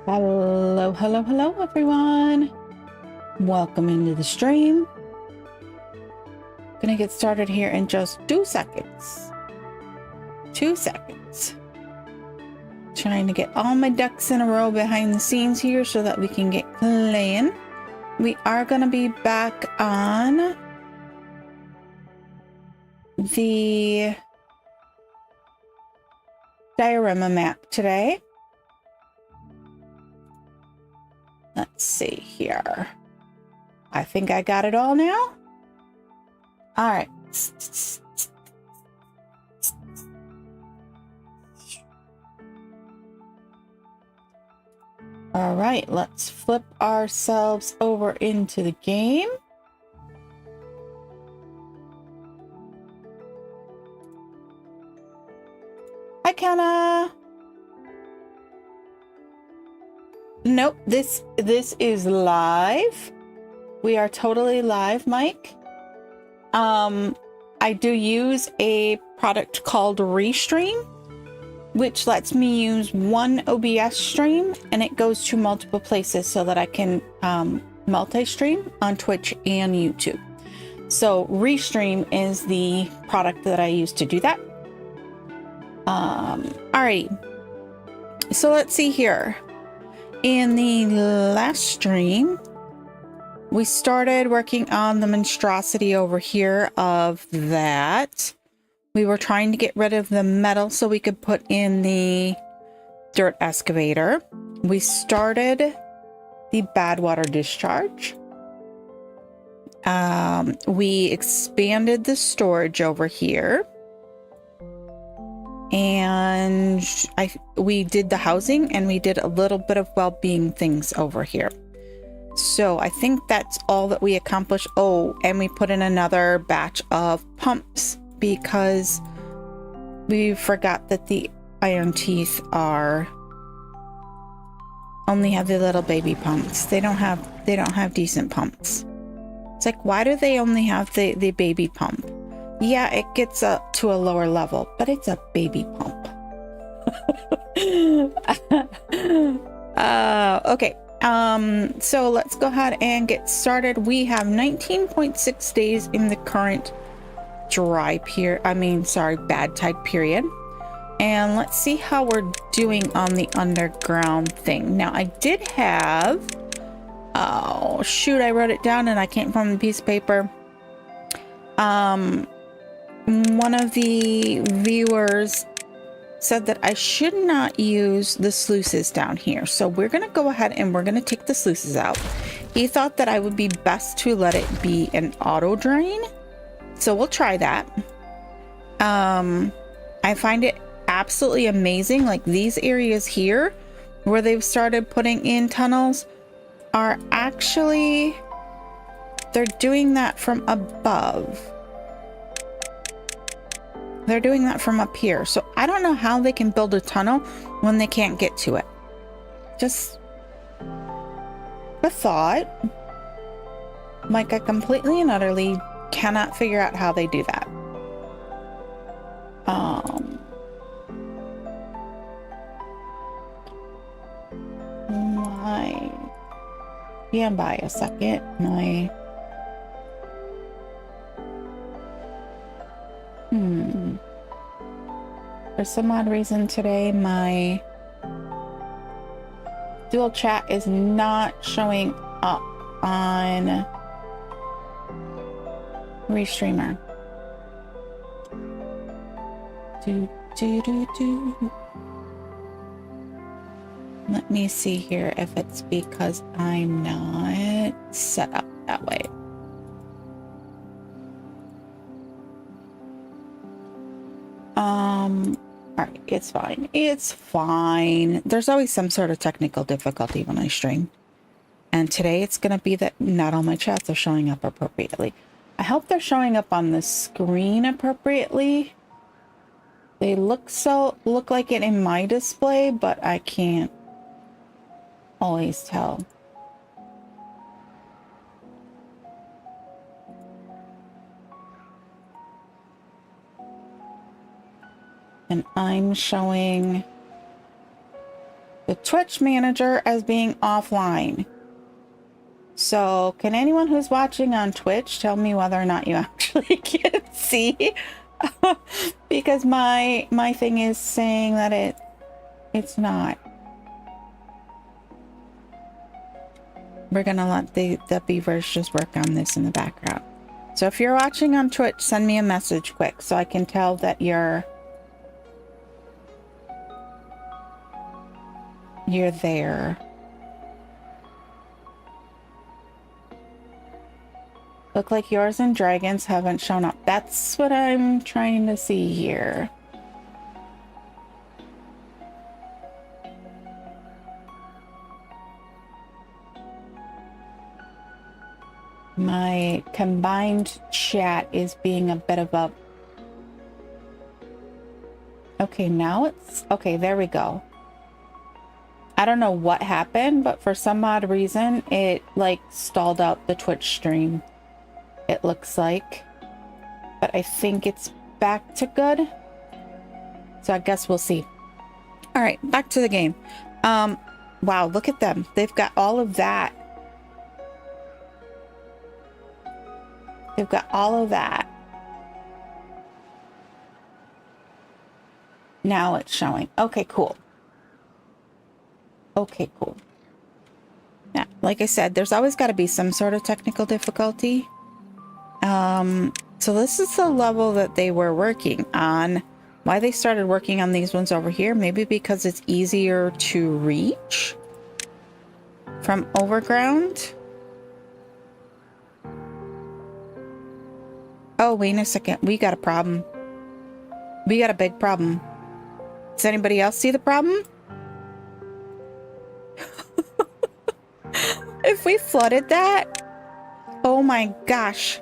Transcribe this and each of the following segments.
Hello, hello, hello, everyone. Welcome into the stream. Gonna get started here in just 2 seconds. 2 seconds. Trying to get all my ducks in a row behind the scenes here so that we can get playing. We are gonna be back on the Diorama Map today. Let's see here. I think I got it all now. All right. All right, let's flip ourselves over into the game. Hi, Kenna. Nope, this is live. We are totally live, Mike. I do use a product called Restream, which lets me use one OBS stream and it goes to multiple places so that I can multi-stream on Twitch and YouTube. So Restream is the product that I use to do that. All right. So let's see here. In the last stream, we started working on the monstrosity over here of that. We were trying to get rid of the metal so we could put in the dirt excavator. We started the bad water discharge. We expanded the storage over here. And we did the housing and we did a little bit of well-being things over here. So I think that's all that we accomplished. Oh, and we put in another batch of pumps because we forgot that the iron teeth only have the little baby pumps. They don't have decent pumps. It's like, why do they only have the baby pump? Yeah, it gets up to a lower level, but it's a baby pump. Okay. So let's go ahead and get started. We have 19.6 days in the current bad tide period. And let's see how we're doing on the underground thing. Now I did have, oh shoot, I wrote it down and I can't find the piece of paper. One of the viewers said that I should not use the sluices down here. So we're going to go ahead and we're going to take the sluices out. He thought that I would be best to let it be an auto drain. So we'll try that. I find it absolutely amazing. Like these areas here where they've started putting in tunnels are actually, they're doing that from above. They're doing that from up here. So I don't know how they can build a tunnel when they can't get to it. Just a thought. Like I completely and utterly cannot figure out how they do that. Stand by a second. For some odd reason today, my dual chat is not showing up on Restreamer. Let me see here if it's because I'm not set up that way. All right, it's fine. It's fine. There's always some sort of technical difficulty when I stream. And today it's going to be that not all my chats are showing up appropriately. I hope they're showing up on the screen appropriately. They look like it in my display, but I can't always tell. And I'm showing the Twitch manager as being offline. So can anyone who's watching on Twitch tell me whether or not you actually can see? Because my thing is saying that it's not. We're gonna let the beavers just work on this in the background. So if you're watching on Twitch, send me a message quick so I can tell that you're there. Look like yours and dragons haven't shown up. That's what I'm trying to see here. My combined chat is being a bit of a... Okay, now it's... Okay, there we go. I don't know what happened, but for some odd reason, it like stalled out the Twitch stream. It looks like. But I think it's back to good. So I guess we'll see. All right, back to the game. Wow, look at them. They've got all of that. They've got all of that. Now it's showing. Okay, cool. Okay, cool. Yeah, like I said, there's always got to be some sort of technical difficulty. So this is the level that they were working on. Why they started working on these ones over here? Maybe because it's easier to reach from overground. Oh, wait a second. We got a problem. We got a big problem. Does anybody else see the problem? If we flooded that, oh my gosh.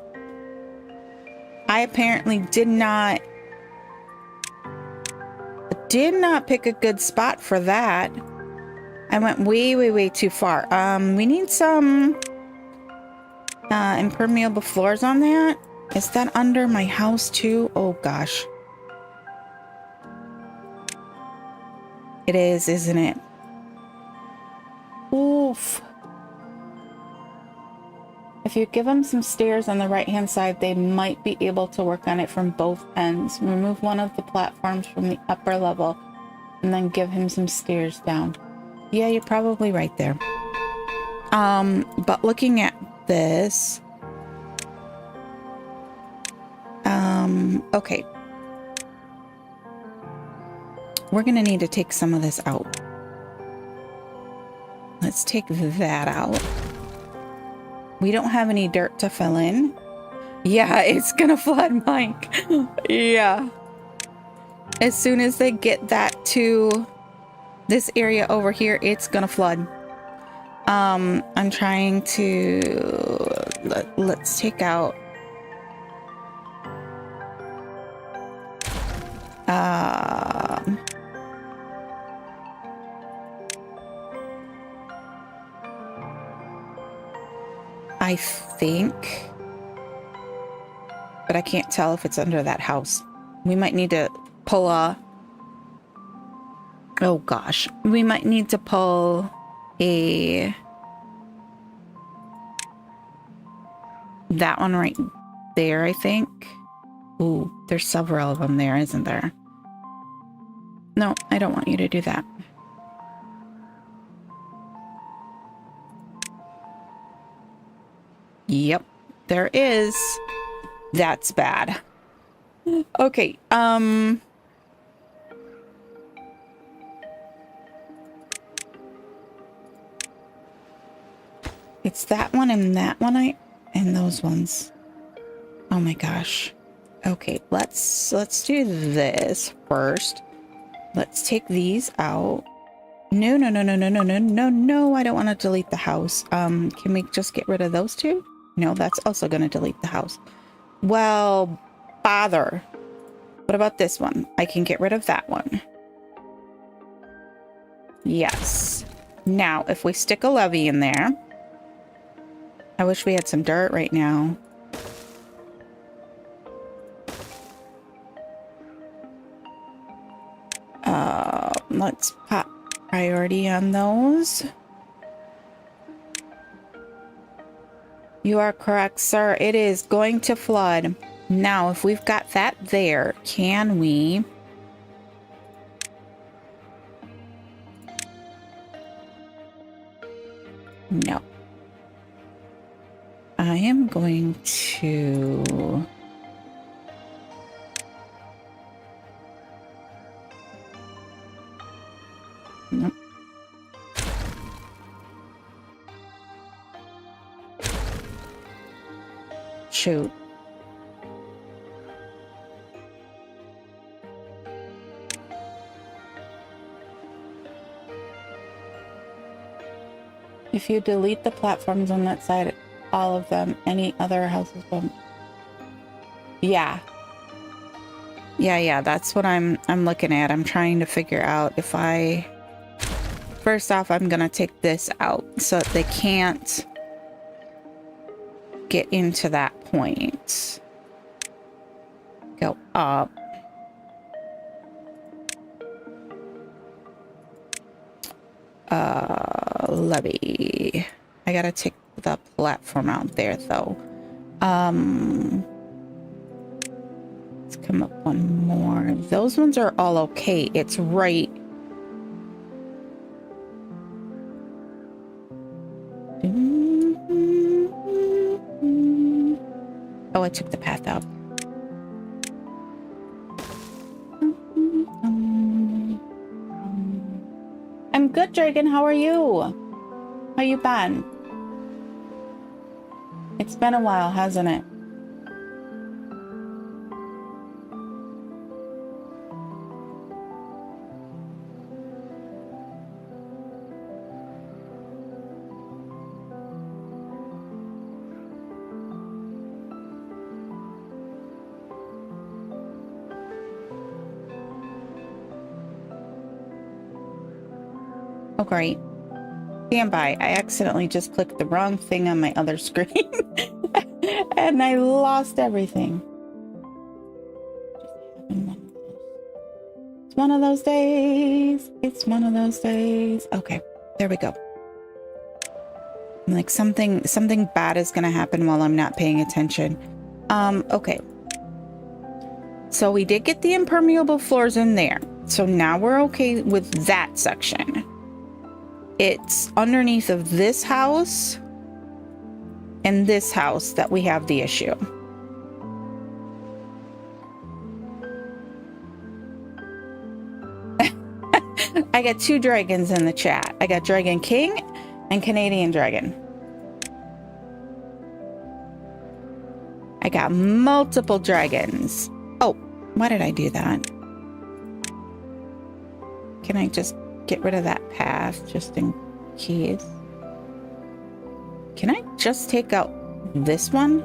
I apparently did not pick a good spot for that. I went way too far. We need some impermeable floors on that. Is that under my house too? Oh gosh. It is, isn't it? Oof. If you give them some stairs on the right-hand side, they might be able to work on it from both ends. Remove one of the platforms from the upper level and then give him some stairs down. Yeah, you're probably right there. But looking at this... okay. We're gonna need to take some of this out. Let's take that out. We don't have any dirt to fill in. Yeah, it's gonna flood, Mike. Yeah. As soon as they get that to this area over here, it's gonna flood. I'm trying to... Let's take out... I think, but I can't tell if it's under that house. We might need to pull a... Oh gosh, we might need to pull a... That one right there, I think. Ooh, there's several of them there, isn't there? No, I don't want you to do that. Yep, there is. That's bad. Okay, it's that one and that one, and those ones. Oh my gosh. Okay, let's do this first. Let's take these out. No, I don't want to delete the house. Can we just get rid of those two? No, that's also going to delete the house. Well, bother. What about this one? I can get rid of that one. Yes. Now, if we stick a levee in there... I wish we had some dirt right now. Let's pop priority on those. You are correct, sir. It is going to flood. Now, if we've got that there, can we... No. I am going to... Nope. Shoot. If you delete the platforms on that side, all of them, any other houses will... Yeah. Yeah, that's what I'm looking at. I'm trying to figure out if I... First off, I'm gonna take this out so that they can't get into that point. Go up. Levy. I gotta take the platform out there though. Let's come up one more. Those ones are all okay. It's right. Oh, I took the path out. I'm good, Dragon. How are you? How you been? It's been a while, hasn't it? Oh, great. Stand by. I accidentally just clicked the wrong thing on my other screen. And I lost everything. It's one of those days. It's one of those days. Okay, there we go. Like something bad is gonna happen while I'm not paying attention. Okay. So we did get the impermeable floors in there. So now we're okay with that section. It's underneath of this house and this house that we have the issue. I got two dragons in the chat. I got Dragon King and Canadian Dragon. I got multiple dragons. Oh, why did I do that? Can I just get rid of that path just in case? Can I just take out this one?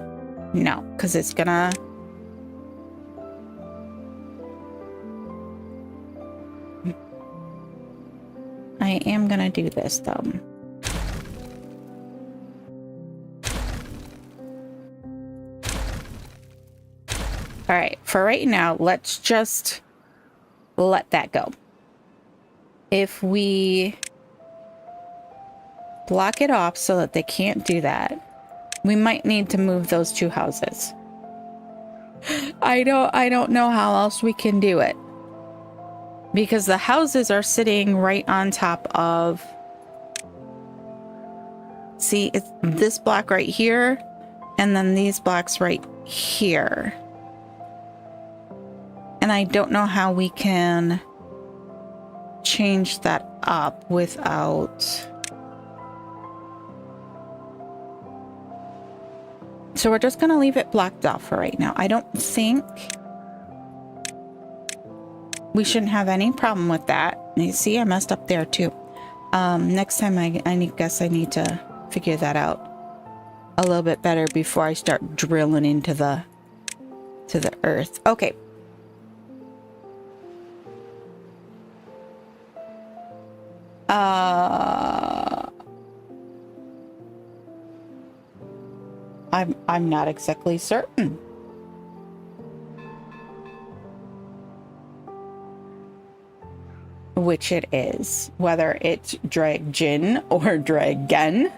No, because it's gonna... I am gonna do this though. All right, for right now, let's just let that go. If we block it off so that they can't do that, we might need to move those two houses. I don't know how else we can do it. Because the houses are sitting right on top of... See, it's this block right here, and then these blocks right here. And I don't know how we can change that up without... So we're just going to leave it blocked off for right now. I don't think we shouldn't have any problem with that. You see, I messed up there too. Next time I guess I need to figure that out a little bit better before I start drilling into the earth. Okay. I'm not exactly certain. which it is, whether it's dragon or dragon.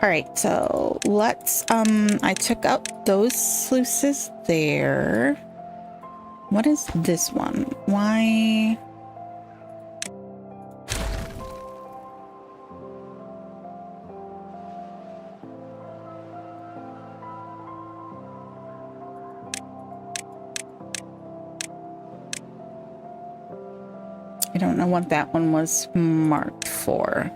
All right, so let's, I took out those sluices there. What is this one? Why? I don't know what that one was marked for.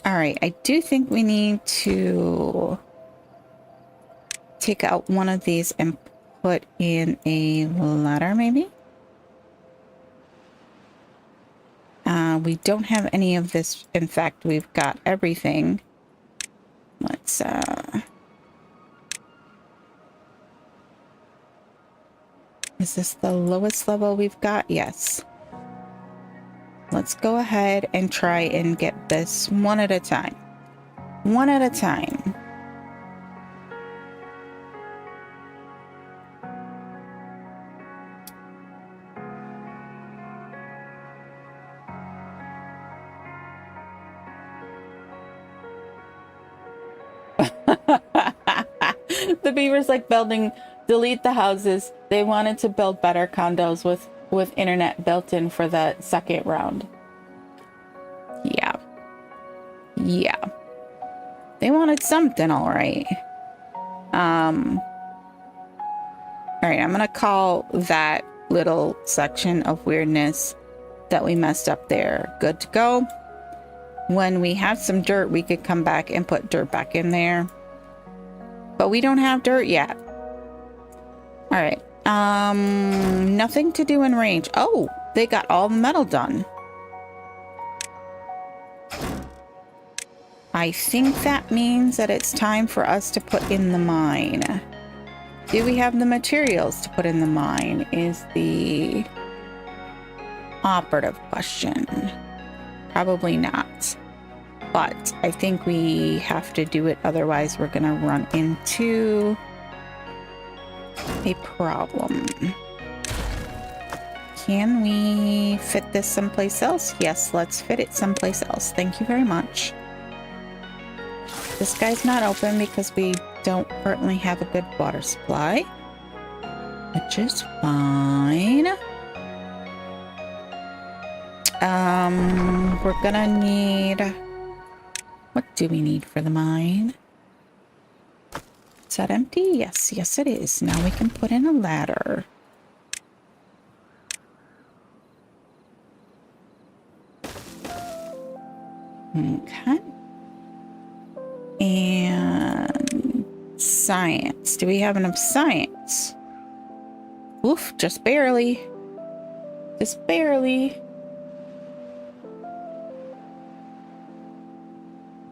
All right, I do think we need to take out one of these and put in a ladder, maybe? We don't have any of this. In fact, we've got everything. Let's, is this the lowest level we've got? Yes. Let's go ahead and try and get this one at a time. One at a time. The beavers like building, delete the houses. They wanted to build better condos with internet built in for the second round. Yeah. Yeah. They wanted something, all right. All right, I'm gonna call that little section of weirdness that we messed up there good to go. When we have some dirt, we could come back and put dirt back in there. But we don't have dirt yet. All right. Nothing to do in range. Oh, they got all the metal done. I think that means that it's time for us to put in the mine. Do we have the materials to put in the mine is the operative question. Probably not. But I think we have to do it, otherwise we're gonna run into a problem. Can we fit this someplace else? Yes, let's fit it someplace else. Thank you very much. This guy's not open because we don't currently have a good water supply, which is fine. We're gonna need... What do we need for the mine? Is that empty? Yes, yes it is. Now we can put in a ladder. Okay. And science. Do we have enough science? Oof, just barely. Just barely.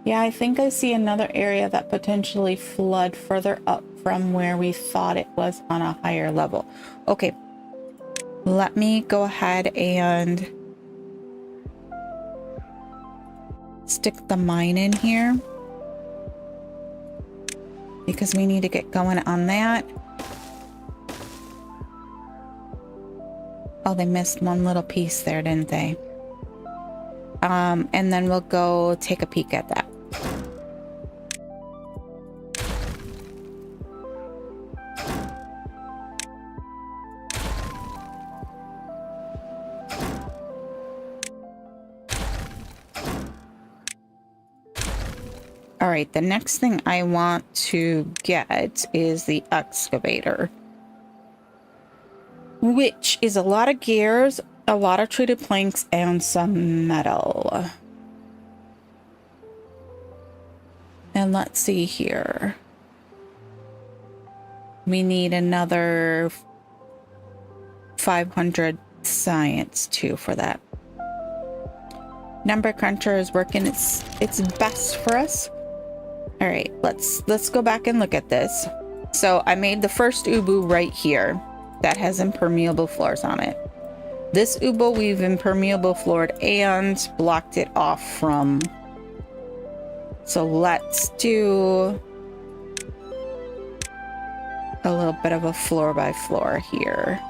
Yeah, I think I see another area that potentially flood further up from where we thought it was on a higher level. Okay, let me go ahead and stick the mine in here because we need to get going on that. Oh, they missed one little piece there, didn't they? And then we'll go take a peek at that. All right, the next thing I want to get is the excavator, which is a lot of gears, a lot of treated planks, and some metal. And let's see here. We need another 500 science too for that. Number cruncher is working its best for us. All right, let's go back and look at this. So I made the first ubu right here that has impermeable floors on it. This ubu we've impermeable floored and blocked it off from. So let's do a little bit of a floor by floor here.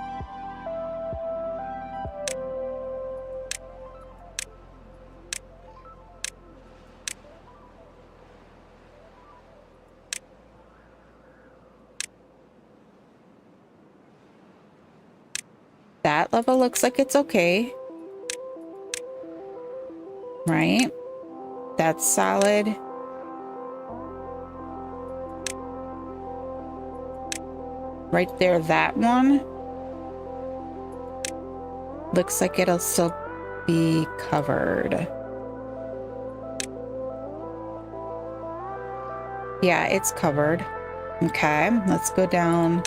That level looks like it's okay. Right? That's solid. Right there, that one. Looks like it'll still be covered. Yeah, it's covered. Okay, let's go down.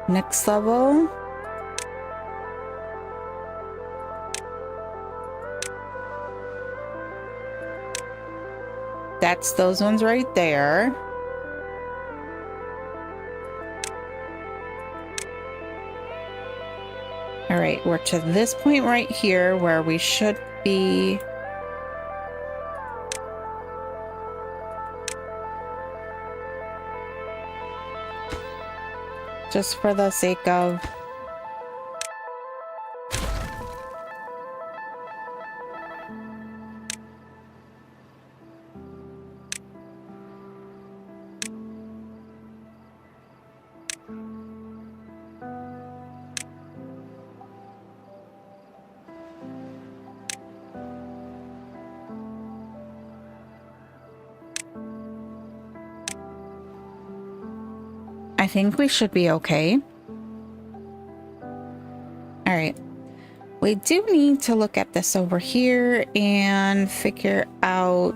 Next level. That's those ones right there. All right, we're to this point right here where we should be. Just for the sake of. I think we should be okay. All right. We do need to look at this over here and figure out.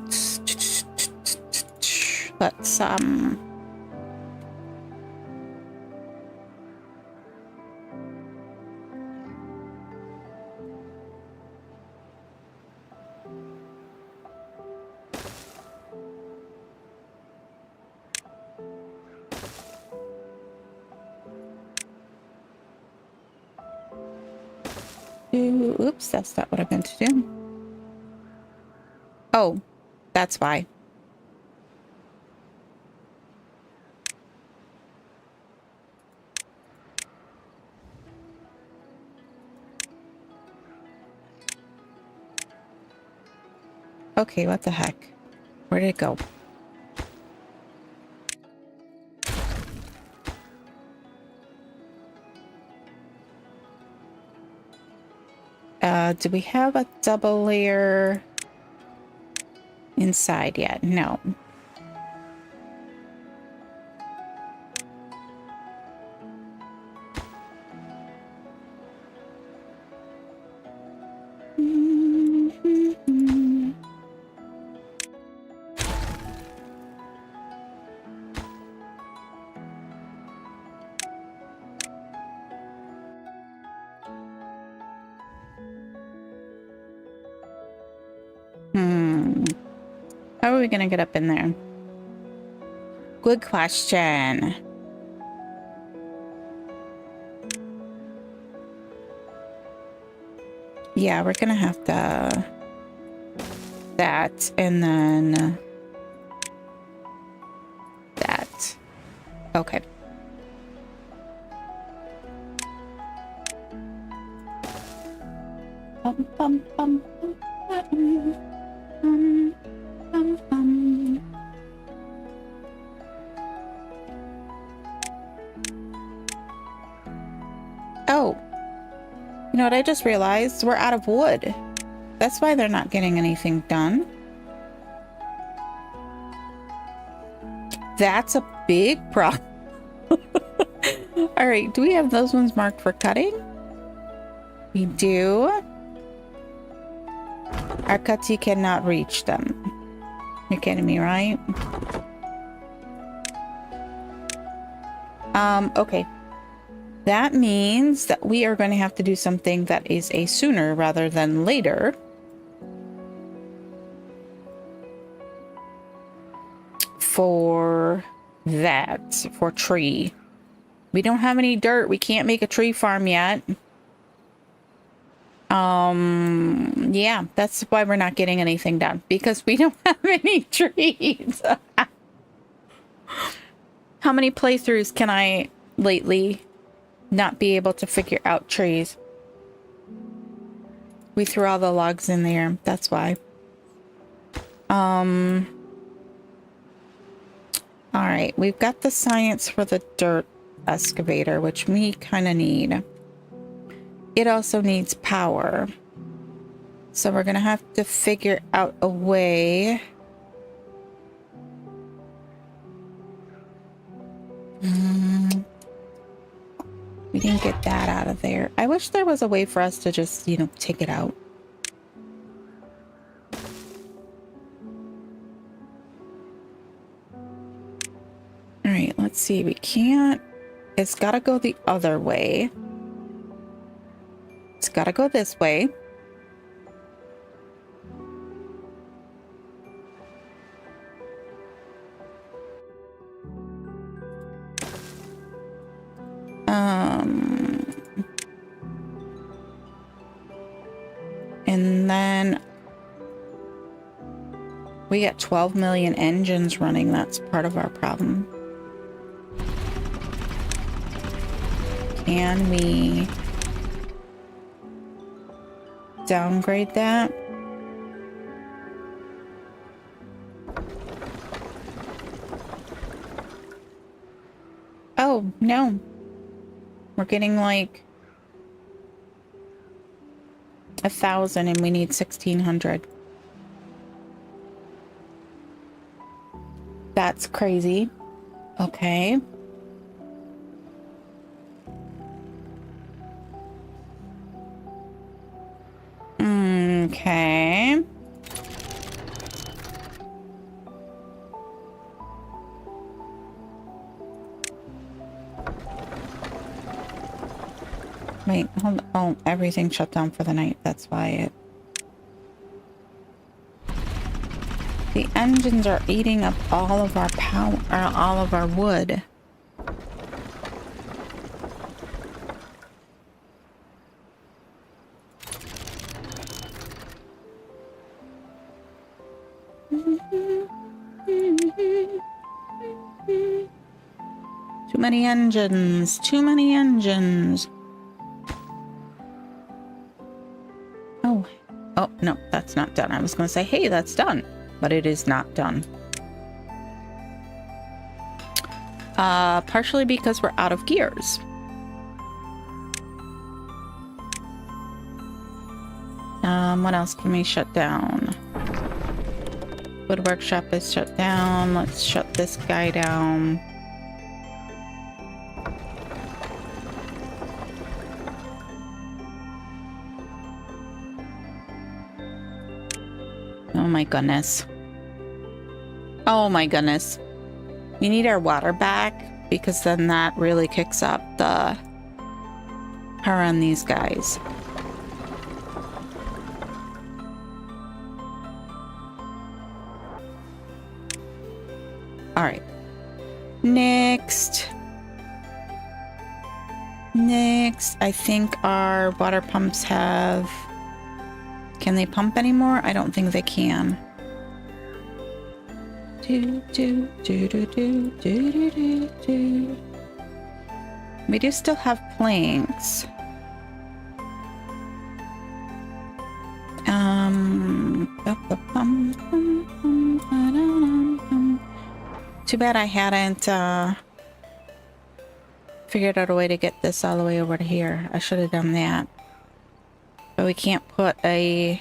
Let's oops, that's not what I meant to do. Oh, that's why. Okay, what the heck? Where did it go? Do we have a double layer inside yet? No. How are we gonna get up in there? Good question. Yeah, we're gonna have to that and then that. Okay. Bum, bum, bum, bum, bum, bum, bum. Oh, you know what I just realized? We're out of wood. That's why they're not getting anything done. That's a big problem. All right, do we have those ones marked for cutting? We do. Our cutty cannot reach them. You're kidding me, right? Okay. That means that we are going to have to do something that is a sooner rather than later. for that, for tree. We don't have any dirt. We can't make a tree farm yet. Yeah, that's why we're not getting anything done, because we don't have any trees. How many playthroughs can I lately not be able to figure out trees? We threw all the logs in there. That's why. All right, we've got the science for the dirt excavator, which we kind of need. It also needs power. So we're gonna have to figure out a way. We didn't get that out of there. I wish there was a way for us to just, you know, take it out. All right, let's see. We can't. It's got to go the other way. It's got to go this way. And then we got 12 million engines running. That's part of our problem. Can we downgrade that? Oh, no. We're getting like 1,000 and we need 1,600. That's crazy. Okay. Okay. Wait, hold on. Oh, everything shut down for the night. That's why it... The engines are eating up all of our power, all of our wood. Too many engines. Too many engines. Oh. Oh, no, that's not done. I was going to say, hey, that's done. But it is not done. Partially because we're out of gears. What else can we shut down? Wood workshop is shut down. Let's shut this guy down. Oh my goodness. Oh my goodness. We need our water back because then that really kicks up the power on these guys. All right. Next, I think our water pumps have... Can they pump anymore? I don't think they can. We do still have planks. Too bad I hadn't figured out a way to get this all the way over to here. I should have done that. But we can't put a...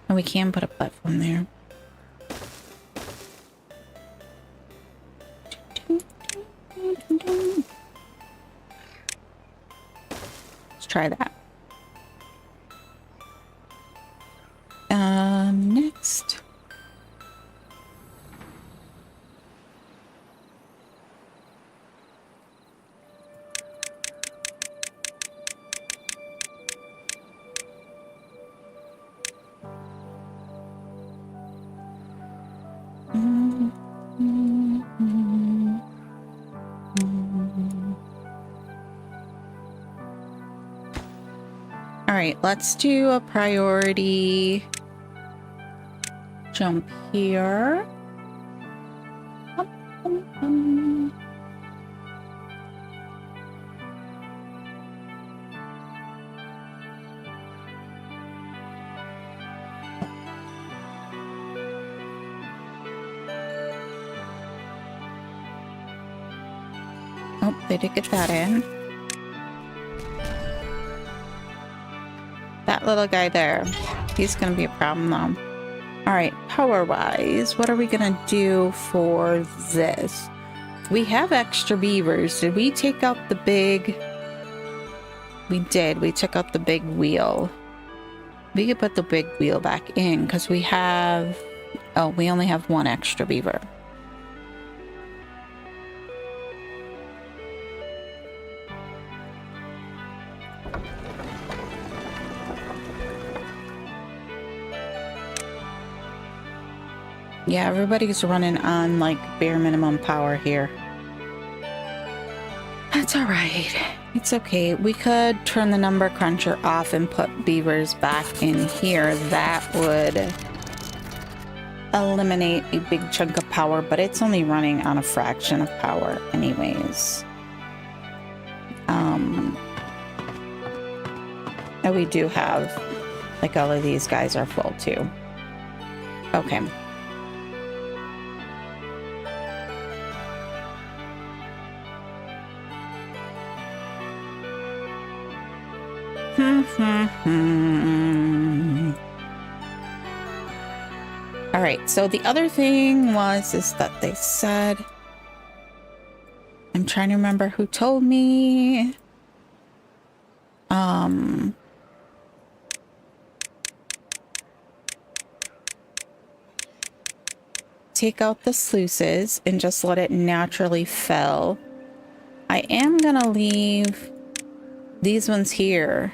And we can put a platform there. Let's try that. Next. right, let's do a priority jump here. Oh, they did get that in. That little guy there, he's gonna be a problem though. All right, power-wise, what are we gonna do for this? We have extra beavers. Did we take out the big... We did. We took out the big wheel. We could put the big wheel back in because we have... Oh, we only have one extra beaver. Yeah, everybody's running on like bare minimum power here. That's all right. It's okay. We could turn the number cruncher off and put beavers back in here. That would eliminate a big chunk of power, but it's only running on a fraction of power anyways. And we do have, like, all of these guys are full too. Okay. All right, so the other thing is that they said, I'm trying to remember who told me. Take out the sluices and just let it naturally fill. I am gonna leave these ones here.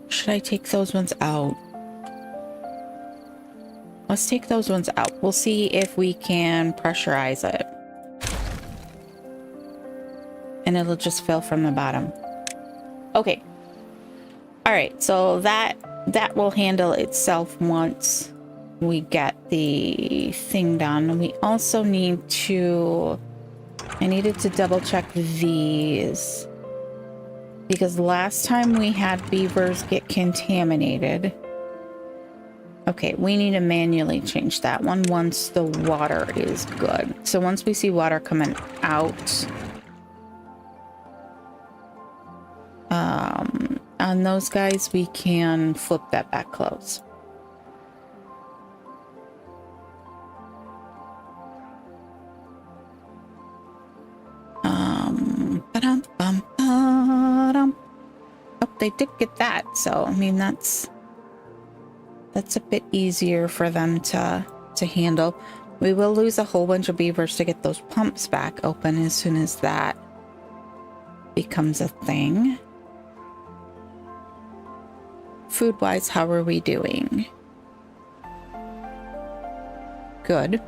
Should I take those ones out? Let's take those ones out. We'll see if we can pressurize it. And it'll just fill from the bottom. Okay. All right, so that will handle itself once we get the thing done. We also need to... I needed to double check these. Because last time we had beavers get contaminated. Okay, we need to manually change that one once the water is good. So once we see water coming out, on those guys, we can flip that back close. Oh, they did get that. So, I mean, that's a bit easier for them to handle. We will lose a whole bunch of beavers to get those pumps back open as soon as that becomes a thing. Food-wise, how are we doing? Good.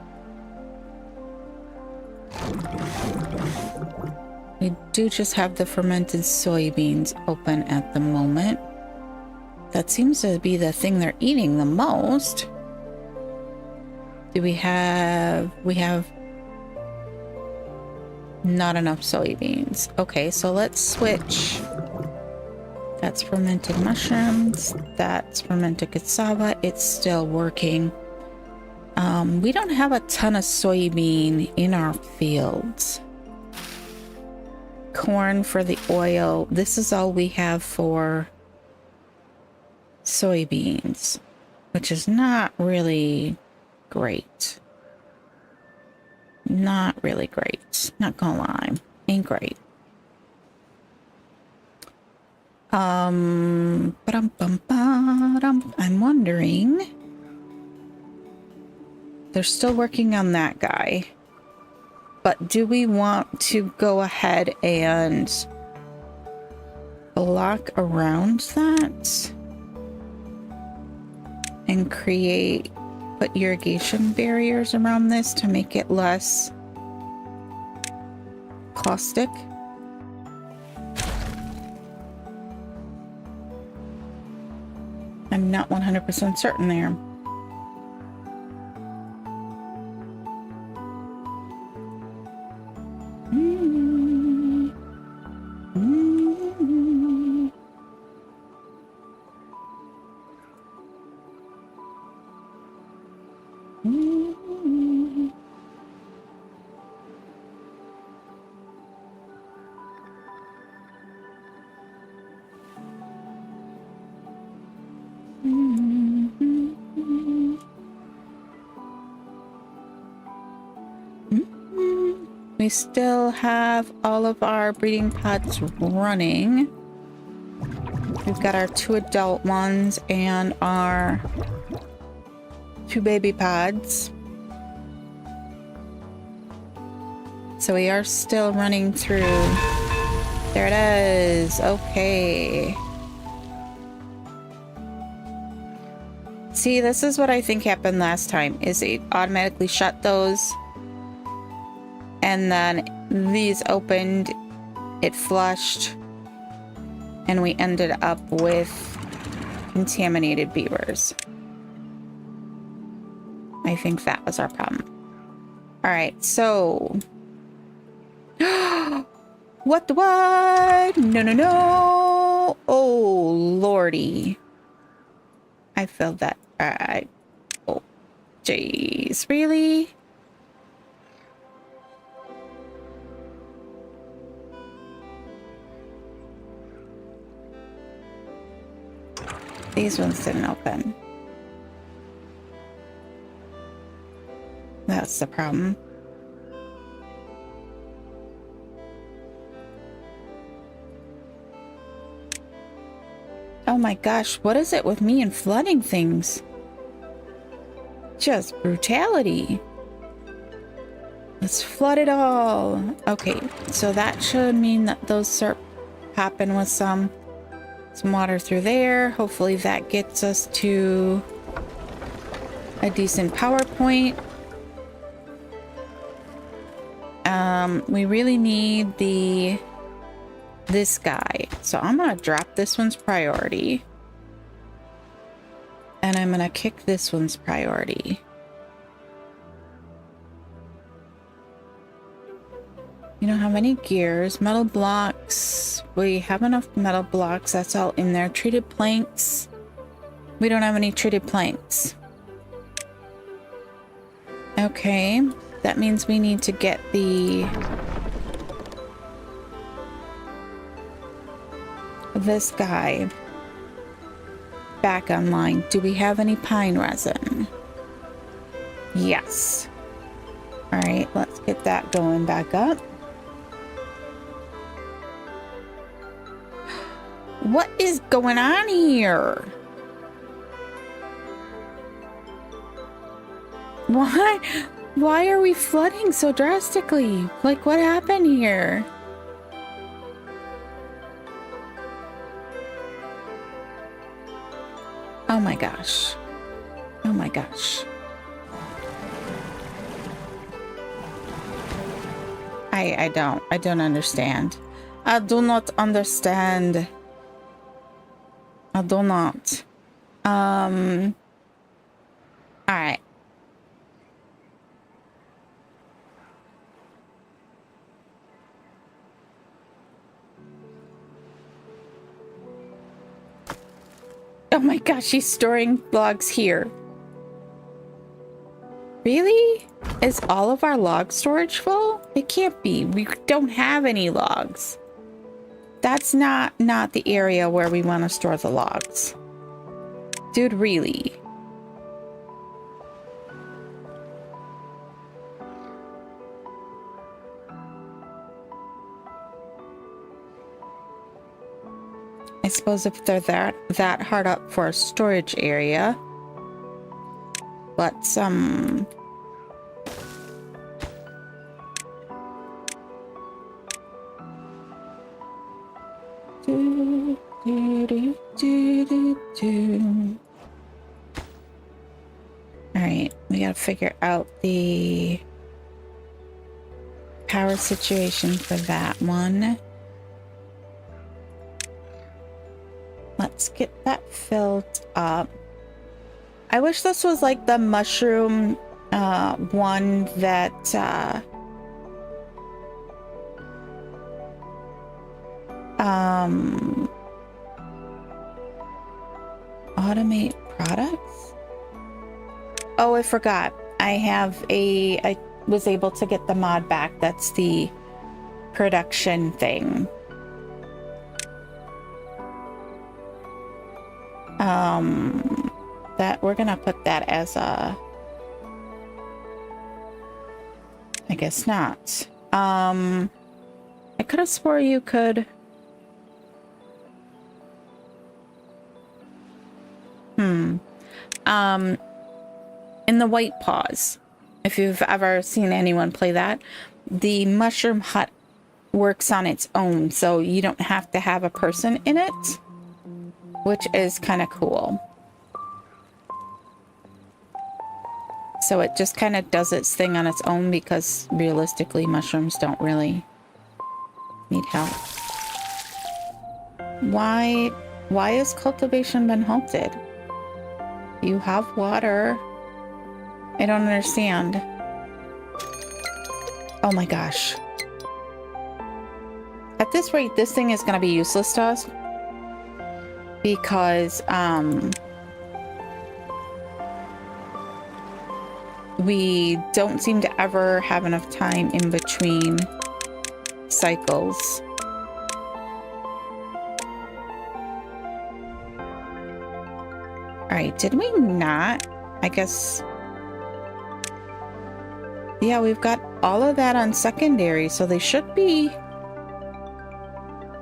We do just have the fermented soybeans open at the moment. That seems to be the thing they're eating the most. Do we have not enough soybeans. Okay, so let's switch. That's fermented mushrooms. That's fermented cassava. It's still working. We don't have a ton of soybean in our fields. Corn for the oil. This is all we have for soybeans, which is not really great. Not really great. Not gonna lie. Ain't great. I'm wondering. They're still working on that guy. But do we want to go ahead and block around that? And put irrigation barriers around this to make it less caustic? I'm not 100% certain there. We still have all of our breeding pods running. We've got our 2 adult ones and our 2 baby pods. So we are still running through. There it is. Okay. See, this is what I think happened last time, is it automatically shut those. And then these opened, it flushed, and we ended up with contaminated beavers. I think that was our problem. All right, so... What the what? No, no, no! Oh, lordy. I filled that. All right. Oh, jeez. Really? These ones didn't open. That's the problem. Oh my gosh, what is it with me and flooding things? Just brutality. Let's flood it all. Okay, so that should mean that those start popping with some water through there. Hopefully that gets us to a decent power point. We really need this guy. So I'm gonna drop this one's priority. And I'm gonna kick this one's priority. You don't have any gears. Metal blocks. We have enough metal blocks. That's all in there. Treated planks. We don't have any treated planks. Okay. That means we need to get this guy back online. Do we have any pine resin? Yes. All right, let's get that going back up. What is going on here? Why are we flooding so drastically? Like, what happened here? Oh my gosh. Oh my gosh. I don't understand. I do not understand. I do not. All right. Oh my gosh, she's storing logs here. Really? Is all of our log storage full? It can't be. We don't have any logs. That's not the area where we want to store the logs. Dude, really? I suppose if they're that hard up for a storage area, let's All right, we gotta figure out the power situation for that one. let's get that filled up. I wish this was like the mushroom one that automate products. Oh, I forgot. I was able to get the mod back. That's the production thing. That we're gonna put that as a, I guess not. I could have swore you could. In the White Paws, if you've ever seen anyone play that, the mushroom hut works on its own, so you don't have to have a person in it, which is kind of cool. So it just kind of does its thing on its own, because realistically mushrooms don't really need help. Why has cultivation been halted? You have water. I don't understand. Oh my gosh. At this rate, this thing is going to be useless to us. Because, we don't seem to ever have enough time in between cycles. Alright, did we not? I guess... Yeah, we've got all of that on secondary, so they should be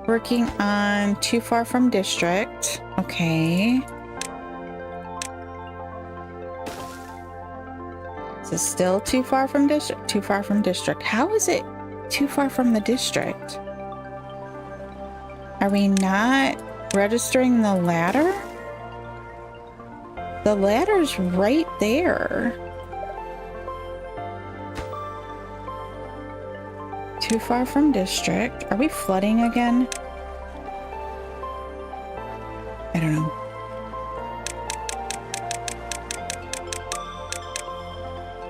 working on Too Far From District. Okay. Is it still Too Far From District? Too Far From District. How is it too far from the district? Are we not registering the ladder? The ladder's right there. Too far from district. Are we flooding again? I don't know.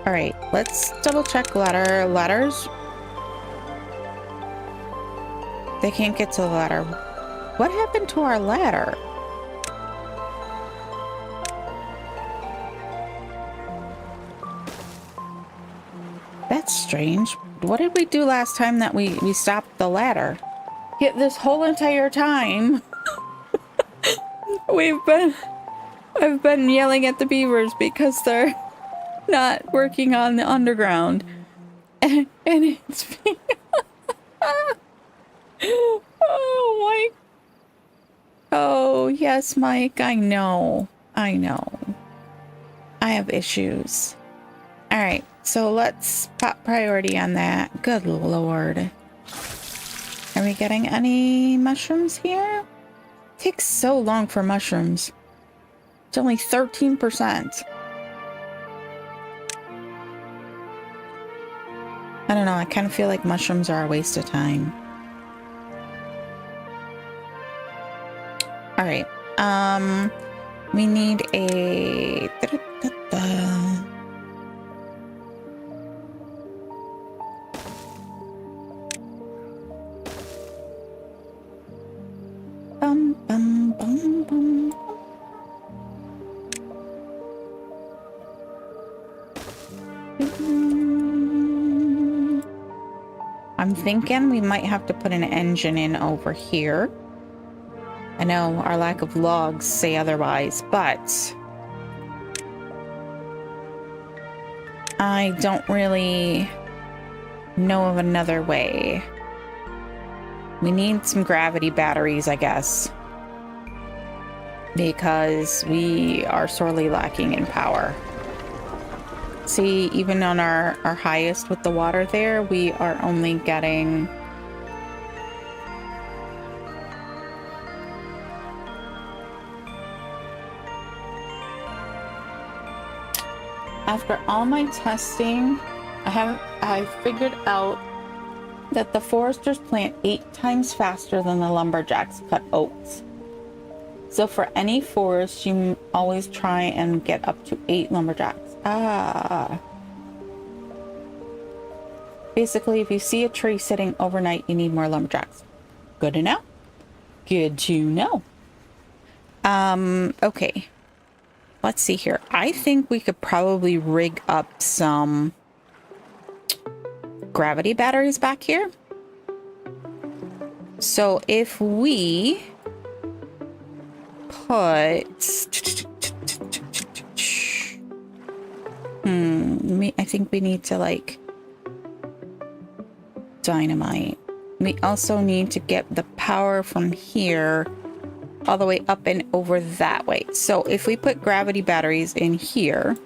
All right, let's double check ladder. Ladders. They can't get to the ladder. What happened to our ladder? That's strange. What did we do last time that we stopped the ladder? Yet this whole entire time I've been yelling at the beavers because they're not working on the underground. And it's oh my. Oh yes, Mike, I know. I have issues. All right. So let's pop priority on that. Good Lord. Are we getting any mushrooms here? It takes so long for mushrooms. It's only 13%. I don't know. I kind of feel like mushrooms are a waste of time. All right. We need a... Bum, bum, bum, bum. I'm thinking we might have to put an engine in over here. I know our lack of logs say otherwise, but I don't really know of another way. We need some gravity batteries, I guess, because we are sorely lacking in power. See, even on our highest with the water there, we are only getting... After all my testing, I figured out that the foresters plant 8 times faster than the lumberjacks cut oats. So for any forest, you always try and get up to 8 lumberjacks. Ah. Basically, if you see a tree sitting overnight, you need more lumberjacks. Good to know. Good to know. Okay. Let's see here. I think we could probably rig up some gravity batteries back here. So if we put... I think we need to, like, dynamite. We also need to get the power from here all the way up and over that way. So if we put gravity batteries in here,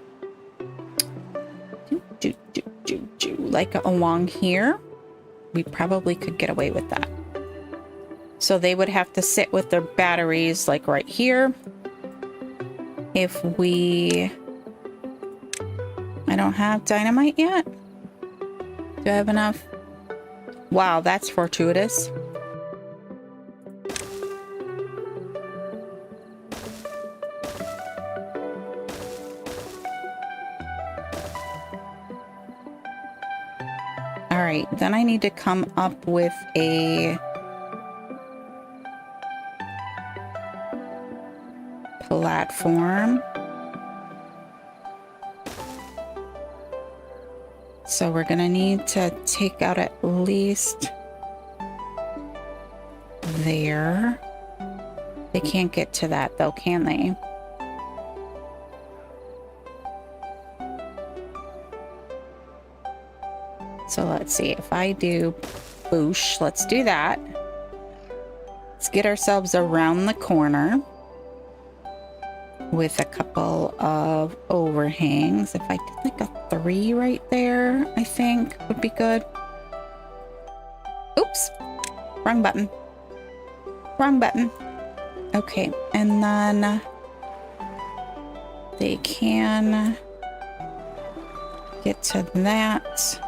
like along here, we probably could get away with that. So they would have to sit with their batteries like right here. If we... I don't have dynamite yet. Do I have enough? Wow, that's fortuitous. All right, then I need to come up with a platform. So we're gonna need to take out at least there. They can't get to that though, can they? So let's see, if I do boosh, let's do that. Let's get ourselves around the corner with a couple of overhangs. If I did like a 3 right there, I think would be good. Oops, wrong button. Wrong button. Okay, and then they can get to that.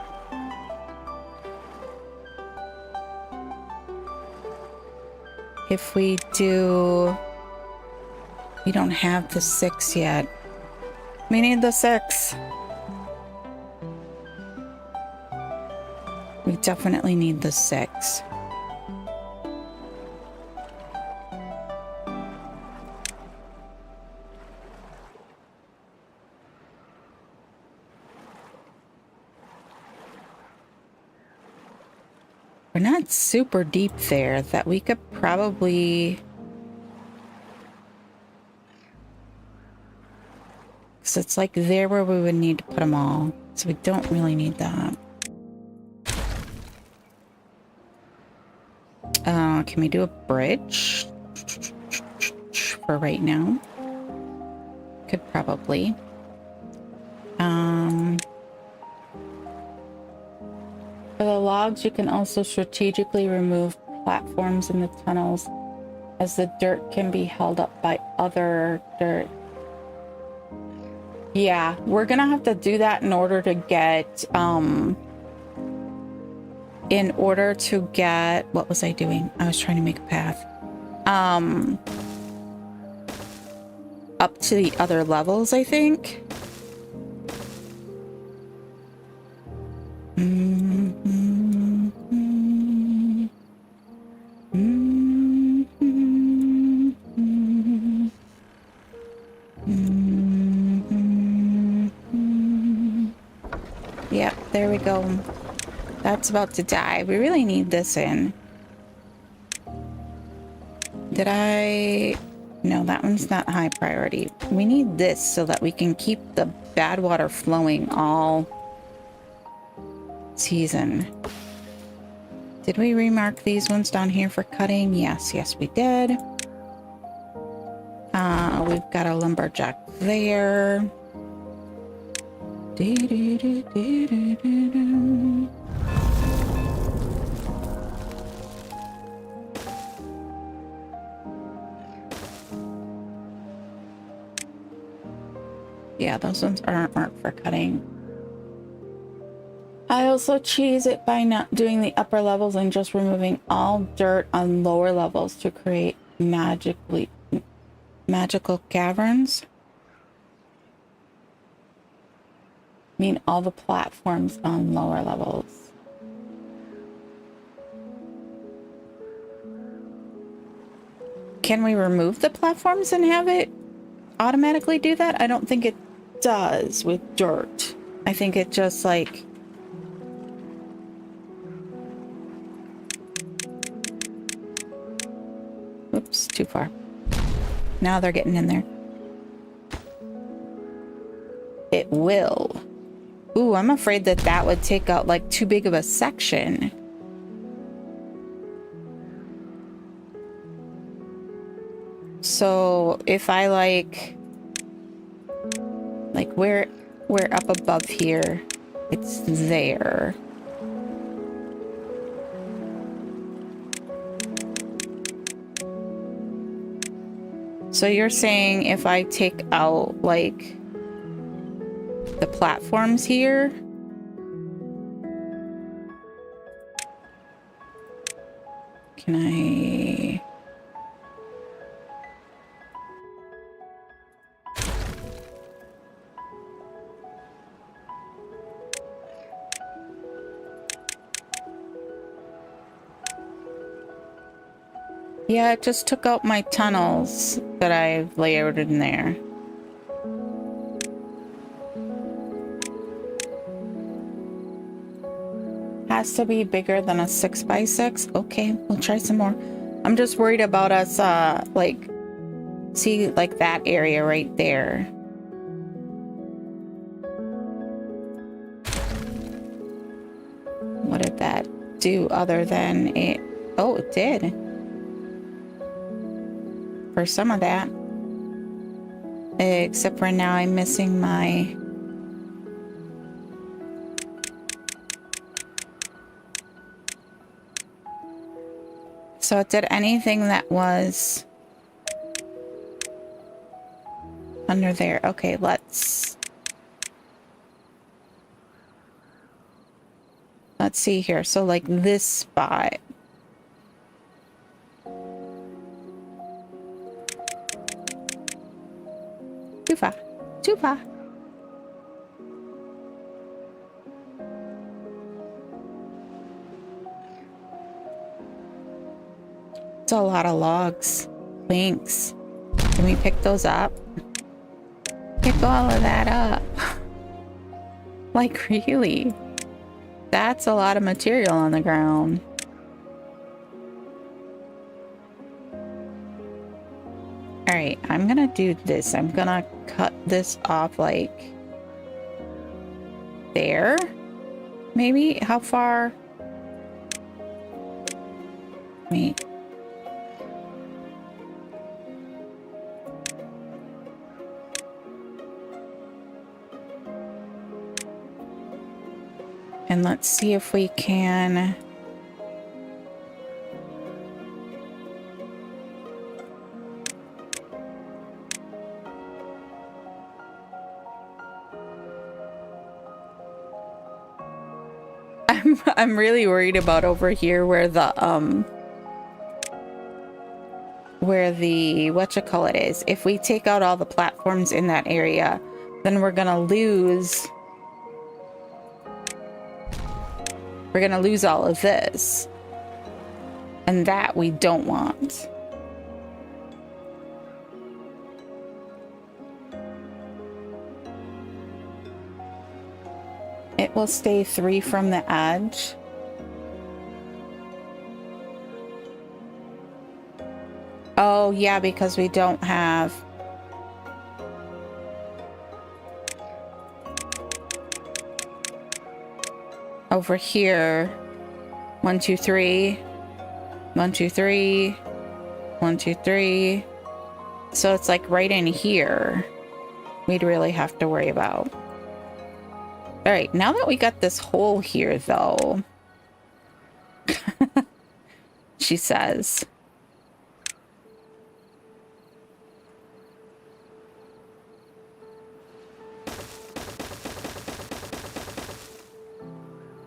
If we do... We don't have the 6 yet. We need the 6. We definitely need the 6. We're not super deep there, that we could probably... So it's like there where we would need to put them all. So we don't really need that. Can we do a bridge? For right now. Could probably. For the logs, you can also strategically remove platforms in the tunnels, as the dirt can be held up by other dirt. Yeah, we're gonna have to do that in order to get, what was I doing? I was trying to make a path. Up to the other levels, I think. Yep, there we go. That's about to die. We really need this in. Did I... No, that one's not high priority. We need this so that we can keep the bad water flowing all season. Did we remark these ones down here for cutting? Yes, yes we did. We've got a lumberjack there. Yeah, those ones aren't marked for cutting. I also cheese it by not doing the upper levels and just removing all dirt on lower levels to create magically Magical caverns. I mean, all the platforms on lower levels. Can we remove the platforms and have it automatically do that? I don't think it does with dirt. I think it just like... Oops, too far. Now they're getting in there. It will. Ooh, I'm afraid that that would take out like too big of a section. So if I like we're up above here, it's there. So you're saying if I take out like the platforms here, can I... Yeah, it just took out my tunnels that I've layered in there. Has to be bigger than a 6x6. Okay, we'll try some more. I'm just worried about us, like, see, like that area right there. What did that do other than it? Oh, it did. For some of that. Except for now I'm missing my... So it did anything that was under there. Okay, let's see here. So like this spot. Too far. Too far. It's a lot of logs. Links. Can we pick those up? Pick all of that up. Like, really? That's a lot of material on the ground. Alright, I'm gonna do this. I'm gonna cut this off like there. Maybe? How far? Wait. And let's see if we can... I'm really worried about over here where the whatchamacallit is. If we take out all the platforms in that area, then we're gonna lose all of this. And that we don't want. It will stay 3 from the edge. Oh, yeah, because we don't have... Over here. 1, 2, 3. 1, 2, 3. 1, 2, 3. So it's like right in here. We'd really have to worry about. All right, now that we got this hole here, though, she says,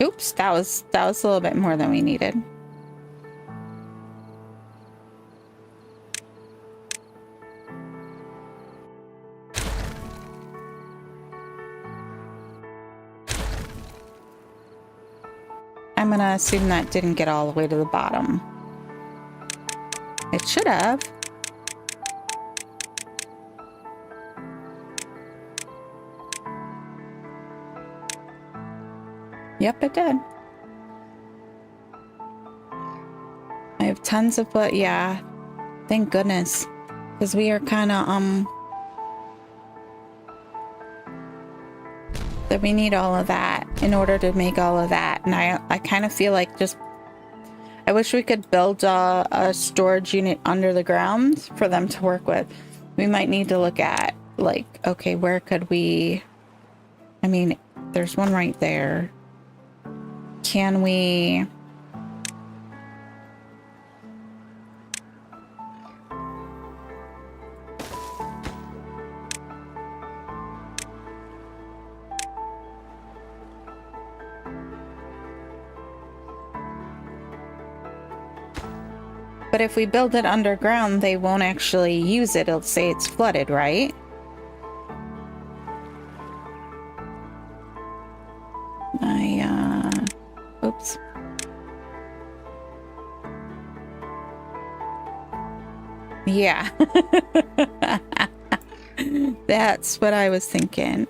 oops, that was a little bit more than we needed. gonna assume that didn't get all the way to the bottom. It should have. Yep, it did. I have tons of, but yeah, thank goodness. Because we are kind of, that we need all of that in order to make all of that. And I kind of feel like just, I wish we could build a storage unit under the ground for them to work with. We might need to look at, like, okay, where could we, I mean, there's one right there. Can we... But if we build it underground, they won't actually use it. It'll say it's flooded, right? Oops. Yeah. That's what I was thinking.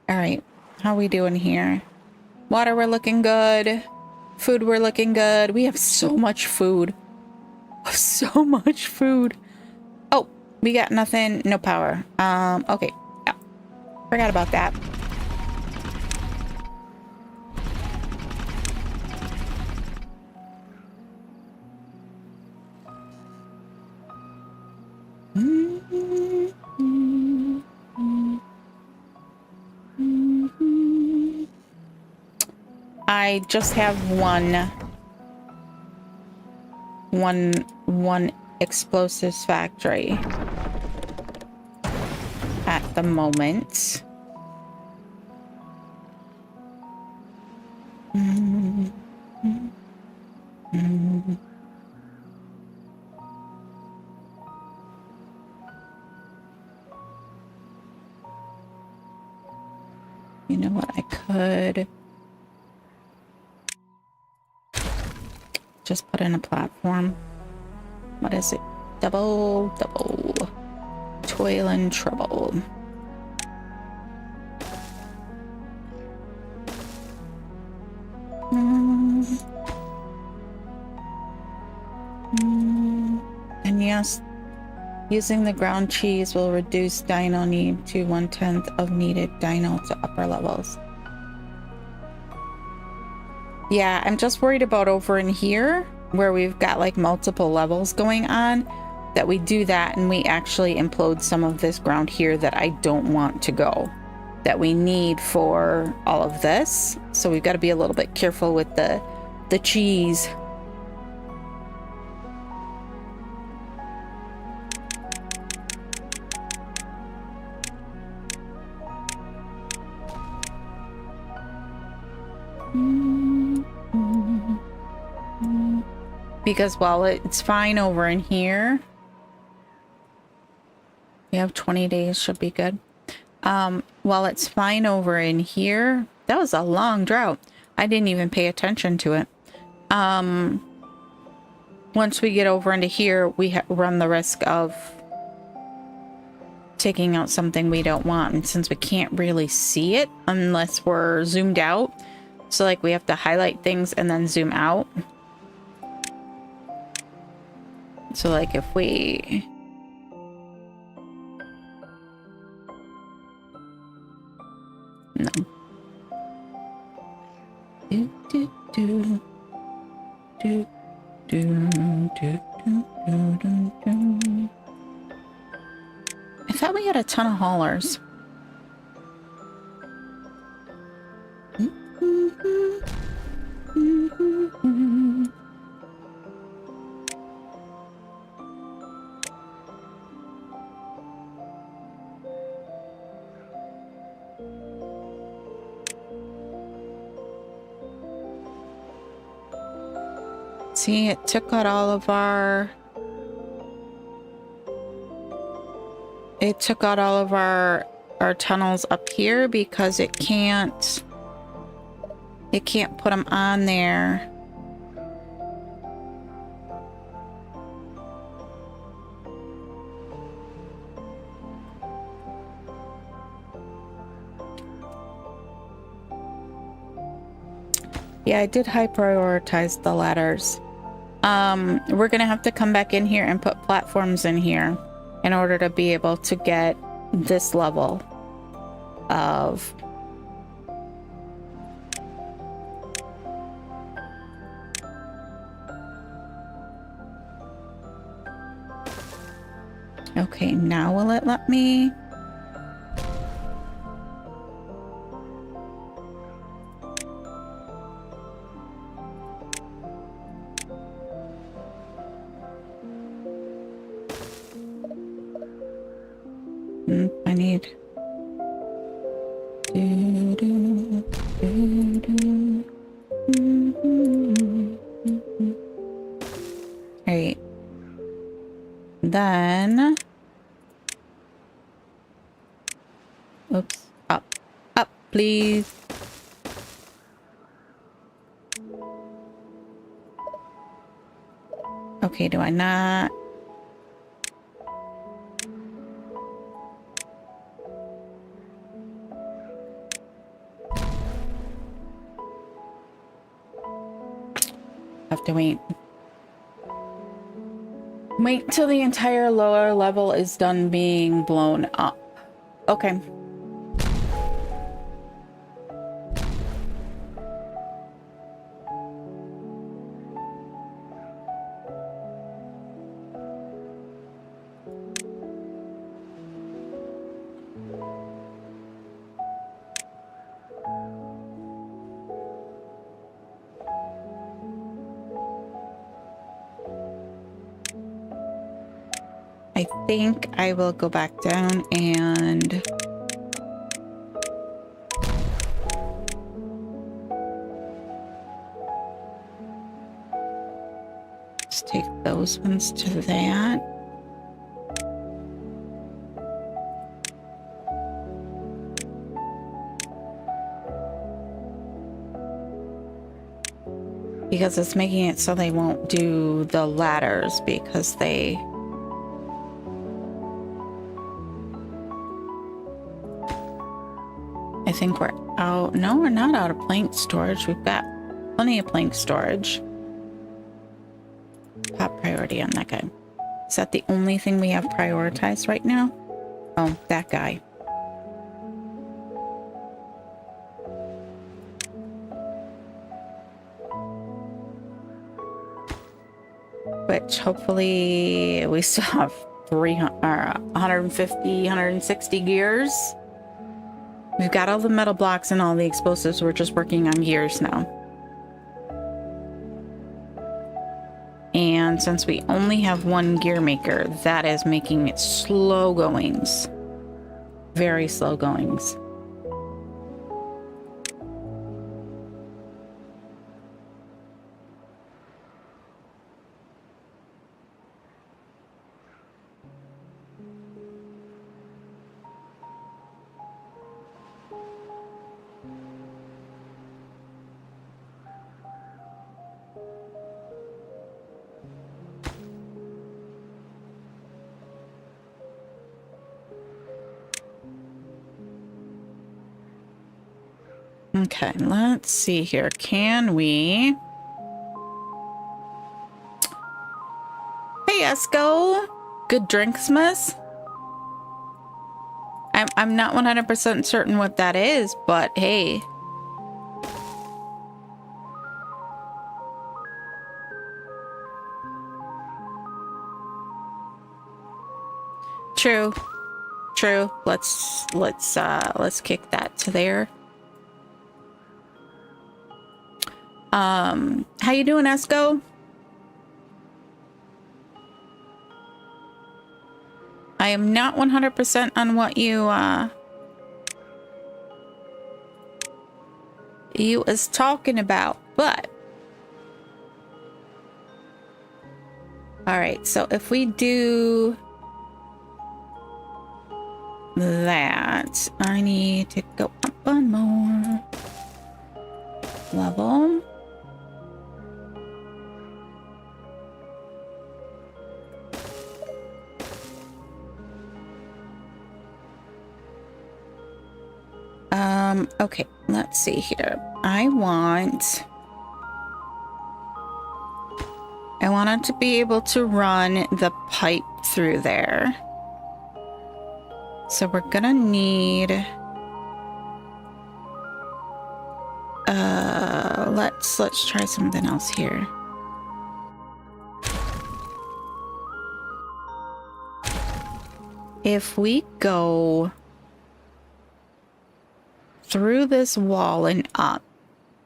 All right, how are we doing here? Water, we're looking good. Food, we're looking good. We have so much food. So much food. Oh, we got nothing. No power. Okay. Yeah. Forgot about that. I just have one explosives factory at the moment. You know what? I could just put in a platform. What is it? Double toil and trouble. And yes, using the ground cheese will reduce dino need to 1/10 of needed dino to upper levels. Yeah, I'm just worried about over in here where we've got like multiple levels going on, that we do that and we actually implode some of this ground here that I don't want to go, that we need for all of this. So we've got to be a little bit careful with the cheese. Because while it's fine over in here, we have 20 days, should be good. While it's fine over in here, that was a long drought. I didn't even pay attention to it. Once we get over into here, we run the risk of taking out something we don't want. And since we can't really see it unless we're zoomed out, so like we have to highlight things and then zoom out. So like if we... No. Do, do, do. Do, do, do, do, do, do, do. I thought we had a ton of haulers. See, it took out all of our... It took out all of our tunnels up here because it can't put them on there. Yeah, I did high prioritize the ladders. We're gonna have to come back in here and put platforms in here in order to be able to get this level of... Okay, now will it let me? I need... Alright. Then... Oops. Up. Up, please. Okay, do I not... Have to wait. Wait till the entire lower level is done being blown up. Okay. I think I will go back down and just take those ones to that. Because it's making it so they won't do the ladders because they... I think we're out. No, we're not out of plank storage. We've got plenty of plank storage. Top priority on that guy. Is that the only thing we have prioritized right now? Oh, that guy. Which hopefully we still have 150, 160 gears. We've got all the metal blocks and all the explosives. We're just working on gears now. And since we only have one gear maker, that is making it slow goings. Very slow goings. Okay, let's see here. Can we... Hey, Esco. Good drinks, miss? I'm not 100% certain what that is, but hey. True. True. Let's kick that to there. How you doing, Esco? I am not 100% on what you was talking about, but All right, so if we do that, I need to go up one more level. Okay, let's see here. I want it to be able to run the pipe through there. So we're gonna need let's try something else here. If we go through this wall and up,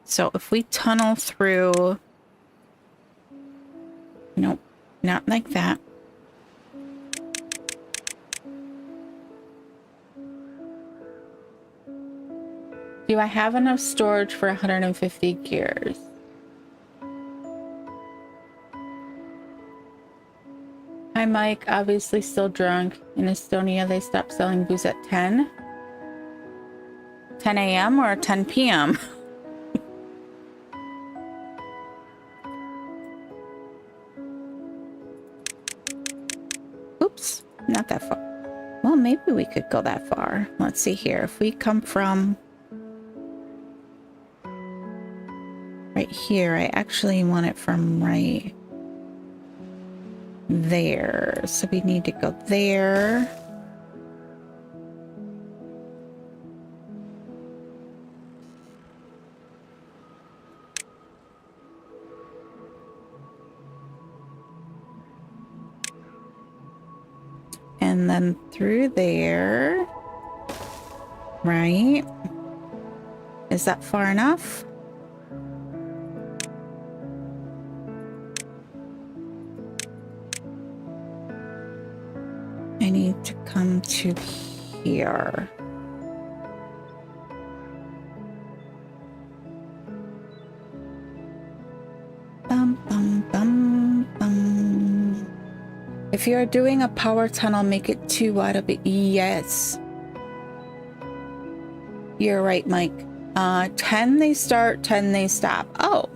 so if we tunnel through, nope, not like that. Do I have enough storage for 150 gears? Hi, Mike. Obviously still drunk. In Estonia, they stopped selling booze at 10 a.m. or 10 p.m. Oops, not that far. Well, maybe we could go that far. Let's see here. If we come from right here, I actually want it from right there. So we need to go there. And then through there. Right? Is that far enough? I need to come to here. Bum, bum, bum, bum. If you're doing a power tunnel, make it too wide a bit. Yes. You're right, Mike. 10 they start, 10 they stop. Oh.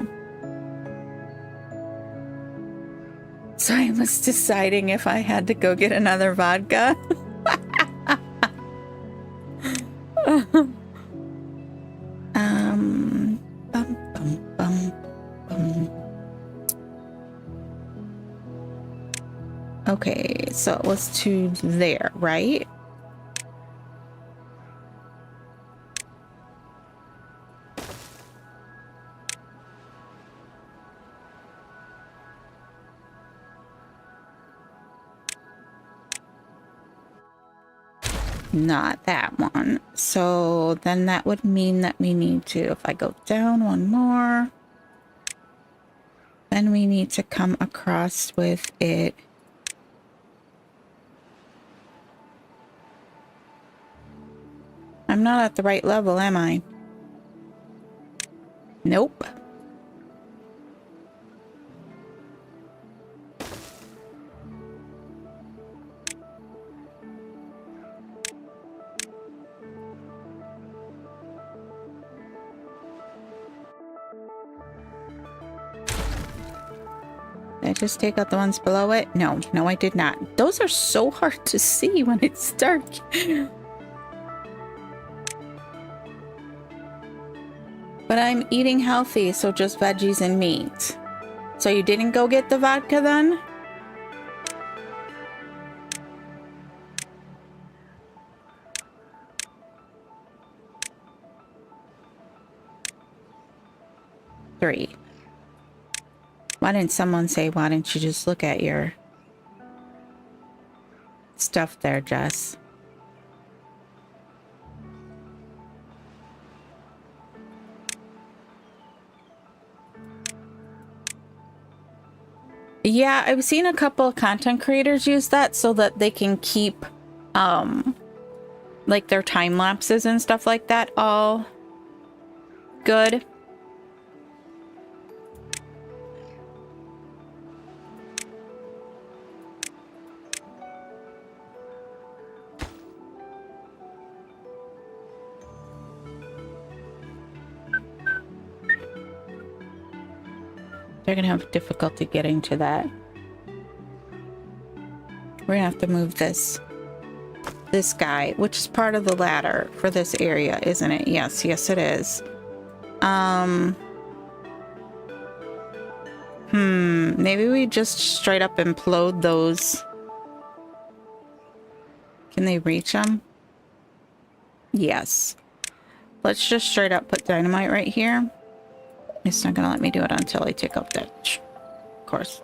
So I was deciding if I had to go get another vodka. Bum, bum, bum, bum. Okay, so it was to there, right? Not that one. So then that would mean that we need to, if I go down one more, then we need to come across with it. I'm not at the right level, am I? Nope. Did I just take out the ones below it? No, no, I did not. Those are so hard to see when it's dark. But I'm eating healthy, so just veggies and meat. So you didn't go get the vodka then? Three. Why didn't someone say, why didn't you just look at your stuff there, Jess? Yeah, I've seen a couple of content creators use that so that they can keep like their time lapses and stuff like that all good. They're gonna have difficulty getting to that. We're gonna have to move this guy, which is part of the ladder for this area, isn't it? Yes, yes it is. Maybe we just straight up implode those. Can they reach them? Yes. Let's just straight up put dynamite right here. It's not gonna let me do it until I take off that course.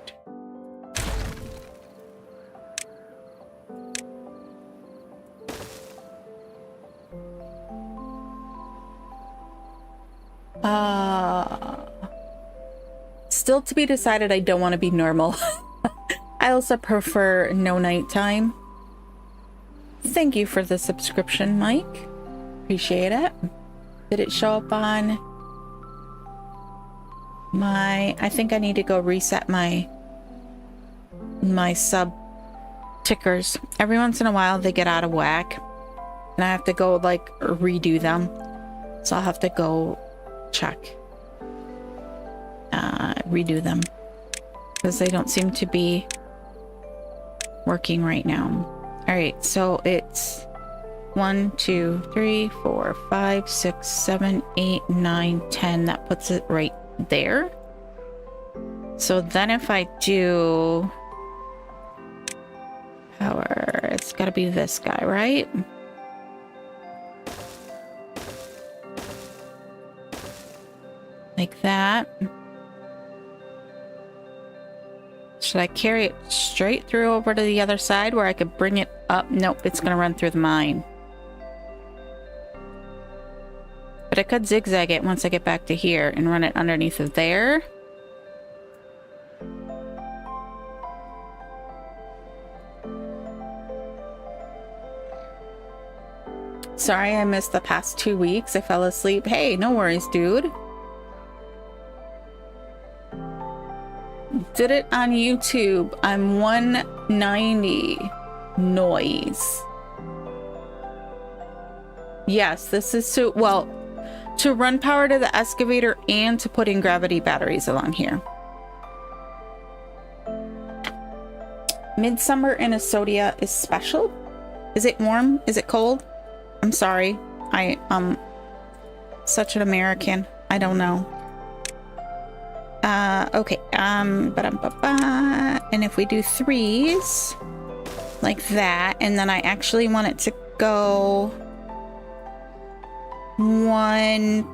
Still to be decided. I don't want to be normal. I also prefer no nighttime. Thank you for the subscription, Mike. Appreciate it. Did it show up on my... I think I need to go reset my sub tickers. Every once in a while they get out of whack and I have to go like redo them. So I'll have to go check. Redo them because they don't seem to be working right now. All right, so it's 1 2 3 4 5 6 7 8 9 10. That puts it right there. So then if I do power, it's got to be this guy, right? Like that. Should I carry it straight through over to the other side where I could bring it up? Nope, it's gonna run through the mine. But I could zigzag it once I get back to here and run it underneath of there. Sorry I missed the past 2 weeks. I fell asleep. Hey, no worries, dude. Did it on YouTube. I'm 190. Noise. Yes, this is to, well, to run power to the excavator and to put in gravity batteries along here. Midsummer in Asodia is special. Is it warm? Is it cold? I'm sorry. I'm such an American. I don't know. Okay, and if we do 3s like that, and then I actually want it to go 1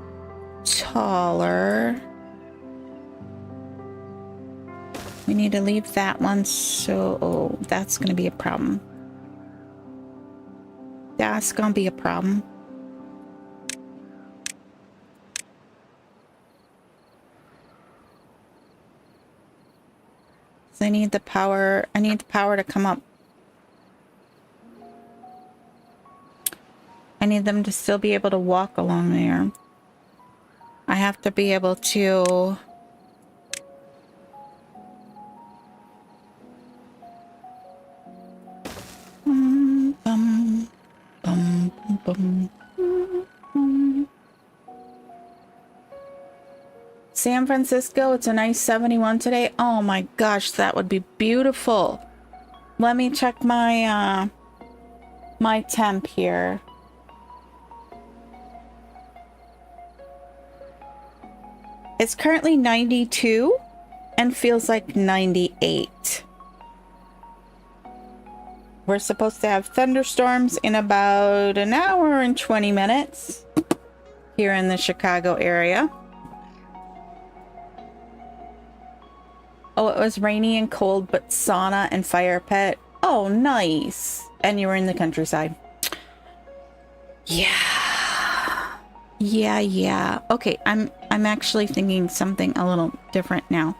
taller. We need to leave that one, so that's gonna be a problem. That's gonna be a problem. I need the power. I need the power to come up. I need them to still be able to walk along there. I have to be able to... San Francisco, it's a nice 71 today. Oh my gosh, that would be beautiful. Let me check my my temp here. It's currently 92 and feels like 98. We're supposed to have thunderstorms in about an hour and 20 minutes here in the Chicago area. Oh, it was rainy and cold, but sauna and fire pit. Oh, nice. And you were in the countryside. Yeah. Yeah. Okay, I'm actually thinking something a little different now.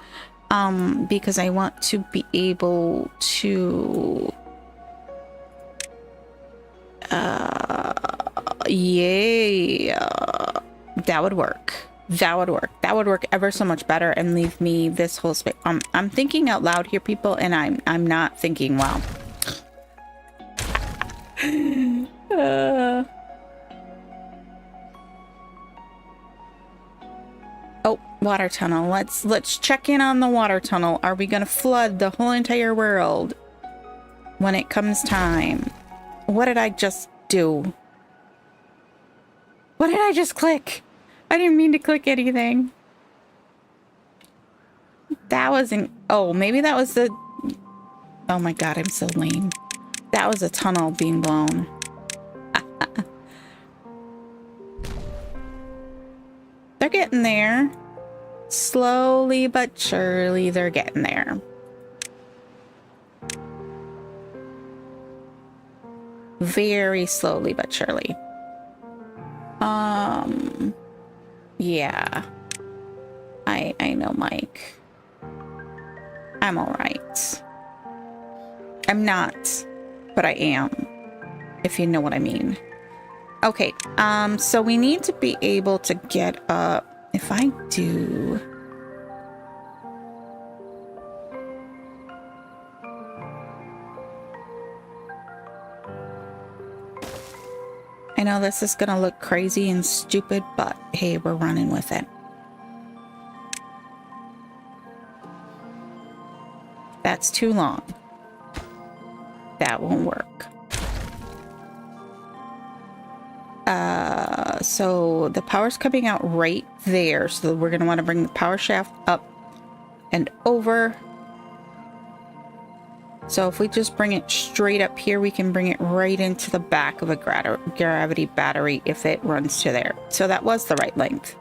Because I want to be able to yeah. That would work. That would work. That would work ever so much better and leave me this whole space. I'm thinking out loud here, people, and I'm not thinking well. Oh, Water tunnel. Let's check in on the water tunnel. Are we gonna flood the whole entire world when it comes time? What did I just do? What did I just click? I didn't mean to click anything. That wasn't... Oh, maybe that was the... Oh my god, I'm so lame. That was a tunnel being blown. They're getting there. Slowly but surely, they're getting there. Very slowly but surely. Yeah. I know, Mike. I'm all right. I'm not, but I am, if you know what I mean. Okay, so we need to be able to get up. If I do... I know this is gonna look crazy and stupid, but hey, we're running with it. That's too long. That won't work. So the power's coming out right there. So we're gonna want to bring the power shaft up and over. So if we just bring it straight up here, we can bring it right into the back of a gravity battery if it runs to there. So that was the right length.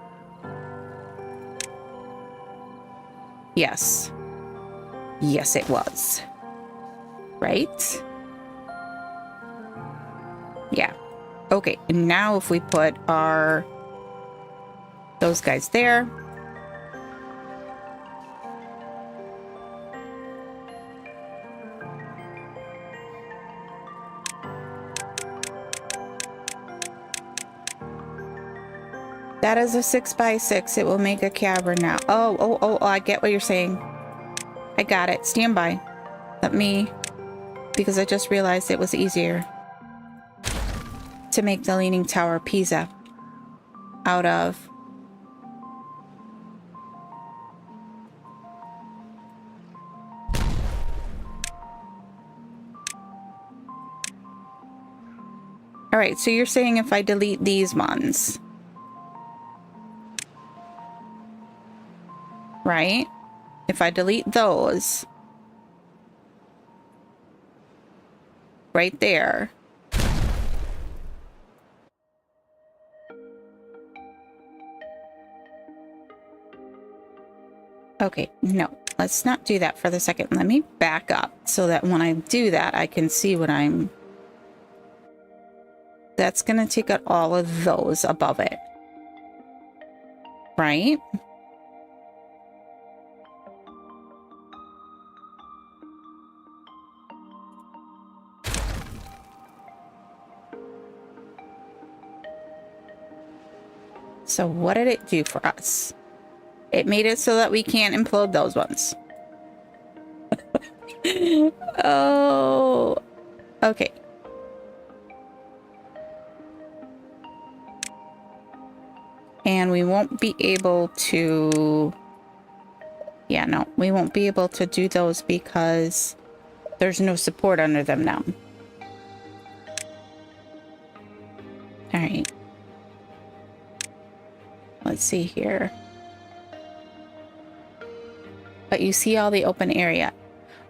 Yes. Yes, it was. Right? Yeah. Okay, and now if we put those guys there. That is a 6x6. It will make a cavern now. Oh, I get what you're saying. I got it. Stand by. Let me... Because I just realized it was easier to make the Leaning Tower of Pisa out of... Alright, so you're saying if I delete these ones... Right? If I delete those... Right there... Okay, no, let's not do that for the second. Let me back up so that when I do that, I can see what I'm... That's going to take out all of those above it. Right? So what did it do for us? It made it so that we can't implode those ones. Oh, okay. And we won't be able to... Yeah, no, we won't be able to do those because there's no support under them now. All right. Let's see here. But you see all the open area.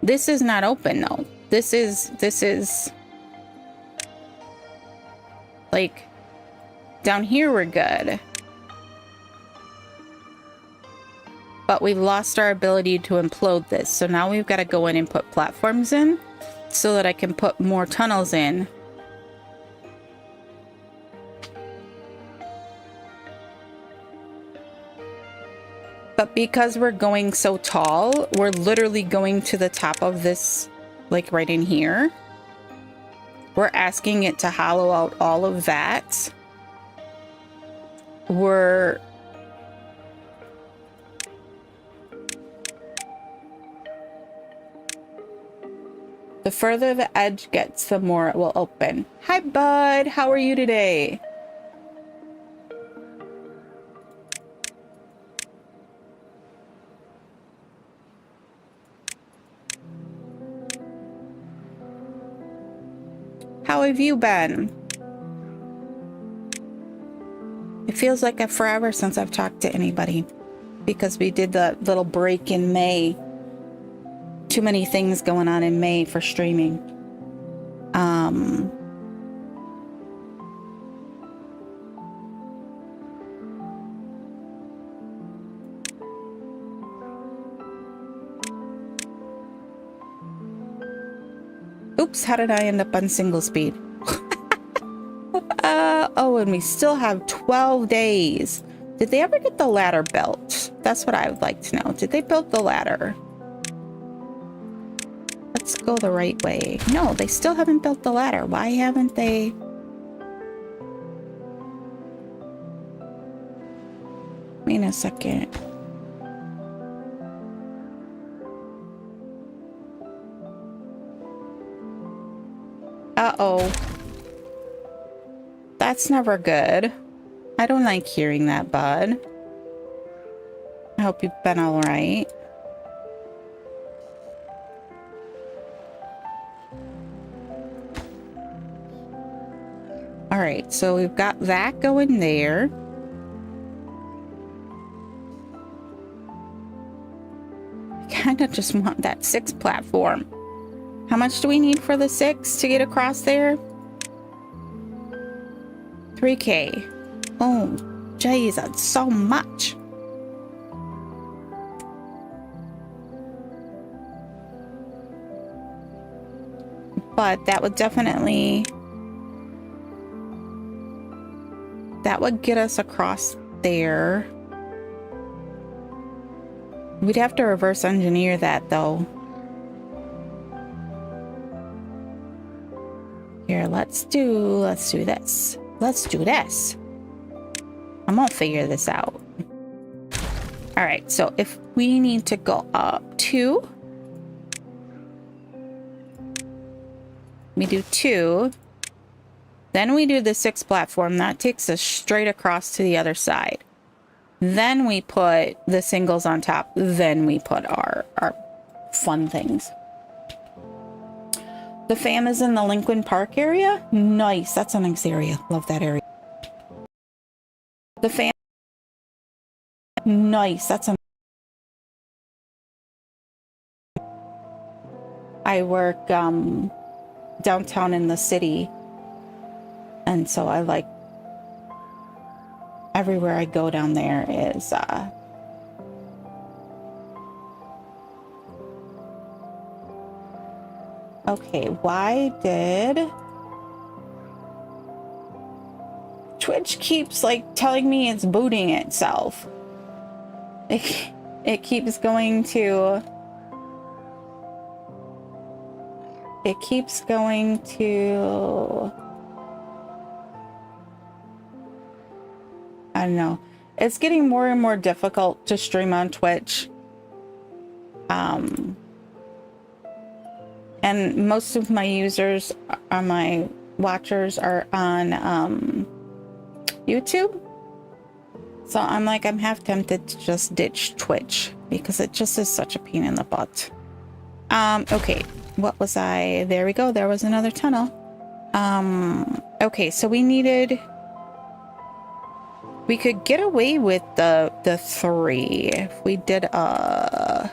This is not open though. This is like down here we're good. But we've lost our ability to implode this. So now we've got to go in and put platforms in so that I can put more tunnels in. But because we're going so tall, we're literally going to the top of this, like right in here. We're asking it to hollow out all of that. The further the edge gets, the more it will open. Hi, bud. How are you today? How have you been? It feels like forever since I've talked to anybody because we did the little break in May. Too many things going on in May for streaming. Oops, how did I end up on single speed? Oh, and we still have 12 days. Did they ever get the ladder built? That's what I would like to know. Did they build the ladder? Let's go the right way. No, they still haven't built the ladder. Why haven't they? Wait a second. Uh-oh. That's never good. I don't like hearing that, bud. I hope you've been all right. All right, so we've got that going there. I kind of just want that 6 platform. How much do we need for the 6 to get across there? 3K. Oh, jeez, that's so much. But that would definitely... that would get us across there. We'd have to reverse engineer that, though. Here, let's do this. Let's do this. I'm gonna figure this out. All right, so if we need to go up 2, we do 2, then we do the 6 platform. That takes us straight across to the other side. Then we put the singles on top. Then we put our fun things. The fam is in the Lincoln Park area. Nice. That's a nice area. Love that area. The fam. Nice. That's a. I work downtown in the city. And so I like everywhere I go down there is okay, why did Twitch keeps like telling me it's booting itself? It keeps going to I don't know. It's getting more and more difficult to stream on Twitch. And most of my users, my watchers are on YouTube. So I'm like, I'm half tempted to just ditch Twitch because it just is such a pain in the butt. Okay, what was I? There we go. There was another tunnel. Okay, so we could get away with the 3 if we did a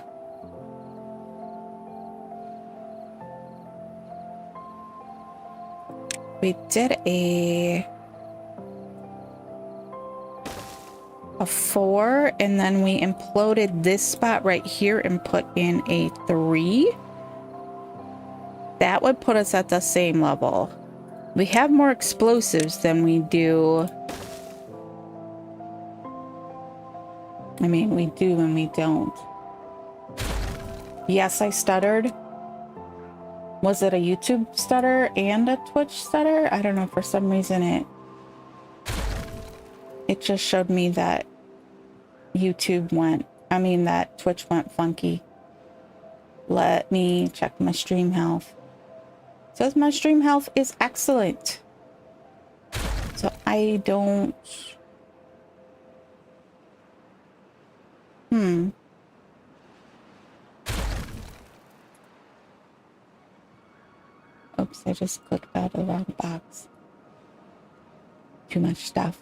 4 and then we imploded this spot right here and put in a 3. That would put us at the same level. We have more explosives than we do. I mean, we do and we don't. Yes, I stuttered. Was it a YouTube stutter and a Twitch stutter? I don't know. For some reason, it just showed me that that Twitch went funky. Let me check my stream health. It says my stream health is excellent. So I don't... Oops, I just clicked out the wrong box. Too much stuff.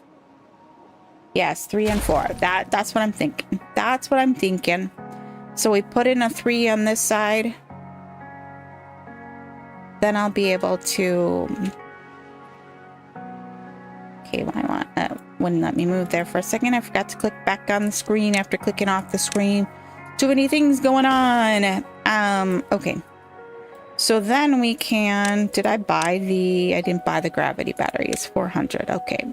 Yes, 3 and 4. That's what I'm thinking. That's what I'm thinking. So we put in a 3 on this side. Then I'll be able to... Okay, wouldn't let me move there for a second. I forgot to click back on the screen after clicking off the screen. Too many things going on. Okay. So then we can... Did I buy the... I didn't buy the gravity batteries. 400. Okay.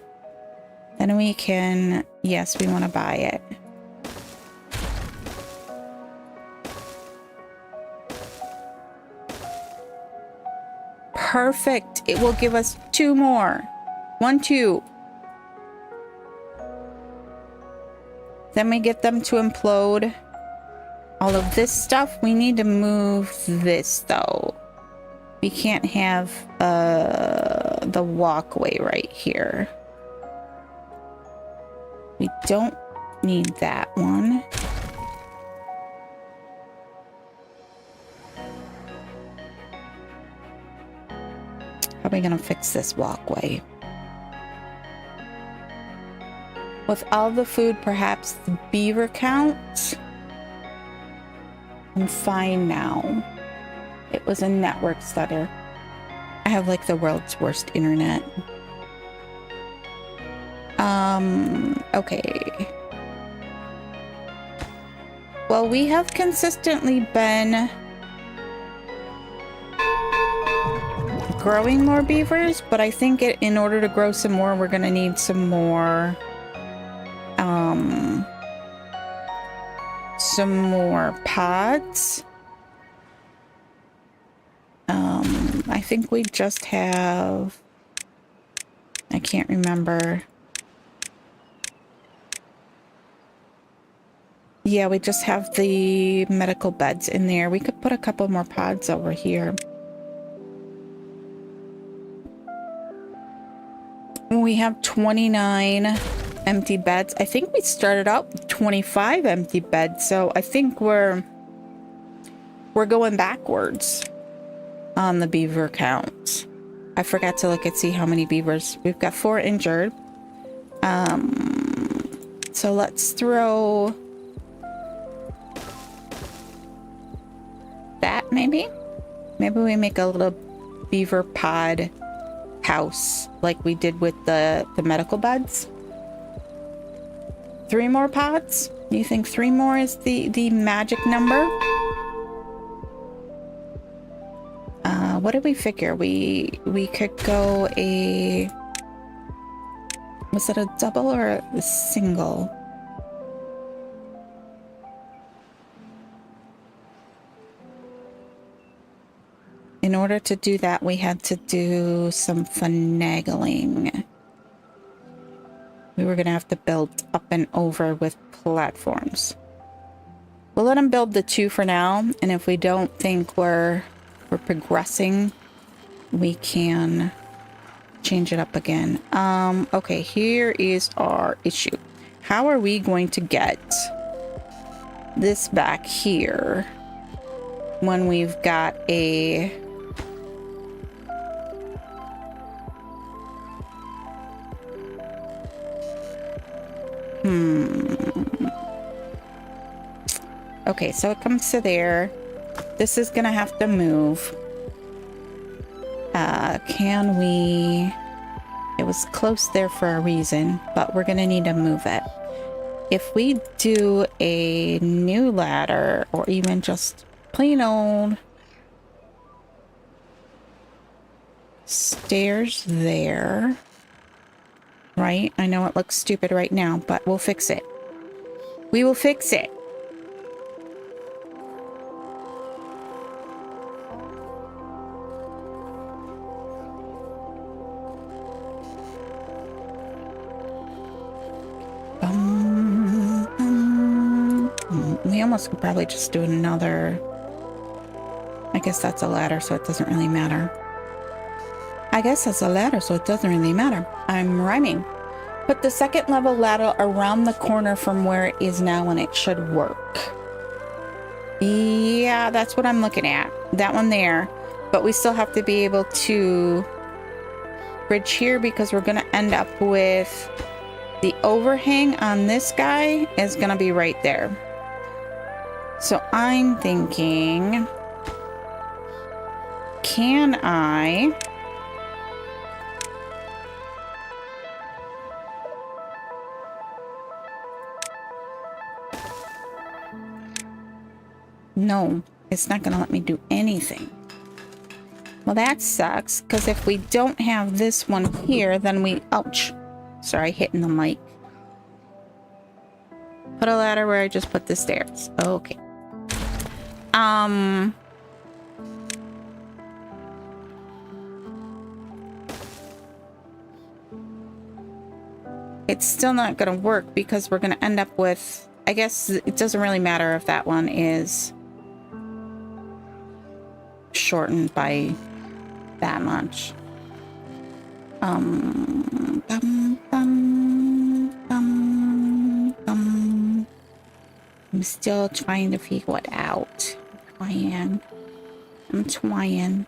Then we can... Yes, we want to buy it. Perfect. It will give us 2 more. 1, 2. Then we get them to implode. All of this stuff, we need to move this though. We can't have the walkway right here. We don't need that one. How are we gonna fix this walkway? With all the food, perhaps the beaver count? I'm fine now. It was a network stutter. I have like the world's worst internet. Okay. Well, we have consistently been growing more beavers, but I think in order to grow some more, we're gonna need some more pods. I think we just have, I can't remember. Yeah, we just have the medical beds in there. We could put a couple more pods over here. We have 29 empty beds. I think we started out with 25 empty beds, so I think we're going backwards on the beaver count. I forgot to look and see how many beavers. We've got 4 injured. So let's throw that maybe. Maybe we make a little beaver pod house like we did with the medical beds. 3 more pods? Do you think 3 more is the magic number? What did we figure? We could go a... Was it a double or a single? In order to do that, we had to do some finagling. We were going to have to build up and over with platforms. We'll let them build the 2 for now, and if we don't think we're progressing, we can change it up again. Okay, here is our issue. How are we going to get this back here when we've got a... Okay, so it comes to there. This is gonna have to move. Can we... It was close there for a reason, but we're gonna need to move it. If we do a new ladder, or even just plain old stairs there, right? I know it looks stupid right now, but we'll fix it. We will fix it. We almost could probably just do another... I guess that's a ladder, so it doesn't really matter. I guess that's a ladder, so it doesn't really matter. I'm rhyming. Put the 2nd level ladder around the corner from where it is now and it should work. Yeah, that's what I'm looking at. That one there. But we still have to be able to bridge here because we're going to end up with the overhang on this guy is going to be right there. So I'm thinking, can I... No, it's not going to let me do anything. Well, that sucks, because if we don't have this one here, then we... Ouch. Sorry, hitting the mic. Put a ladder where I just put the stairs. Okay. It's still not going to work because we're going to end up with... I guess it doesn't really matter if that one is shortened by that much. I'm still trying to figure it out. I'm trying.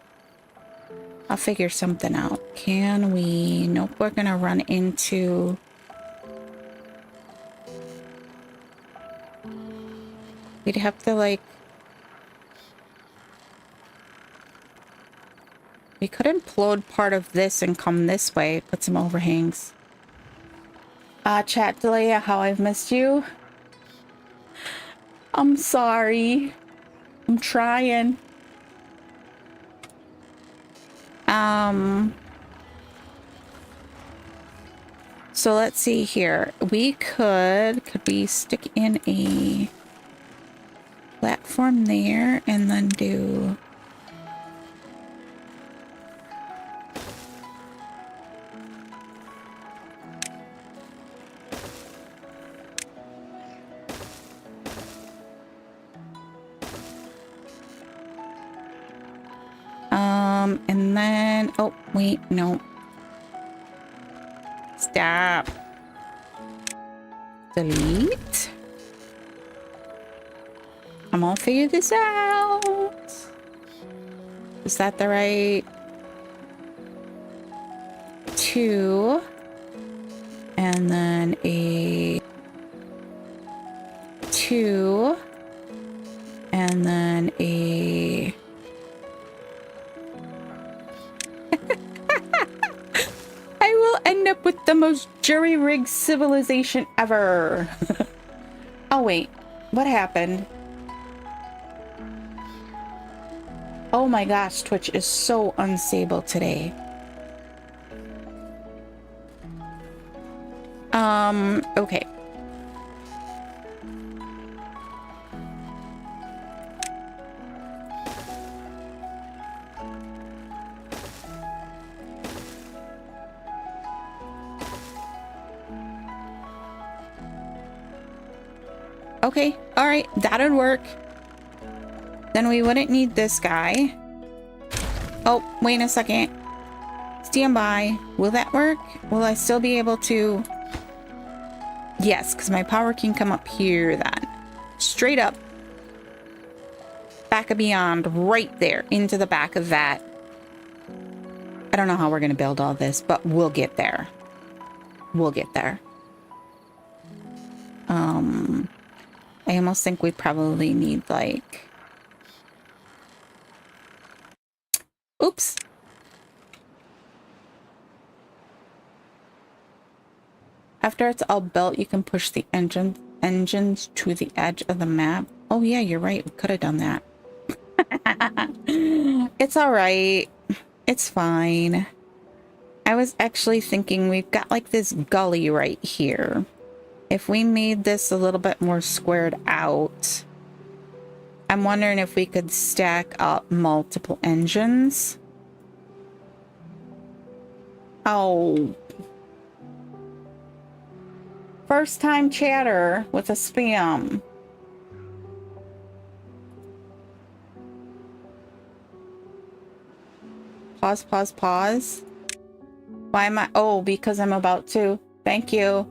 I'll figure something out. Can we... Nope, we're gonna run into... We'd have to, like... We could implode part of this and come this way. Put some overhangs. Chat Delia, how I've missed you. I'm sorry. I'm trying. So let's see here. We could we stick in a platform there and then do... and then, oh, wait, no. Stop. Delete. I'm gonna figure this out. Is that the right? 2. And then a 2. And then a... I will end up with the most jury-rigged civilization ever. Oh, wait. What happened? Oh my gosh, Twitch is so unstable today. Okay. Okay, alright, that'd work. Then we wouldn't need this guy. Oh, wait a second. Stand by. Will that work? Will I still be able to... Yes, because my power can come up here then. Straight up. Back of beyond, right there, into the back of that. I don't know how we're going to build all this, but we'll get there. We'll get there. I almost think we probably need, like... Oops. After it's all built, you can push the engines to the edge of the map. Oh yeah, you're right. We could have done that. It's all right. It's fine. I was actually thinking we've got like this gully right here. If we made this a little bit more squared out, I'm wondering if we could stack up multiple engines. Oh. First time chatter with a spam. Pause, pause, pause. Why am I? Oh, because I'm about to. Thank you.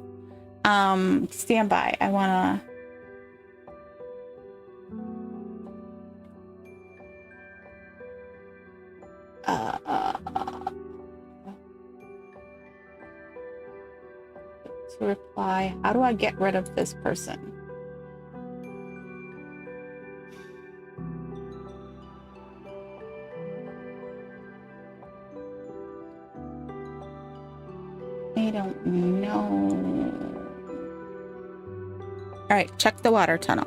Stand by. I wanna... To reply, how do I get rid of this person? I don't know. All right, check the water tunnel.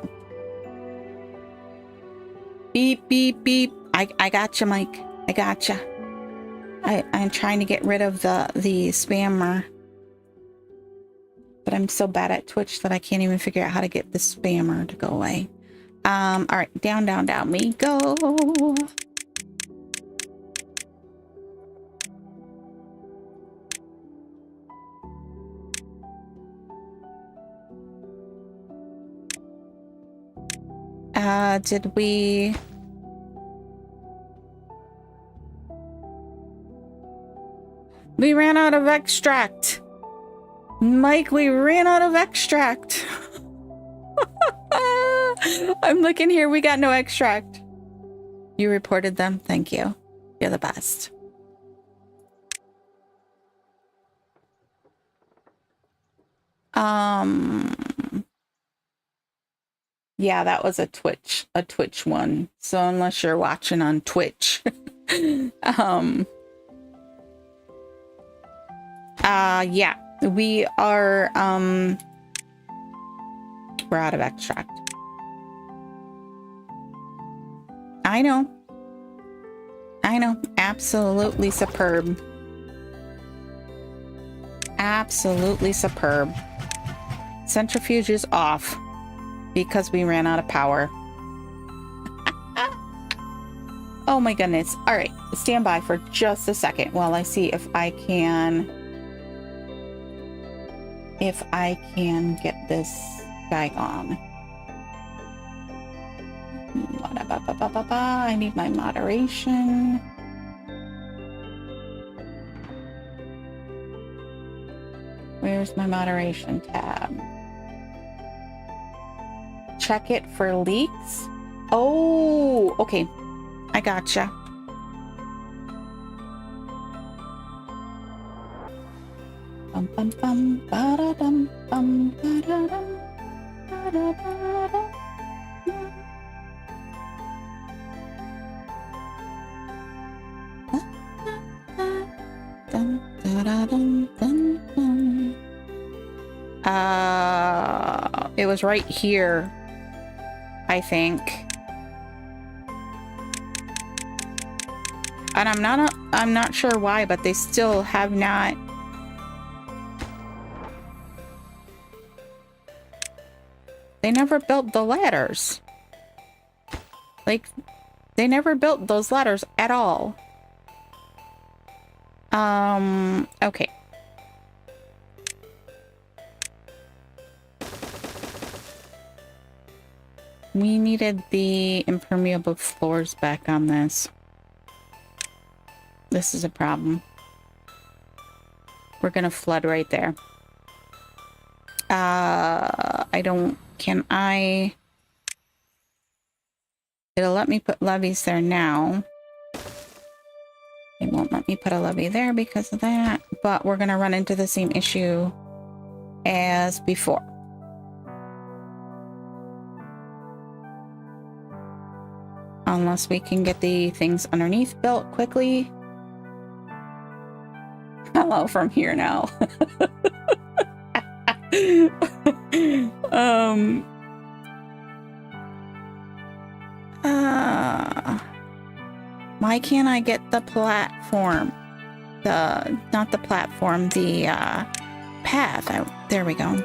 Beep, beep, beep. I gotcha, Mike. I gotcha. I'm trying to get rid of the spammer. But I'm so bad at Twitch that I can't even figure out how to get the spammer to go away. All right, down, down, down we go. Did we... We ran out of extract. Mike, we ran out of extract. I'm looking here. We got no extract. You reported them. Thank you. You're the best. Yeah, that was a Twitch one. So unless you're watching on Twitch, yeah, we are, we're out of extract. I know. Absolutely superb. Absolutely superb. Centrifuge is off because we ran out of power. Oh my goodness. All right, stand by for just a second while I see if I can get this guy on. I need my moderation. Where's my moderation tab? Check it for leaks. Oh, okay. I gotcha. Bum bum bum ba da dum bum ba da dum ba da ba da. It was right here, I think. And I'm not sure why, but they still have not. They never built the ladders. Like, they never built those ladders at all. Okay. We needed the impermeable floors back on this. This is a problem. We're gonna flood right there. Can I... It'll let me put levees there now. It won't let me put a levee there because of that, but we're gonna run into the same issue as before. Unless we can get the things underneath built quickly. Hello from here now. Why can't I get the platform? Not the platform, the path. There we go.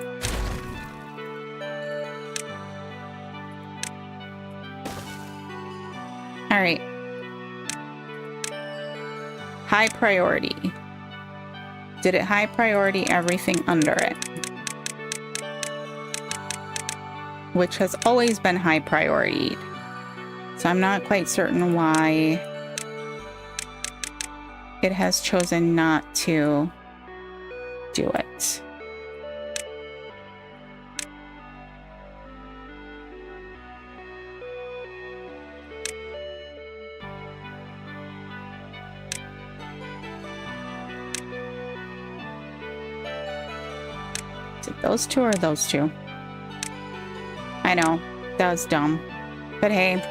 All right. High priority. Did it high priority everything under it? Which has always been high priority. So I'm not quite certain why it has chosen not to do it. Is it those two or those two? I know, that was dumb. But hey.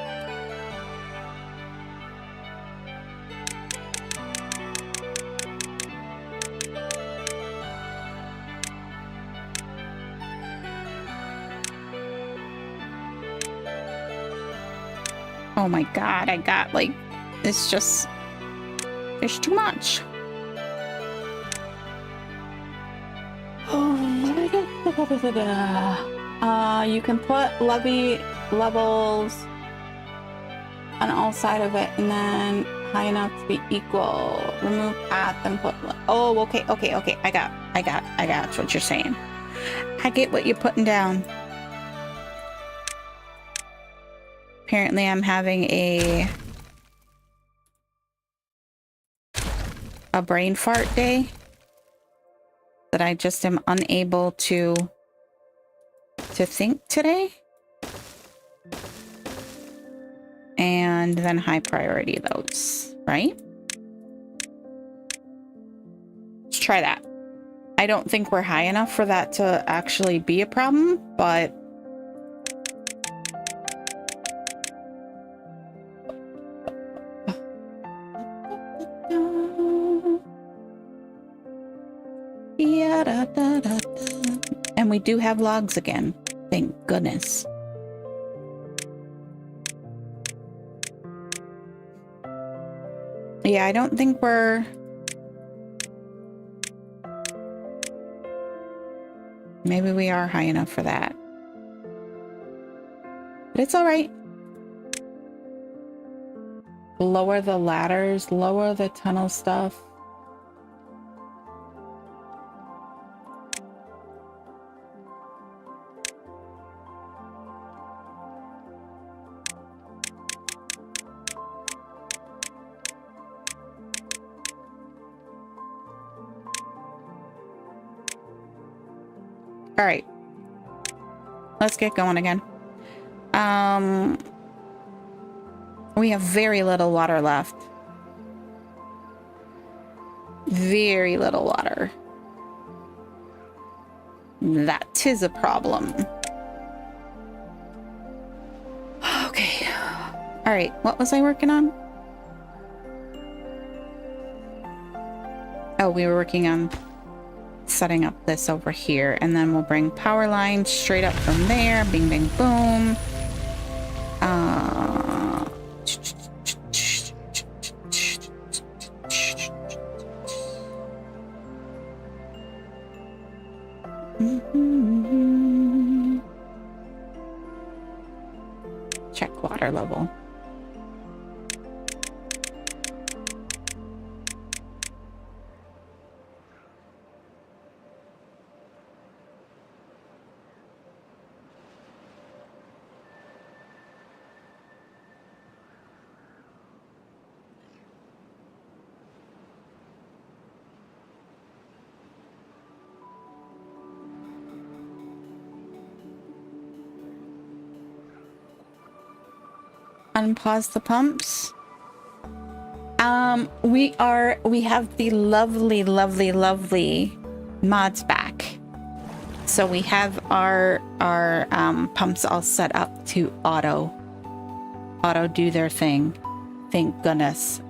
Oh my god, I got like, it's just, there's too much. You can put levels on all side of it and then high enough to be equal. Remove path and put, oh, okay. I got what you're saying. I get what you're putting down. Apparently I'm having a brain fart day that I just am unable to think today. And then high priority those, right? Let's try that. I don't think we're high enough for that to actually be a problem, but and we do have logs again. Thank goodness. Yeah, I don't think we're... Maybe we are high enough for that. But it's all right. Lower the ladders, lower the tunnel stuff. All right, let's get going again. We have very little water left. Very little water. That is a problem. Okay. All right, what was I working on? Oh, we were working on setting up this over here, and then we'll bring power lines straight up from there. Bing, bing, boom. Check water level. Unpause the pumps. We have the lovely mods back. So we have our pumps all set up to auto do their thing. Thank goodness.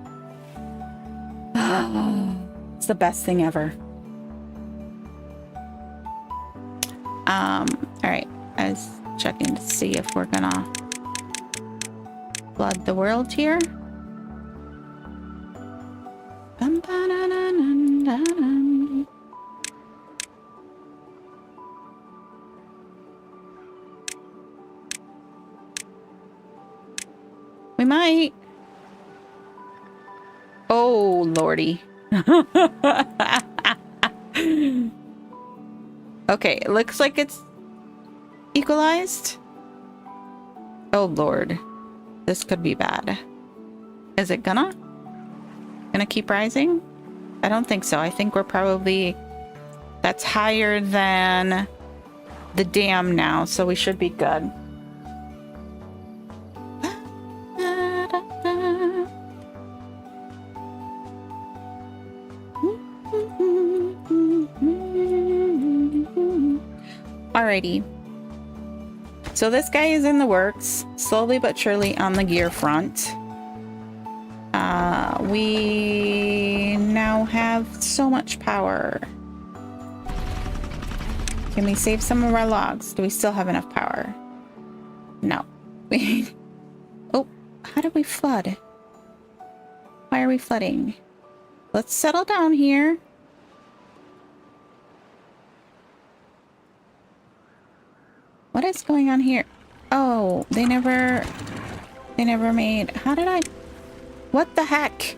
It's the best thing ever. All right, I was checking to see if we're gonna flood the world here. We might. Oh, lordy. Okay, it looks like it's equalized. Oh, Lord. This could be bad. Is it gonna keep rising? I don't think so. I think we're probably... That's higher than the dam now, so we should be good. Alrighty. So this guy is in the works, slowly but surely on the gear front. We now have so much power. Can we save some of our logs? Do we still have enough power? No. Oh, how did we flood? Why are we flooding? Let's settle down here. What is going on here? Oh, they never made... How did I... What the heck?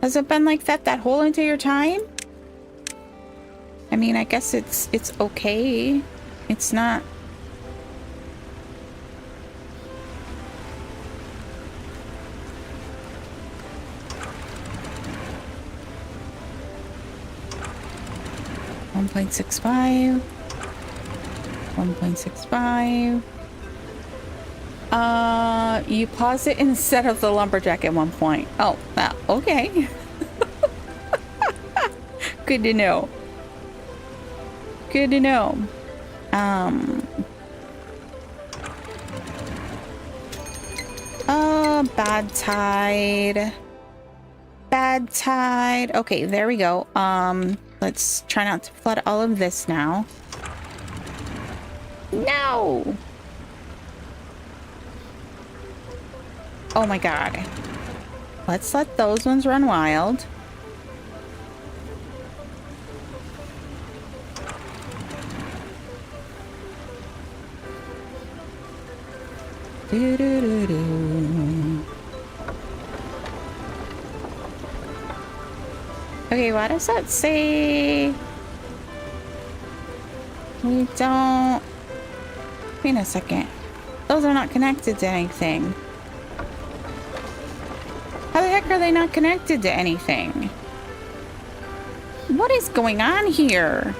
Has it been like that whole entire time? I mean, I guess it's okay. It's not... $1.65. 1.65. You pause it instead of the lumberjack at one point. Oh, okay. Good to know. Good to know. Bad tide. Bad tide. Okay, there we go. Let's try not to flood all of this now. No! Oh my god. Let's let those ones run wild. Okay, why does that say... We don't... Wait a second. Those are not connected to anything. How the heck are they not connected to anything? What is going on here?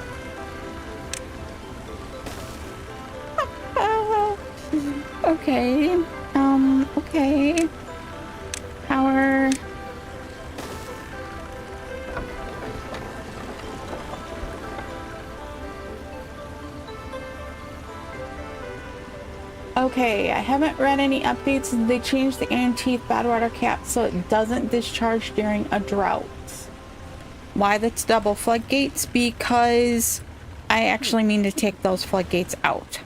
Okay. Okay. Power. Okay, I haven't read any updates. They changed the anti-teeth bad water cap so it doesn't discharge during a drought. Why that's double floodgates? Because I actually mean to take those floodgates out.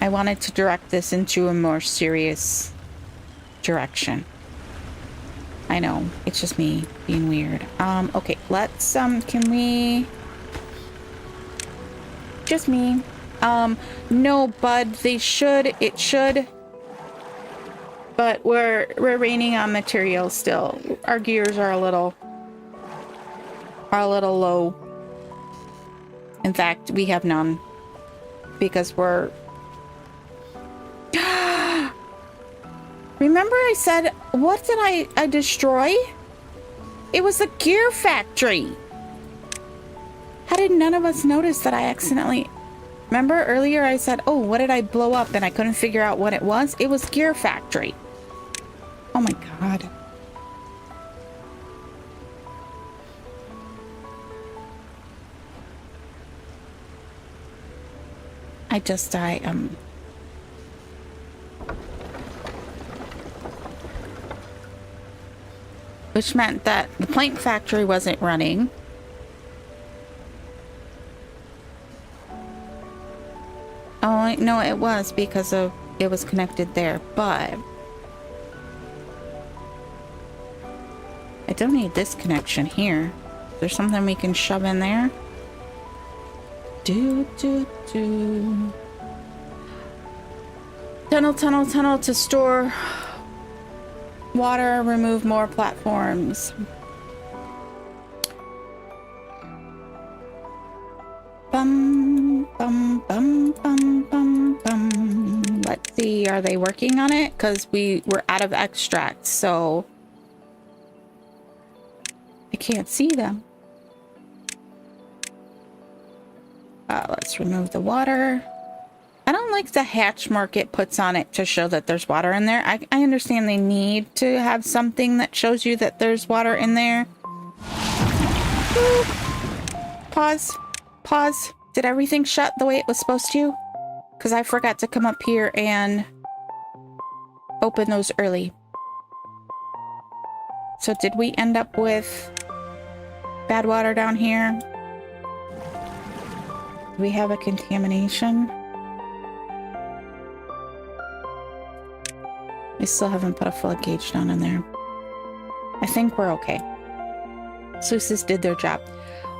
I wanted to direct this into a more serious direction. I know, it's just me being weird. Okay, let's, can we... Just me. No, bud, they should, it should. But we're raining on materials still. Our gears are a little low. In fact, we have none. Because we're... Remember I said, what did I destroy? It was a gear factory. How did none of us notice that I accidentally... Remember earlier I said, oh, what did I blow up? And I couldn't figure out what it was. It was gear factory. Oh my god. Which meant that the plank factory wasn't running. Oh, no, it was because of it was connected there, but I don't need this connection here. There's something we can shove in there. Tunnel to store water, remove more platforms. Bum, bum, bum, bum, bum, bum. Let's see, are they working on it? Because we're out of extract, so I can't see them. Let's remove the water. I don't like the hatch mark it puts on it to show that there's water in there. I understand they need to have something that shows you that there's water in there. Ooh. Pause. Pause. Did everything shut the way it was supposed to? Because I forgot to come up here and open those early. So did we end up with bad water down here? Do we have a contamination? We still haven't put a flood gauge down in there. I think we're okay. Sluices did their job.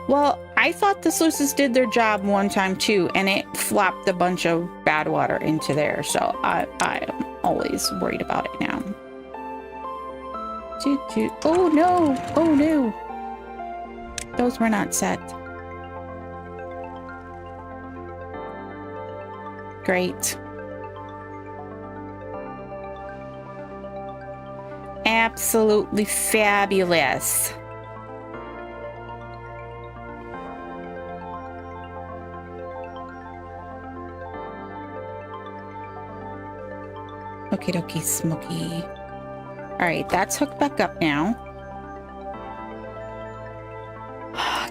Well, I thought the sluices did their job one time too, and it flopped a bunch of bad water into there. So I am always worried about it now. Oh no! Oh no! Those were not set. Great. Absolutely fabulous. Okie dokie, Smokey. Alright, that's hooked back up now.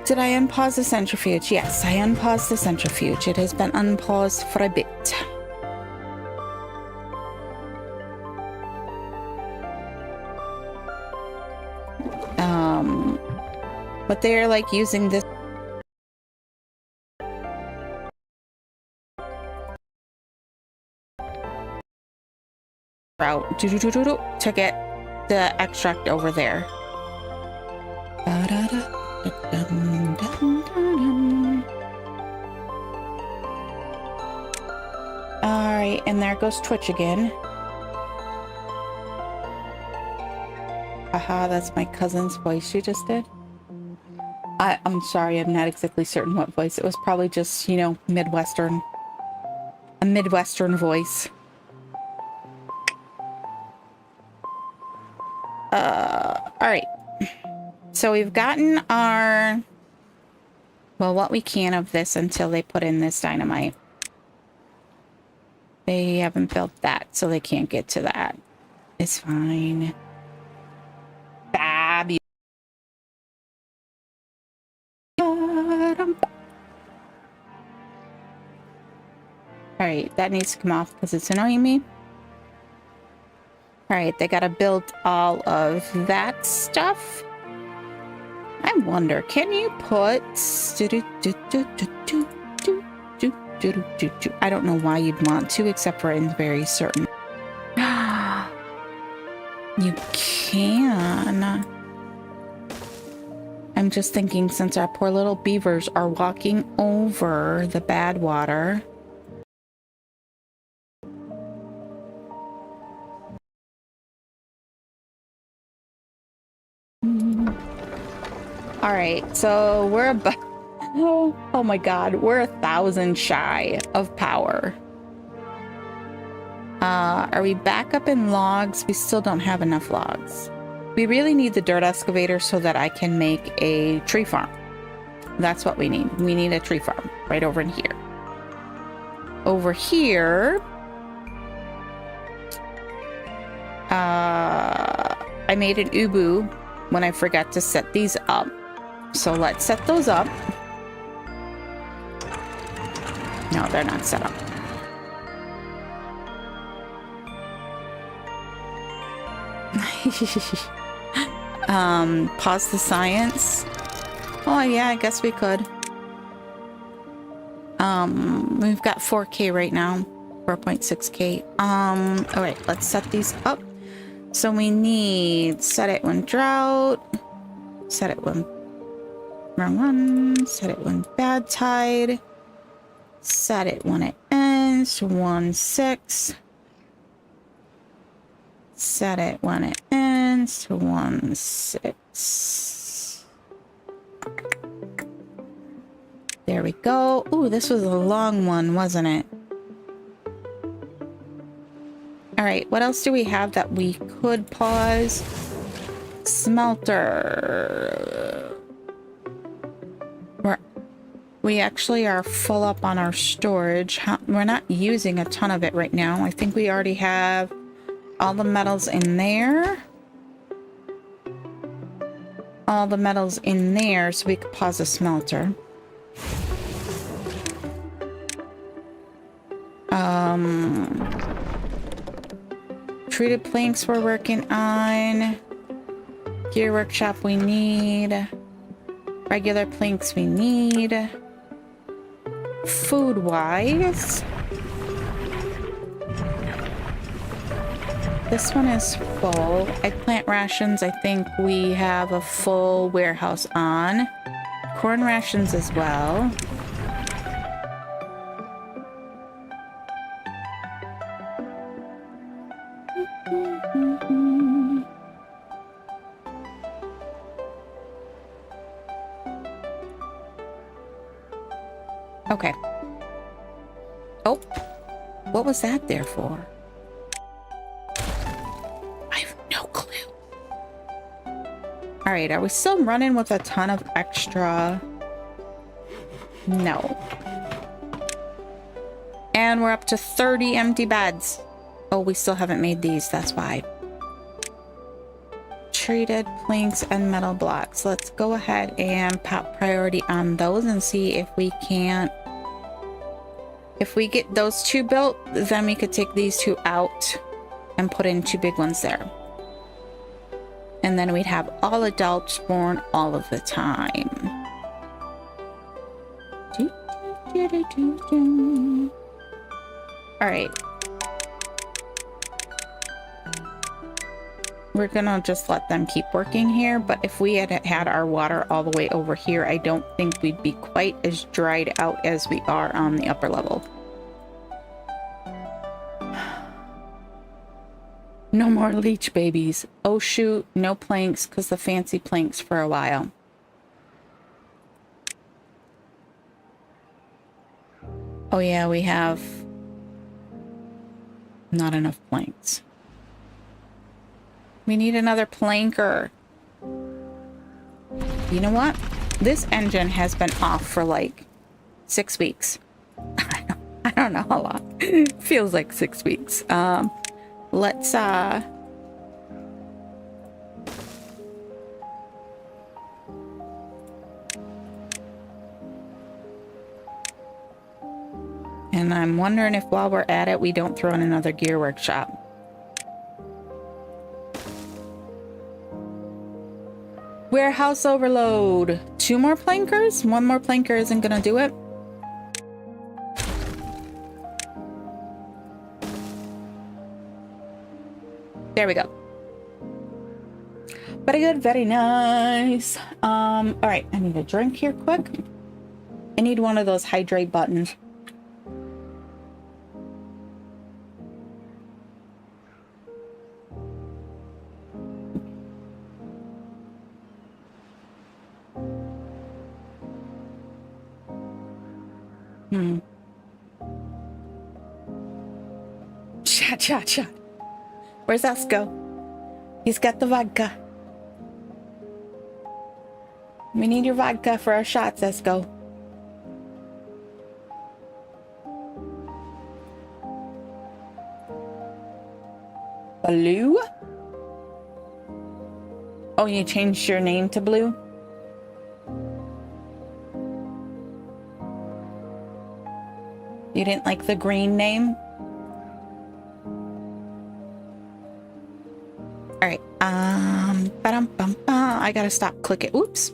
Did I unpause the centrifuge? Yes, I unpaused the centrifuge. It has been unpaused for a bit. But they're like using this route to get the extract over there. Alright, and there goes Twitch again. Haha, that's my cousin's voice you just did. I'm sorry, I'm not exactly certain what voice. It was probably just, you know, Midwestern. A Midwestern voice. Alright. So we've gotten our... well, what we can of this until they put in this dynamite. They haven't built that, so they can't get to that. It's fine. Fabulous. Alright, that needs to come off because it's annoying me. Alright, they gotta build all of that stuff. I wonder, can you put... I don't know why you'd want to, except for in very certain... You can. I'm just thinking, since our poor little beavers are walking over the bad water... Alright, so we're about... oh my god, we're 1,000 shy of power. Are we back up in logs? We still don't have enough logs. We really need the dirt excavator so that I can make a tree farm. That's what we need. We need a tree farm right over in here. Over here... I made an ubu when I forgot to set these up. So let's set those up. No, they're not set up. Pause the science. Oh yeah, I guess we could. We've got 4K right now. 4.6K. Alright, let's set these up. So we need set it when drought. Set it when wrong one. Set it when bad tide. Set it when it ends. 1/6. Set it when it ends. 1/6. There we go. Ooh, this was a long one, wasn't it? All right, what else do we have that we could pause? Smelter. We actually are full up on our storage. We're not using a ton of it right now. I think we already have all the metals in there. All the metals in there, so we could pause a smelter. Treated planks we're working on. Gear workshop we need. Regular planks we need. Food-wise, this one is full. Eggplant rations, I think we have a full warehouse on. Corn rations as well. Okay. Oh, what was that there for? I have no clue. All right, are we still running with a ton of extra? No. And we're up to 30 empty beds. Oh, we still haven't made these, that's why. Treated planks and metal blocks. Let's go ahead and pop priority on those and see if we can't. If we get those two built, then we could take these two out and put in two big ones there. And then we'd have all adults born all of the time. All right. We're gonna just let them keep working here, but if we had had our water all the way over here, I don't think we'd be quite as dried out as we are on the upper level. No more leech babies. Oh shoot, no planks, because the fancy planks for a while. Oh yeah, we have not enough planks. We need another planker. You know what? This engine has been off for like 6 weeks. I don't know how long. It feels like 6 weeks. Let's and I'm wondering if while we're at it, we don't throw in another gear workshop. Warehouse overload. 2 more plankers? 1 more planker isn't gonna do it. There we go. Very good, very nice. All right, I need a drink here quick. I need one of those hydrate buttons. Cha. Where's Esco? He's got the vodka. We need your vodka for our shots, Esco. Blue? Oh, you changed your name to Blue? You didn't like the green name? All right. I gotta stop clicking. Oops.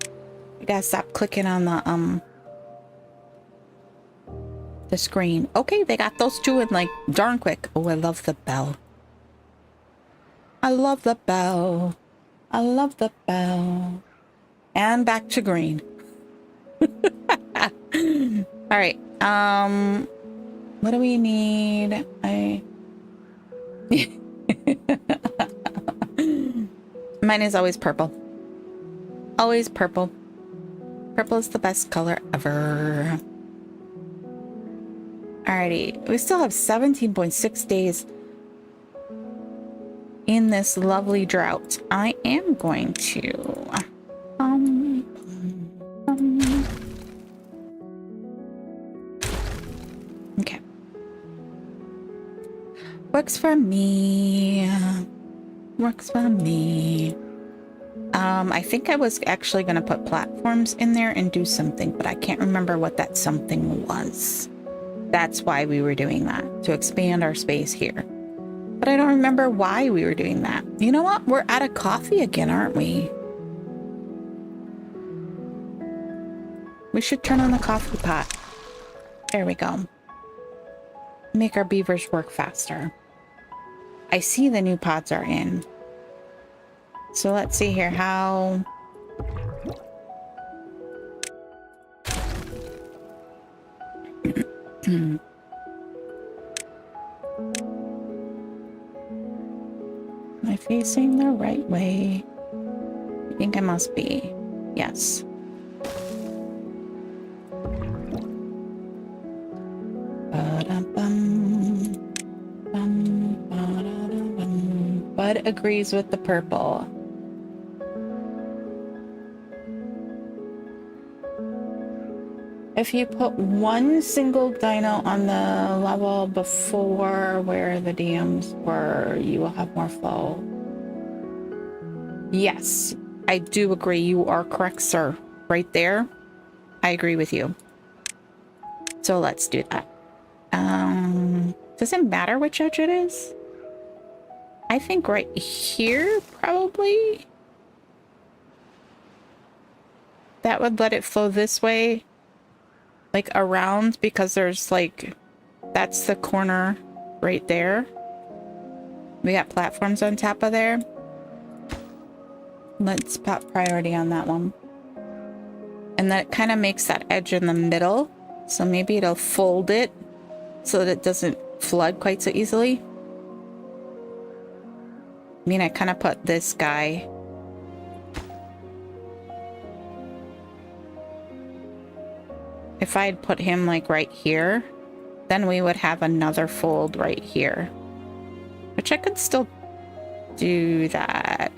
I gotta stop clicking on the screen. Okay, they got those two in like darn quick. Oh, I love the bell. I love the bell. I love the bell. And back to green. All right. What do we need? Mine is always purple. Always purple. Purple is the best color ever. Alrighty. We still have 17.6 days in this lovely drought. I am going to... Okay. Works for me. Works for me. I think I was actually going to put platforms in there and do something, but I can't remember what that something was. That's why we were doing that, to expand our space here. But I don't remember why we were doing that. You know what? We're out of coffee again, aren't we? We should turn on the coffee pot. There we go. Make our beavers work faster. I see the new pods are in. So let's see here how... Am I facing the right way? I think I must be. Yes. Bud agrees with the purple. If you put one single dino on the level before where the dams were, you will have more flow. Yes, I do agree. You are correct, sir. Right there. I agree with you. So let's do that. Does it matter which edge it is? I think right here, probably. That would let it flow this way. Like around, because there's like, that's the corner right there. We got platforms on top of there. Let's pop priority on that one. And that kind of makes that edge in the middle. So maybe it'll fold it so that it doesn't flood quite so easily. I mean, I kind of put this guy. If I'd put him like right here, then we would have another fold right here. Which I could still do that.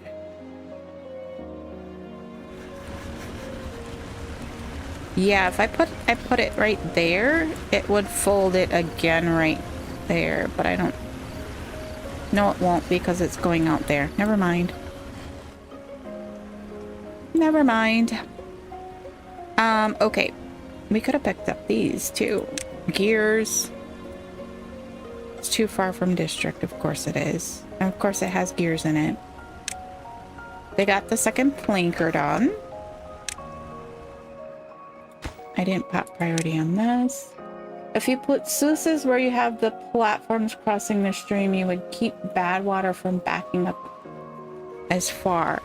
Yeah, if I put it right there, it would fold it again right there, but I don't... No, it won't because it's going out there. Never mind. Never mind. Okay. We could have picked up these too. Gears. It's too far from district, of course it is. And of course it has gears in it. They got the second planker done. I didn't pop priority on this. If you put sluices where you have the platforms crossing the stream, you would keep bad water from backing up as far.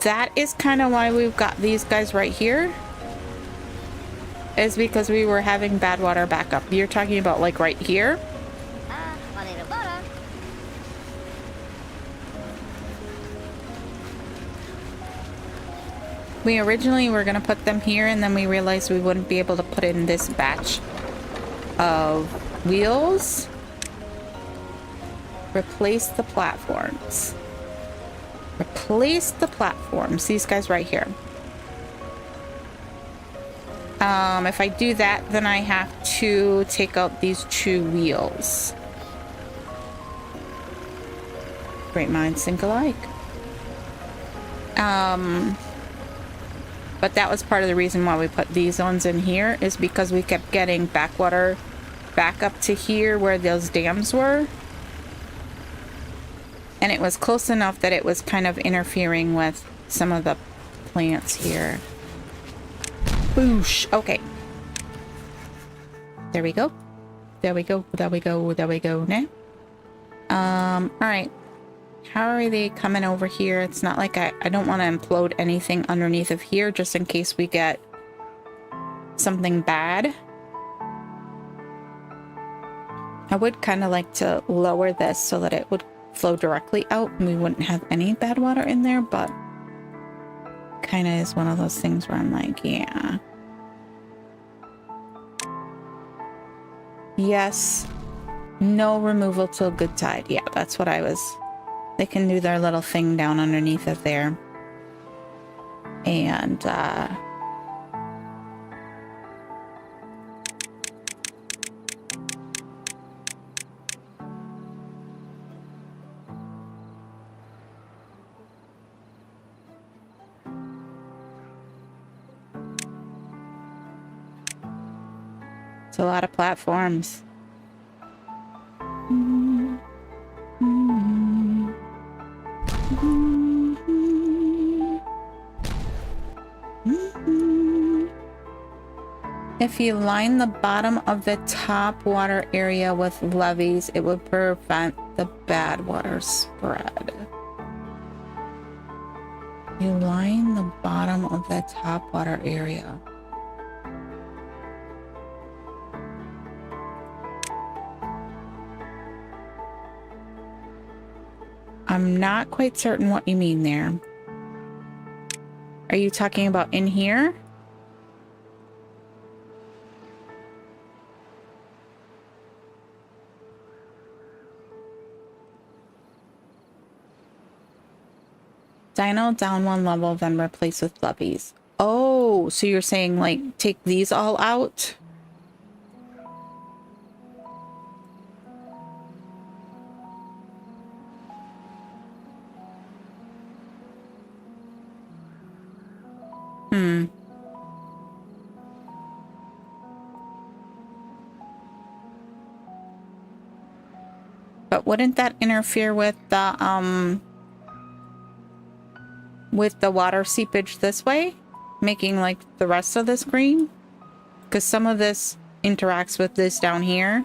That is kind of why we've got these guys right here. Is because we were having bad water backup. You're talking about like right here? We originally were going to put them here, and then we realized we wouldn't be able to put in this batch of wheels. Replace the platforms. Replace the platforms. These guys right here. If I do that, then I have to take out these two wheels. Great minds think alike. But that was part of the reason why we put these ones in here, is because we kept getting backwater back up to here where those dams were. And it was close enough that it was kind of interfering with some of the plants here. Boosh. Okay. There we go. There we go. There we go. There we go now. Alright. How are they coming over here? It's not like I don't want to implode anything underneath of here just in case we get something bad. I would kind of like to lower this so that it would flow directly out and we wouldn't have any bad water in there, but kind of is one of those things where I'm like, yeah. Yes. No removal till good tide. Yeah, that's what I was... They can do their little thing down underneath of there. And, It's a lot of platforms. If you line the bottom of the top water area with levees, it would prevent the bad water spread. You line the bottom of the top water area. I'm not quite certain what you mean there. Are you talking about in here? Dino down one level, then replace with levees. Oh, so you're saying like take these all out? But wouldn't that interfere with the water seepage this way, making like the rest of this green? Because some of this interacts with this down here.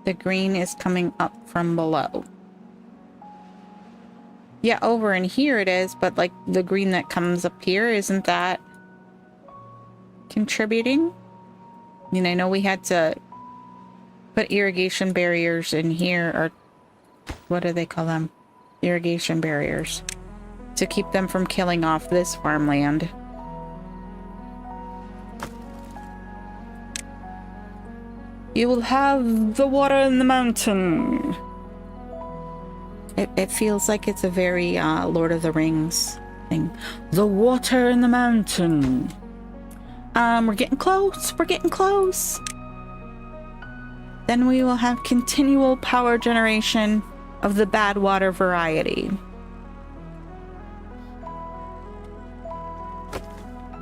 The green is coming up from below. Yeah, over in here it is, but like the green that comes up here, isn't that contributing? I mean, I know we had to put irrigation barriers in here, or what do they call them? Irrigation barriers, to keep them from killing off this farmland. You will have the water in the mountain. It feels like it's a very Lord of the Rings thing. The water in the mountain. We're getting close. We're getting close. Then we will have continual power generation of the bad water variety.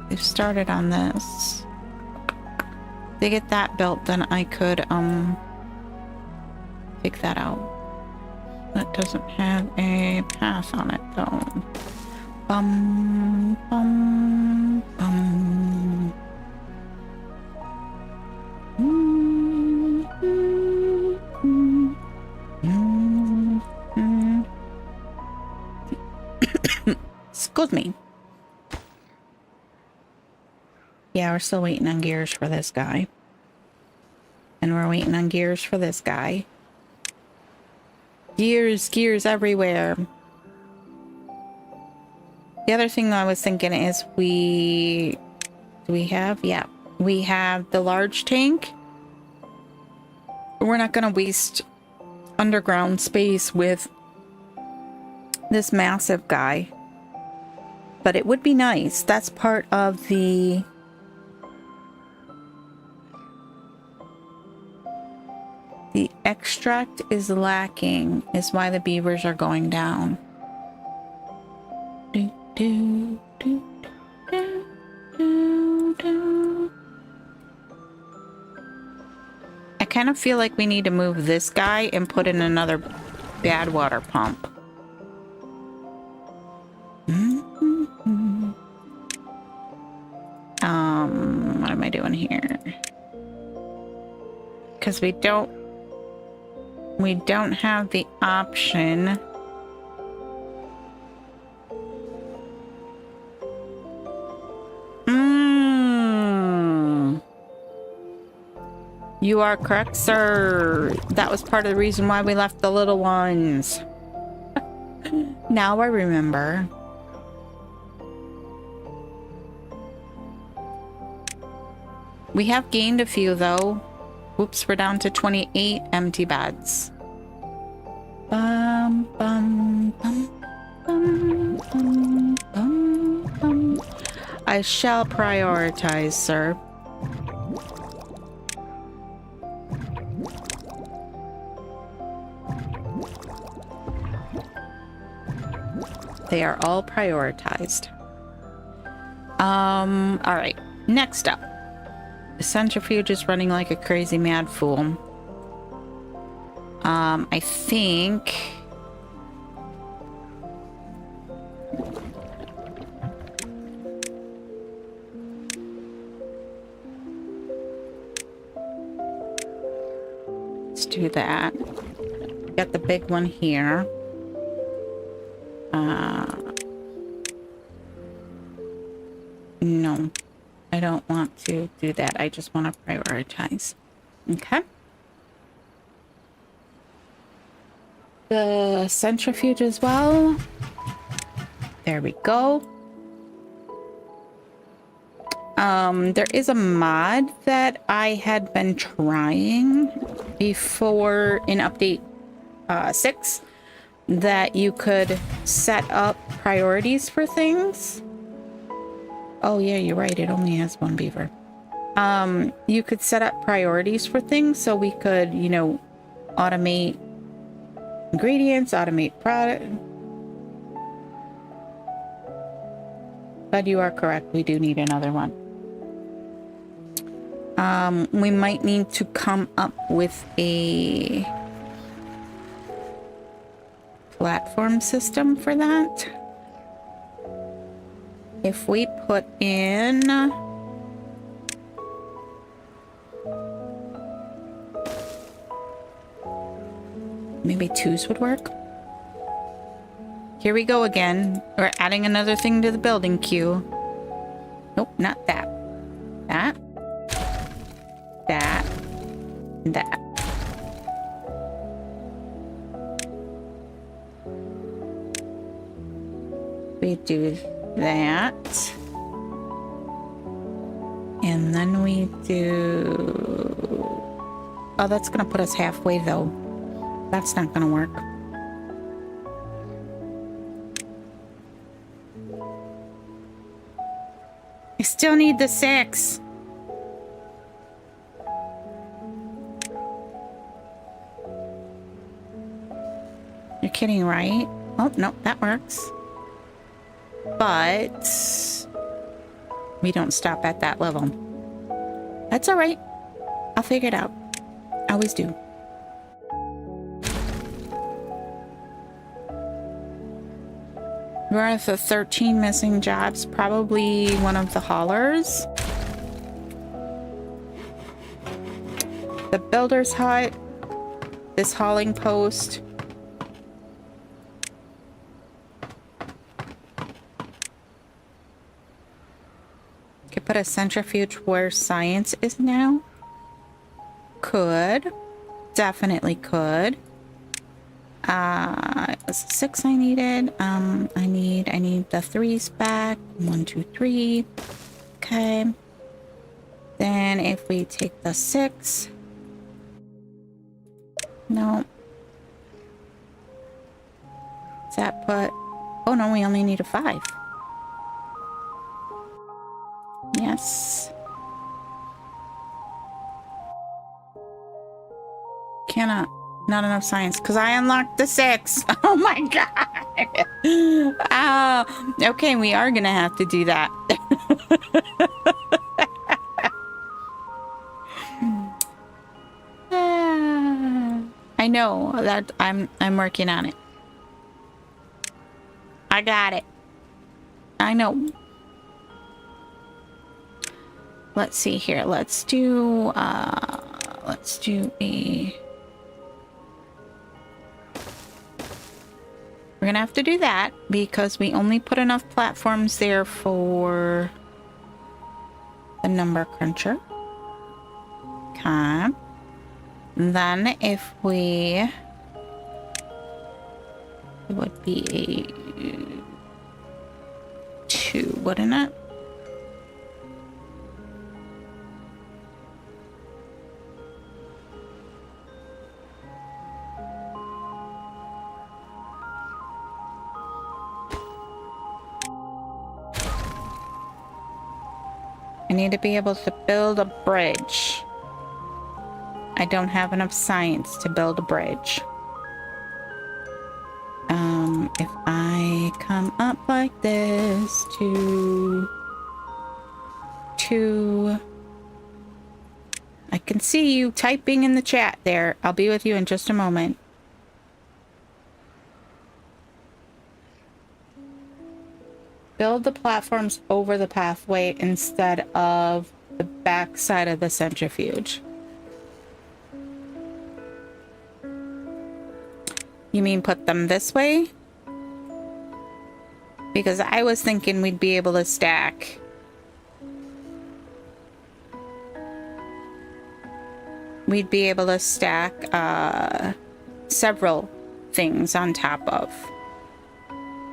We've started on this. If they get that built, then I could take that out. That doesn't have a path on it though. Bum bum bum. Excuse me. Yeah, we're still waiting on gears for this guy. And we're waiting on gears for this guy. Gears everywhere. The other thing I was thinking is do we have? Yeah, we have the large tank. We're not going to waste underground space with this massive guy. But it would be nice. That's part of the... The extract is lacking, is why the beavers are going down. Do, do, do, do, do, do. I kind of feel like we need to move this guy and put in another bad water pump. What am I doing here? Because we don't have the option. You are correct, sir. That was part of the reason why we left the little ones. Now I remember. We have gained a few, though. Whoops, we're down to 28 empty beds. Bum, bum, bum, bum, bum, bum, bum. I shall prioritize, sir. They are all prioritized. All right. Next up. The centrifuge is running like a crazy mad fool. I think... Let's do that. Got the big one here. No, I don't want to do that. I just want to prioritize. Okay. The centrifuge as well. There we go. There is a mod that I had been trying before in update 6 that you could set up priorities for things. Oh yeah, you're right. It only has one beaver. You could set up priorities for things so we could, you know, automate ingredients, automate product. But you are correct. We do need another one. We might need to come up with a platform system for that. If we put in maybe 2s would work. Here we go again. We're adding another thing to the building queue. Nope, not that. That. That. That. We do that. And then we do... Oh, that's gonna put us halfway though. That's not gonna work. I still need the 6. You're kidding, right? Oh, no, that works. But we don't stop at that level. That's all right. I'll figure it out. I always do. We're at the 13 missing jobs. Probably one of the haulers. The builder's hut. This hauling post. Could put a centrifuge where science is now. Could. Definitely could. It was 6 I needed. I need the 3s back. 1, 2, 3. Okay. Then if we take the 6. No. Does that put... Oh no, we only need a 5. Yes. Cannot. Not enough science because I unlocked the 6. Oh my god. Okay, we are gonna have to do that. I know that I'm working on it. I got it. I know. Let's see here. Let's do a... We're gonna have to do that because we only put enough platforms there for the number cruncher. Okay. Then if we... It would be a 2, wouldn't it? I need to be able to build a bridge. I don't have enough science to build a bridge. If I come come up like this to I can see you typing in the chat there. I'll be with you in just a moment. Build the platforms over the pathway instead of the back side of the centrifuge. You mean put them this way? Because I was thinking we'd be able to stack. We'd be able to stack several things on top of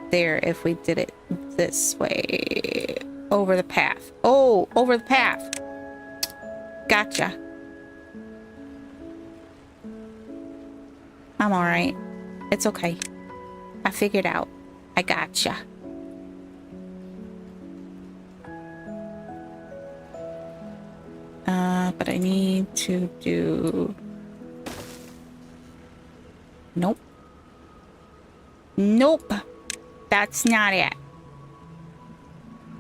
there if we did it this way. Over the path. Oh, over the path. Gotcha. I'm all right. It's okay. I figured out. I gotcha. But I need to do... Nope. Nope. That's not it.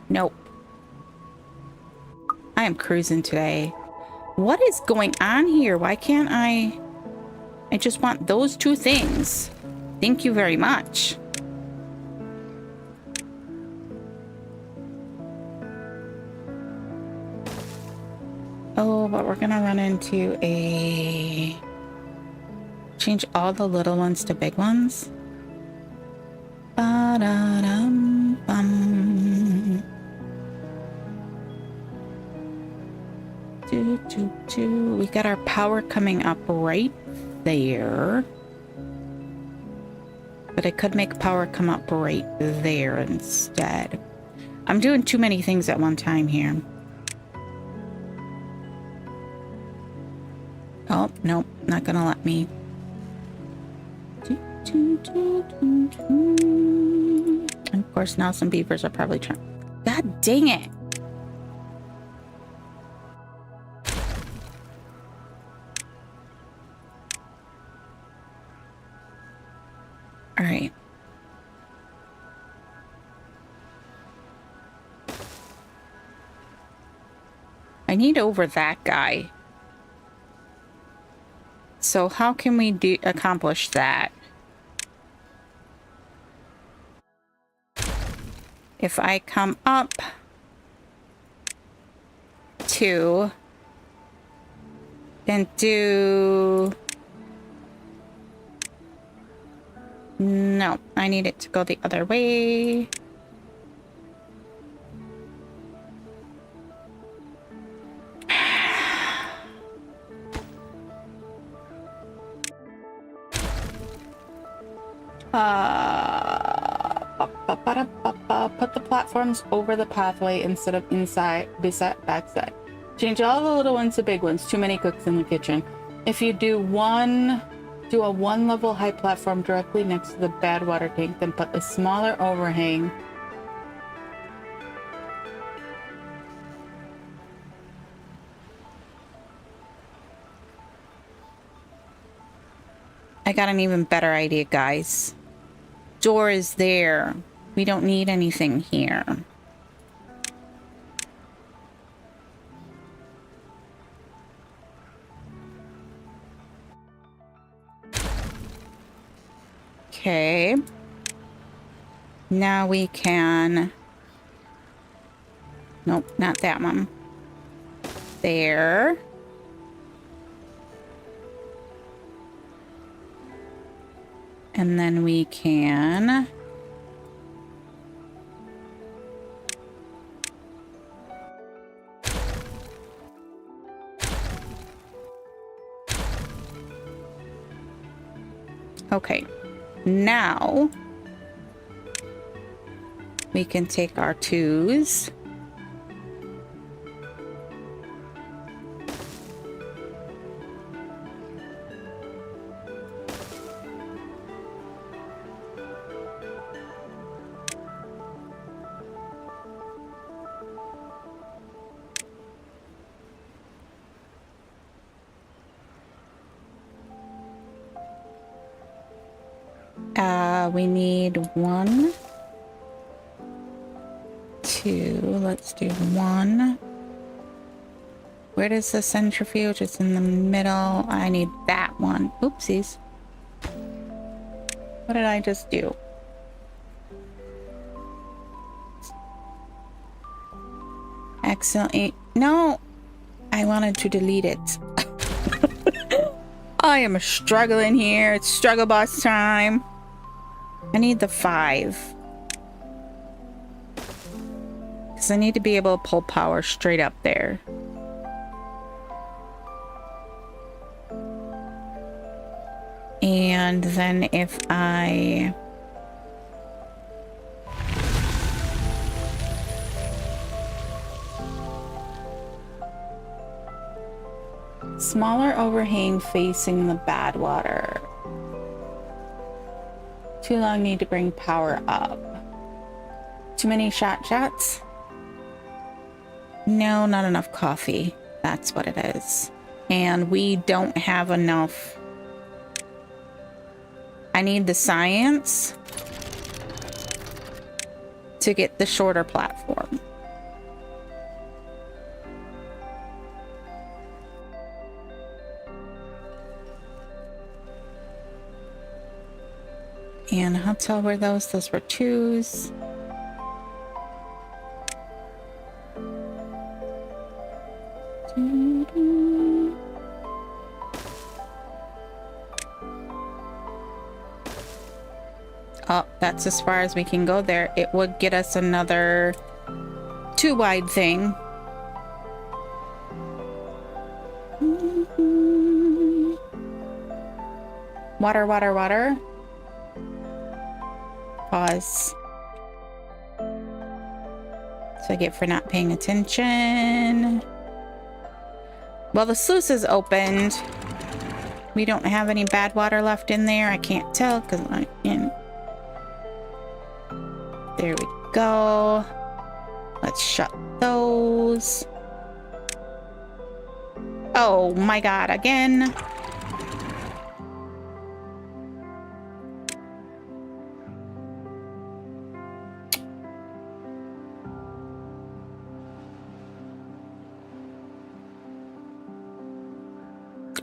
Nope. I am cruising today. What is going on here? Why can't I... I just want those two things. Thank you very much. Oh, but we're gonna run into a... Change all the little ones to big ones. Ba-da-dum-bum. We got our power coming up right there. But I could make power come up right there instead. I'm doing too many things at one time here. Oh, nope, not gonna let me. And of course, now some beavers are probably trying. God dang it! All right. I need over that guy. So how can we accomplish that? If I come up to and do... No, I need it to go the other way. Put the platforms over the pathway instead of inside, beside, backside. Change all the little ones to big ones. Too many cooks in the kitchen. If you do a one level high platform directly next to the bad water tank, then put a smaller overhang. I got an even better idea, guys. Door is there. We don't need anything here. Okay. Now we can... Nope, not that one. There. And then we can... Okay, now we can take our twos. We need one 2. Let's do 1. Where does the centrifuge? It's in the middle. I need that one. Oopsies. What did I just do? Accidentally. No! I wanted to delete it. I am struggling here. It's struggle boss time. I need the 5. Because I need to be able to pull power straight up there. And then if I... Smaller overhang facing the bad water. Too long, need to bring power up. Too many shots? No, not enough coffee. That's what it is. And we don't have enough. I need the science to get the shorter platform. And how tall were those? Those were 2s. Oh, that's as far as we can go there. It would get us another 2 wide thing. Water, water, water. Pause. So I get for not paying attention. Well, the sluice is opened. We don't have any bad water left in there. I can't tell because I'm in. There we go. Let's shut those. Oh my god, again.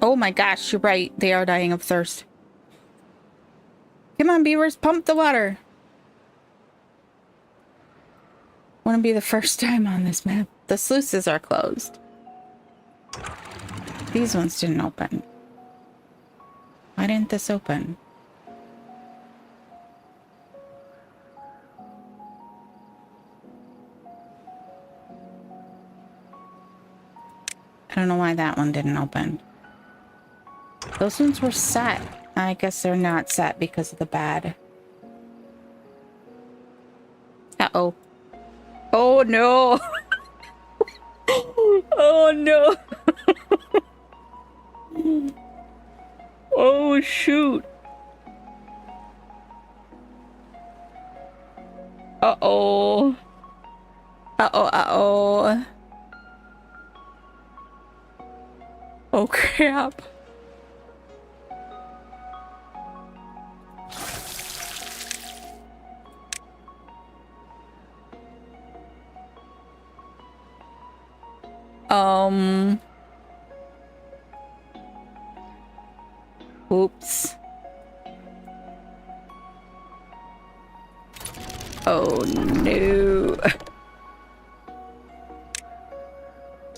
Oh my gosh, you're right. They are dying of thirst. Come on, beavers, pump the water. Wouldn't be the first time on this map. The sluices are closed. These ones didn't open. Why didn't this open? I don't know why that one didn't open. Those ones were set. I guess they're not set because of the bad. Uh-oh. Oh no! Oh no! Oh shoot! Uh-oh. Uh-oh, uh-oh. Oh crap. Oops. Oh no.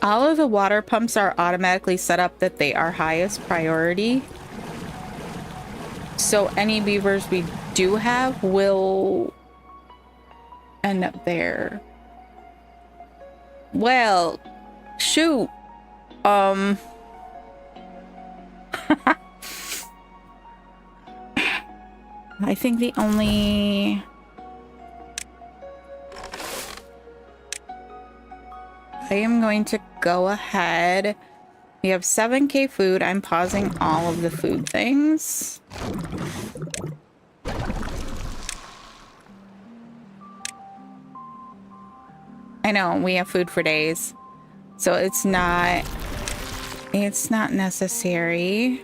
All of the water pumps are automatically set up that they are highest priority. So any beavers we do have will end up there. Well, shoot. I think the only... I am going to go ahead. We have 7K food. I'm pausing all of the food things. I know, we have food for days. So it's not necessary.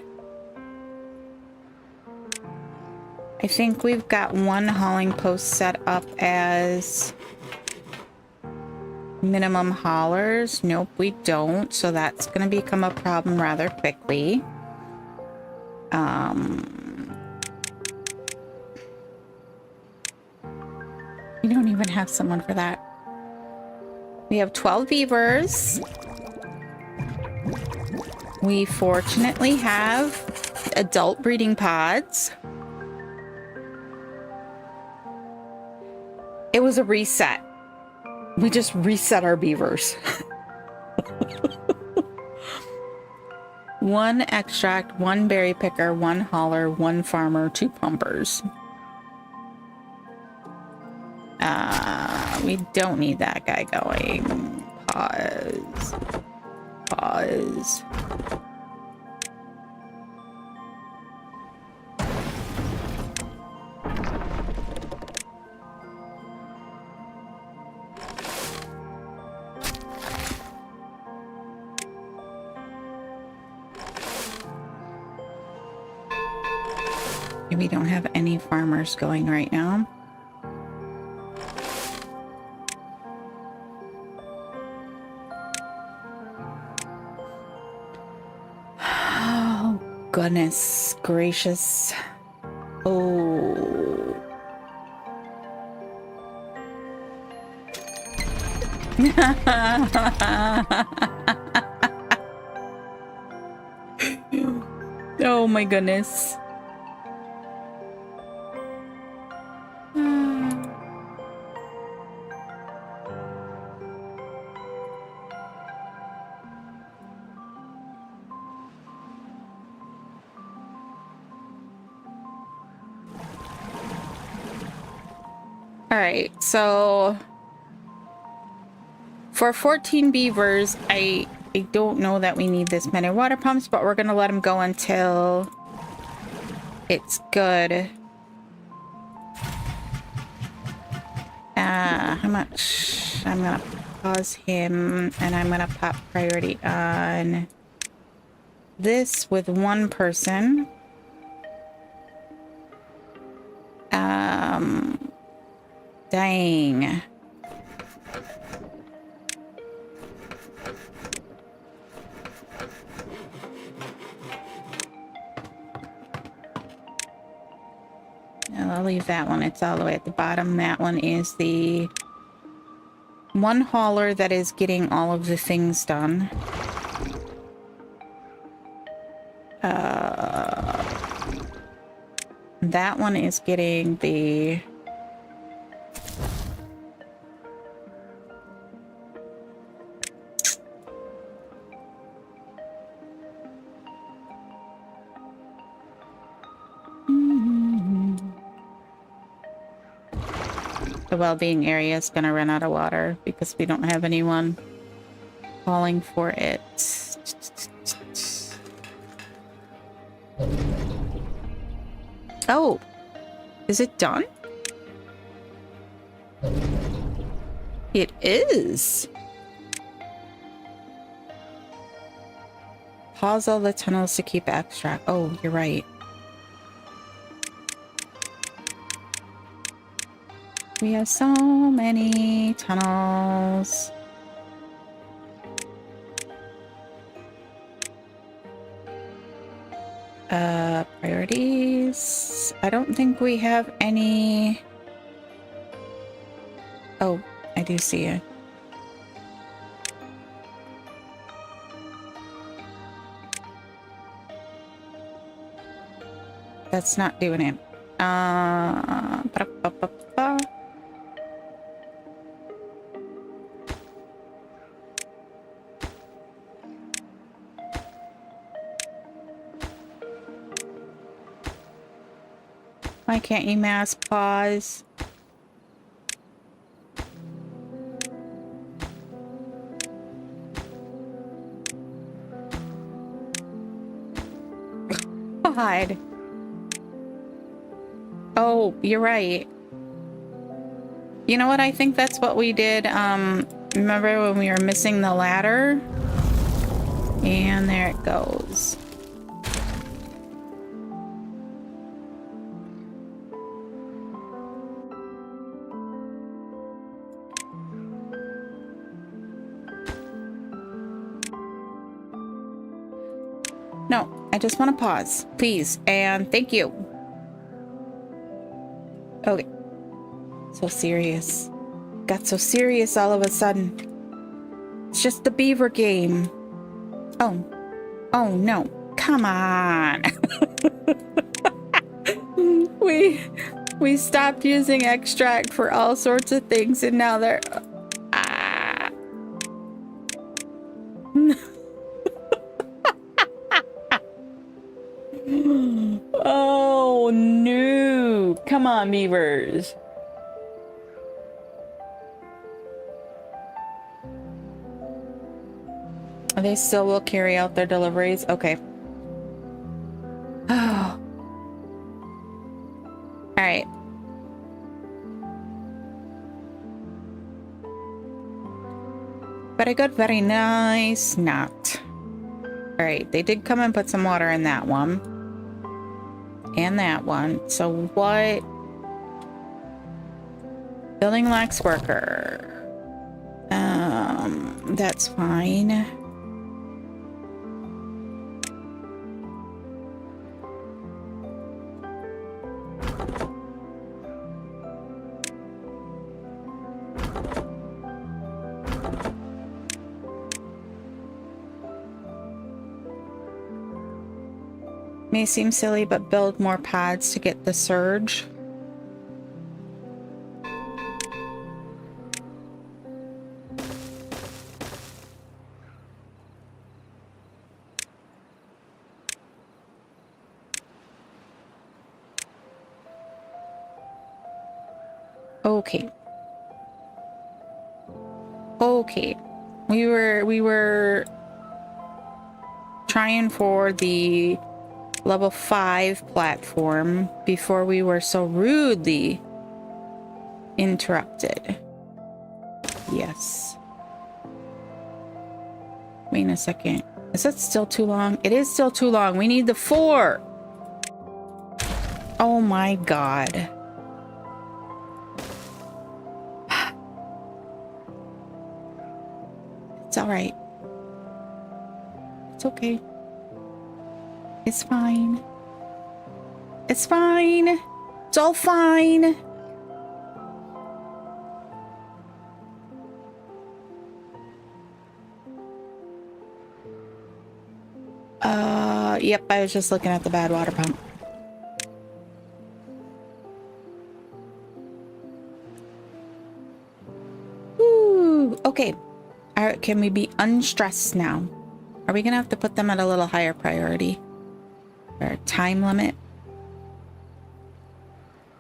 I think we've got one hauling post set up as minimum haulers. Nope, we don't. So that's going to become a problem rather quickly. We don't even have someone for that. We have 12 beavers. We fortunately have adult breeding pods. It was a reset. We just reset our beavers. One extract, one berry picker, one hauler, one farmer, two pumpers. We don't need that guy going. Pause. Pause. We don't have any farmers going right now. Oh, goodness gracious. Oh. Oh my goodness. All right, so for 14 beavers, I don't know that we need this many water pumps, but we're gonna let them go until it's good. How much? I'm gonna pause him and I'm gonna pop priority on this with one person. Dang. I'll leave that one. It's all the way at the bottom. That one is the one hauler that is getting all of the things done. That one is getting the... The well-being area is going to run out of water because we don't have anyone calling for it. Oh, is it done? It is. Pause all the tunnels to keep extract. Oh, you're right. We have so many tunnels. Priorities. I don't think we have any. Oh, I do see it. That's not doing it. Ba-da-ba-ba-ba. Why can't you mass pause? God. Oh, you're right. You know what? I think that's what we did. Remember when we were missing the ladder? And there it goes. No, I just want to pause, please, and thank you. Okay. So serious. Got so serious all of a sudden. It's just the beaver game. Oh. Oh, no. Come on. We stopped using extract for all sorts of things, and now they're... Ah. Oh, no. Come on, beavers. They still will carry out their deliveries? Okay. Oh. All right. Very good, very nice. Not. All right, they did come and put some water in that one. And that one. So what? Building lacks worker. That's fine. May seem silly, but build more pads to get the surge. Okay. Okay. We were trying for the level 5 platform before we were so rudely interrupted. Yes. Wait a second. Is that still too long? It is still too long. We need the 4. Oh my god. It's all right. It's okay. It's fine. It's fine. It's all fine. Yep, I was just looking at the bad water pump. Ooh, okay. All right, can we be unstressed now? Are we gonna have to put them at a little higher priority? Or time limit?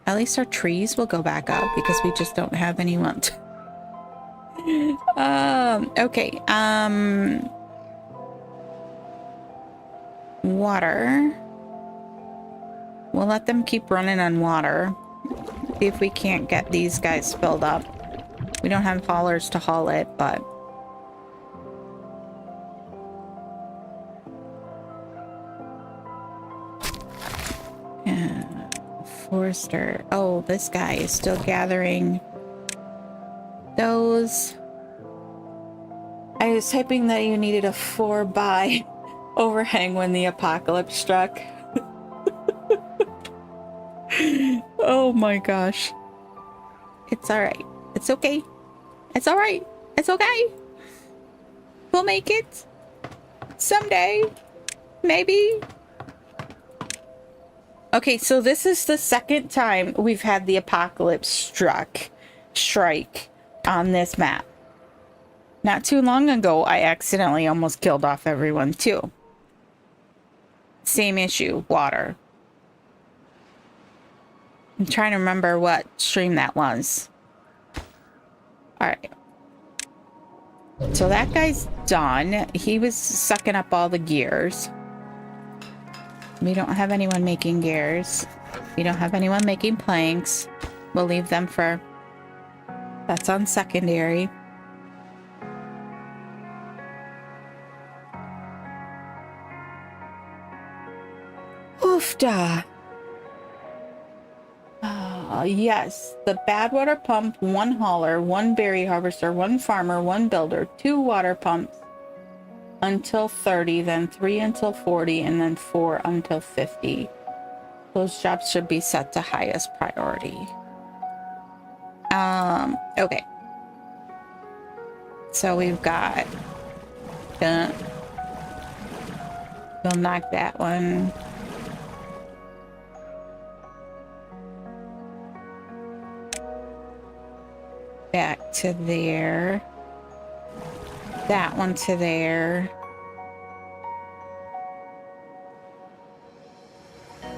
At least our trees will go back up because we just don't have anyone to... okay, water. We'll let them keep running on water. See if we can't get these guys filled up. We don't have haulers to haul it, but... Forester. Oh, this guy is still gathering those. I was hoping that you needed a 4x overhang when the apocalypse struck. Oh my gosh. It's all right. It's okay. It's all right. It's okay. We'll make it. Someday. Maybe. Okay, so this is the second time we've had the apocalypse strike on this map. Not too long ago, I accidentally almost killed off everyone too. Same issue, water. I'm trying to remember what stream that was. Alright. So that guy's done. He was sucking up all the gears. We don't have anyone making gears. We don't have anyone making planks. We'll leave them for... That's on secondary. Oofda. Yes. The bad water pump, 1 hauler, 1 berry harvester, 1 farmer, 1 builder, 2 water pumps. until 30, then 3 until 40, and then 4 until 50. Those jobs should be set to highest priority. Okay. So we've got, we'll knock that one. Back to there. That one to there.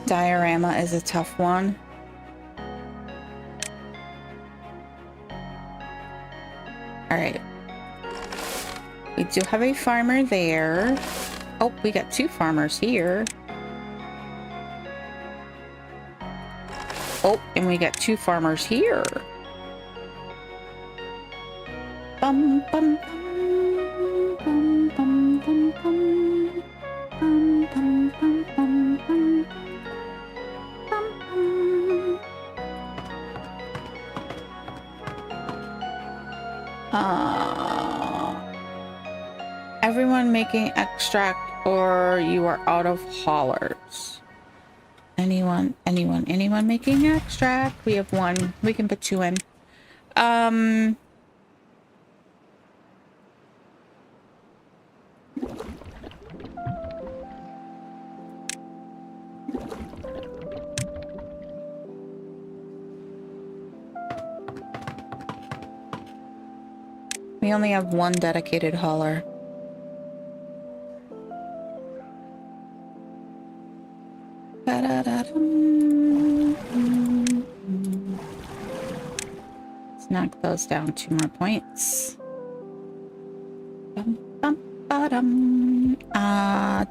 Diorama is a tough one. All right. We do have a farmer there. Oh, we got 2 farmers here. Oh, and we got 2 farmers here. Bum, bum, bum, bum, bum, bum, bum. Bum, bum, bum, bum, bum. Bum, bum. Everyone making extract, or you are out of haulers. Anyone making extract? We have 1. We can put 2 in. We only have 1 dedicated hauler. Let's knock those down 2 more points.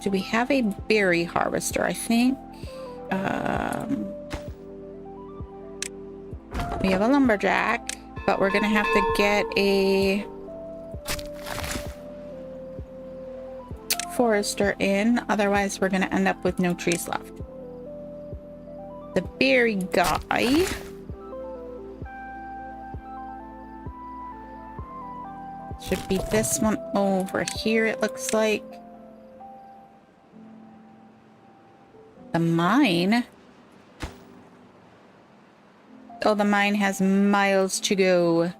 Do we have a berry harvester? I think we have a lumberjack, but we're gonna have to get a forester in, otherwise we're gonna end up with no trees left. The berry guy should be this one over here, it looks like. The mine. Oh, the mine has miles to go.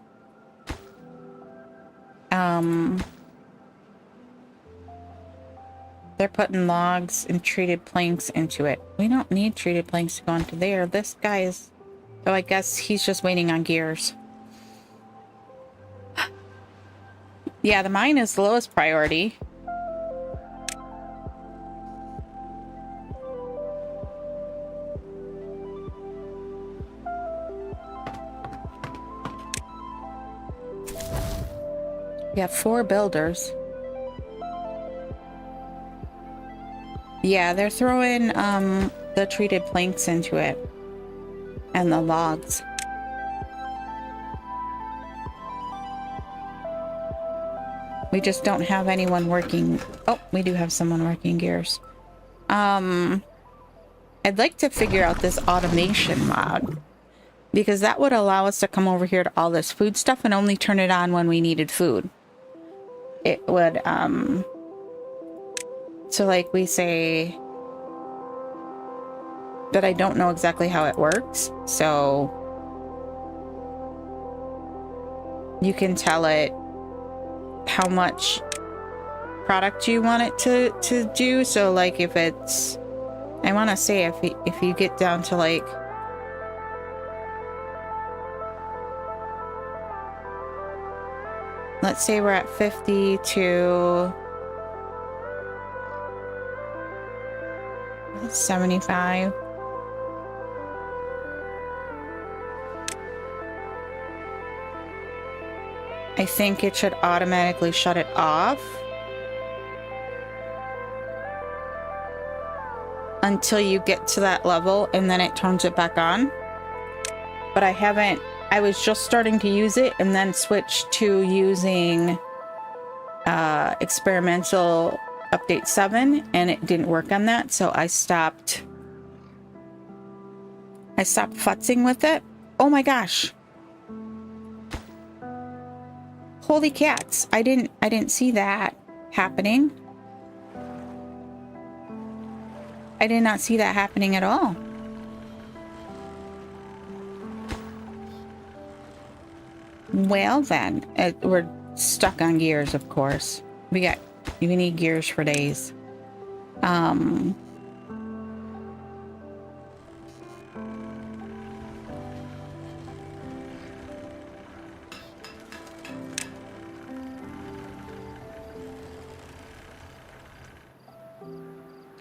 They're putting logs and treated planks into it. We don't need treated planks to go into there. This guy is... Oh, I guess he's just waiting on gears. Yeah, the mine is the lowest priority. We have 4 builders. Yeah, they're throwing the treated planks into it. And the logs. We just don't have anyone working. Oh, we do have someone working gears. I'd like to figure out this automation mod, because that would allow us to come over here to all this food stuff and only turn it on when we needed food. It would, so like we say, but I don't know exactly how it works. So you can tell it how much product you want it to do. So like if it's, I want to say if you get down to like, let's say we're at 50 to 75. I think it should automatically shut it off until you get to that level, and then it turns it back on. But I haven't, I was just starting to use it and then switched to using experimental update 7, and it didn't work on that, so I stopped futzing with it. Oh my gosh. Holy cats. I didn't see that. happening. I did not see that happening at all. Well then, we're stuck on gears, of course. We need gears for days.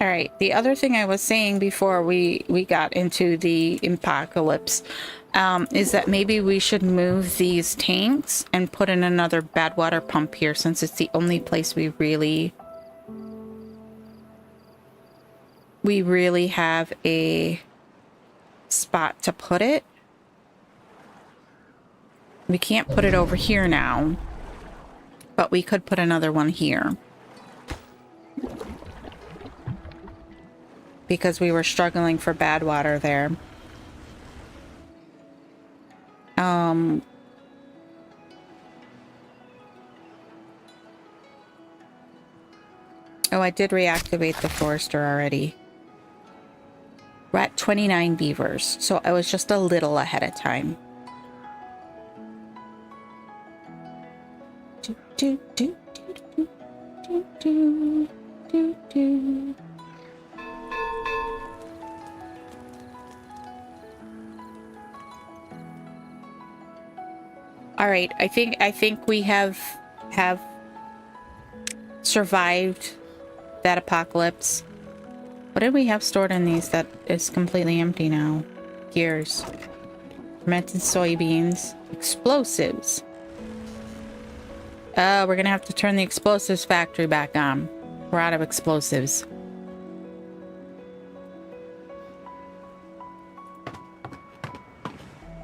All right, the other thing I was saying before we got into the apocalypse is that maybe we should move these tanks and put in another bad water pump here, since it's the only place we really have a spot to put it. We can't put it over here now, but we could put another one here, because we were struggling for bad water there. Oh, I did reactivate the forester already. We're at 29 beavers, so I was just a little ahead of time. Do, do, do, do, do, do, do, do. All right, I think we have survived that apocalypse. What did we have stored in these that is completely empty now? Gears, fermented soybeans, explosives. We're gonna have to turn the explosives factory back on. We're out of explosives.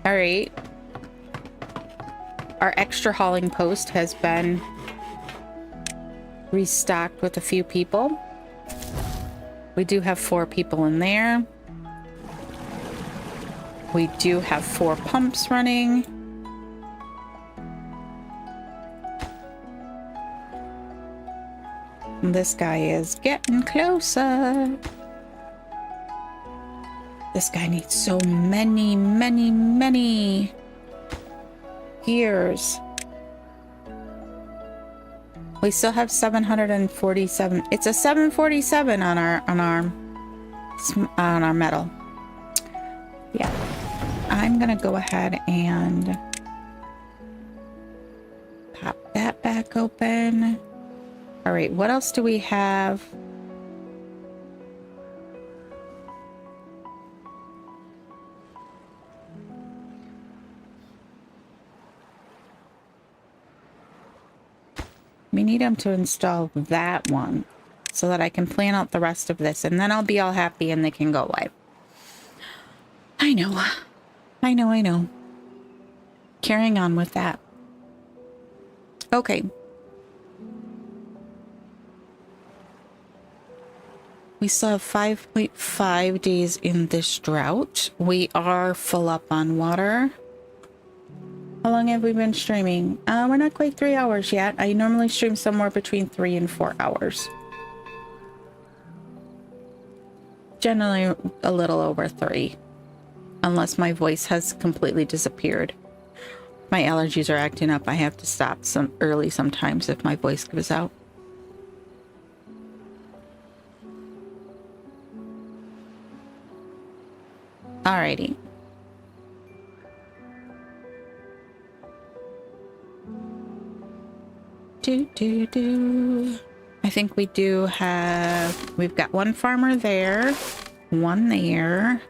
All right. Our extra hauling post has been restocked with a few people. We do have 4 people in there. We do have 4 pumps running. And this guy is getting closer. This guy needs so many, many, many gears. We still have 747. It's a 747 on our metal. Yeah. I'm gonna go ahead and pop that back open. All right, what else do we have? We need him to install that one so that I can plan out the rest of this, and then I'll be all happy and they can go live. I know. I know, I know. Carrying on with that. Okay. We still have 5.5 days in this drought. We are full up on water. How long have we been streaming? We're not quite 3 hours yet. I normally stream somewhere between 3 and 4 hours. Generally a little over 3. Unless my voice has completely disappeared. My allergies are acting up. I have to stop early sometimes if my voice gives out. Alrighty. I think we do have... We've got 1 farmer there. 1 there.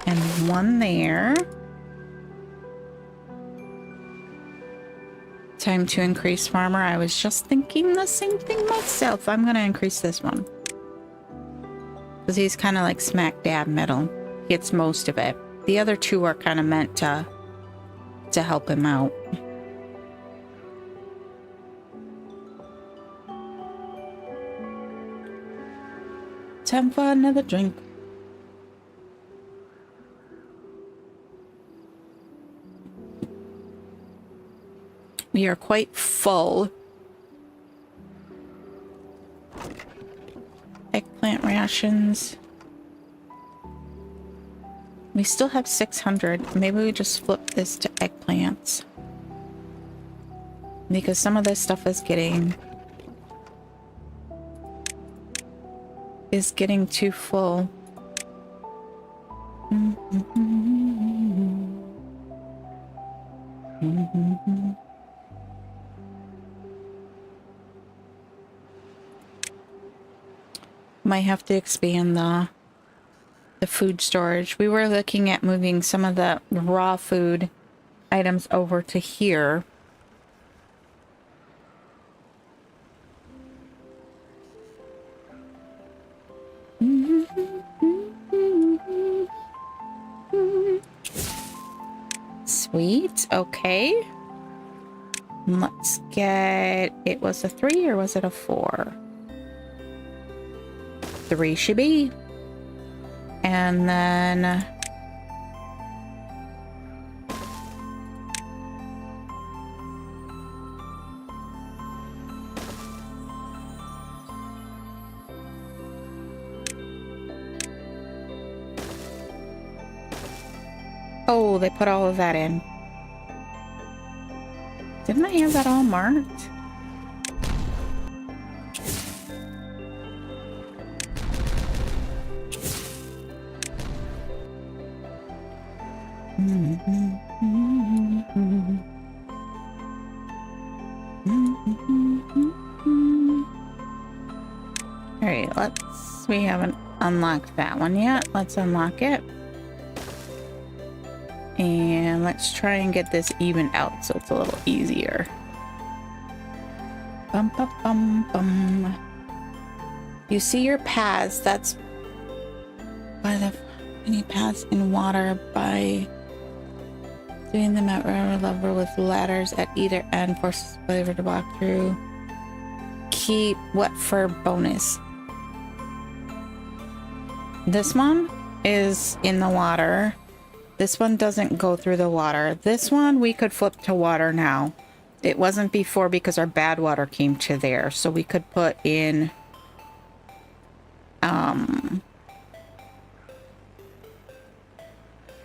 And 1 there. Time to increase farmer. I was just thinking the same thing myself. I'm going to increase this one. Because he's kind of like smack dab middle. He gets most of it. The other 2 are kind of meant to help him out. Time for another drink. We are quite full. eggplant rations. We still have 600. Maybe we just flip this to eggplants. Because some of this stuff is getting too full. Might have to expand the food storage. We were looking at moving some of the raw food items over to here. Sweet. Okay. Let's get... It was a 3 or was it a 4? 3 should be. And then... Oh, they put all of that in. Didn't I have that all marked? Alright, we haven't unlocked that one yet. Let's unlock it. And let's try and get this evened out so it's a little easier. Bum, bum, bum, bum. You see your paths. That's by the any paths in water by doing them at river level with ladders at either end forces the player to walk through. Keep what for bonus. This one is in the water. This one doesn't go through the water. This one we could flip to water now. It wasn't before because our bad water came to there. So we could put in...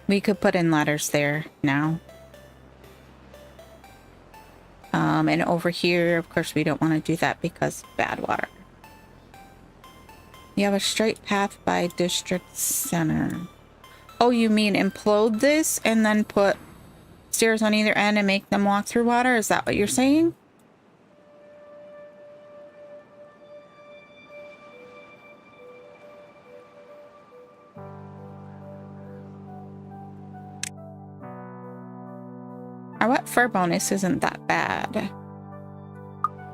we could put in ladders there now. And over here, of course, we don't want to do that because bad water. You have a straight path by district center. Oh, you mean implode this and then put stairs on either end and make them walk through water? Is that what you're saying? Our wet fur bonus isn't that bad.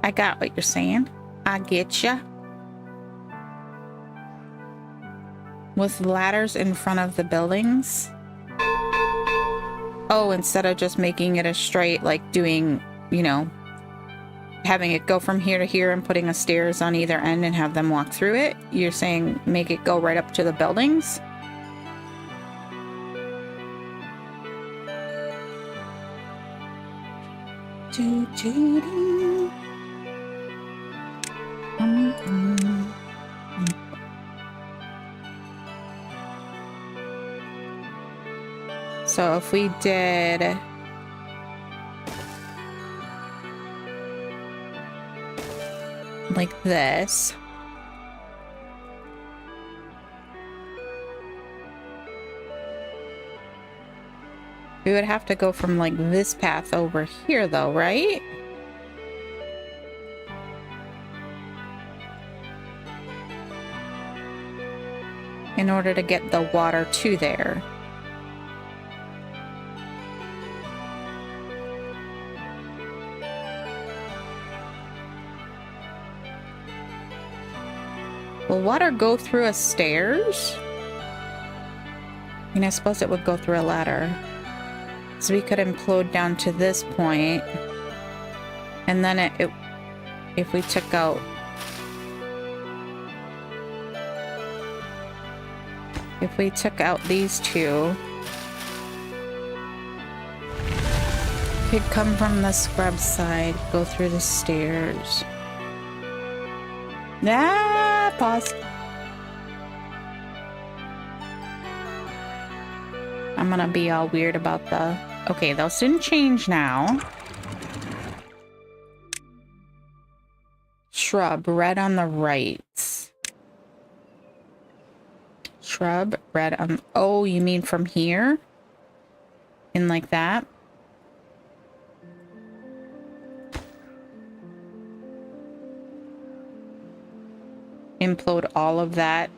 I got what you're saying. I get ya. With ladders in front of the buildings. Oh, instead of just making it a straight, like doing, you know, having it go from here to here and putting a stairs on either end and have them walk through it. You're saying make it go right up to the buildings? Doo, doo, doo. So if we did like this, we would have to go from like this path over here though, right? In order to get the water to there. Will water go through a stairs? I mean, I suppose it would go through a ladder. So we could implode down to this point. And then if we took out... If we took out these two... Could come from the scrub side, go through the stairs. Ah, pause. I'm gonna be all weird about the... Okay, those didn't change now. Shrub, red on the right. Shrub, red on... Oh, you mean from here? In like that? Implode all of that.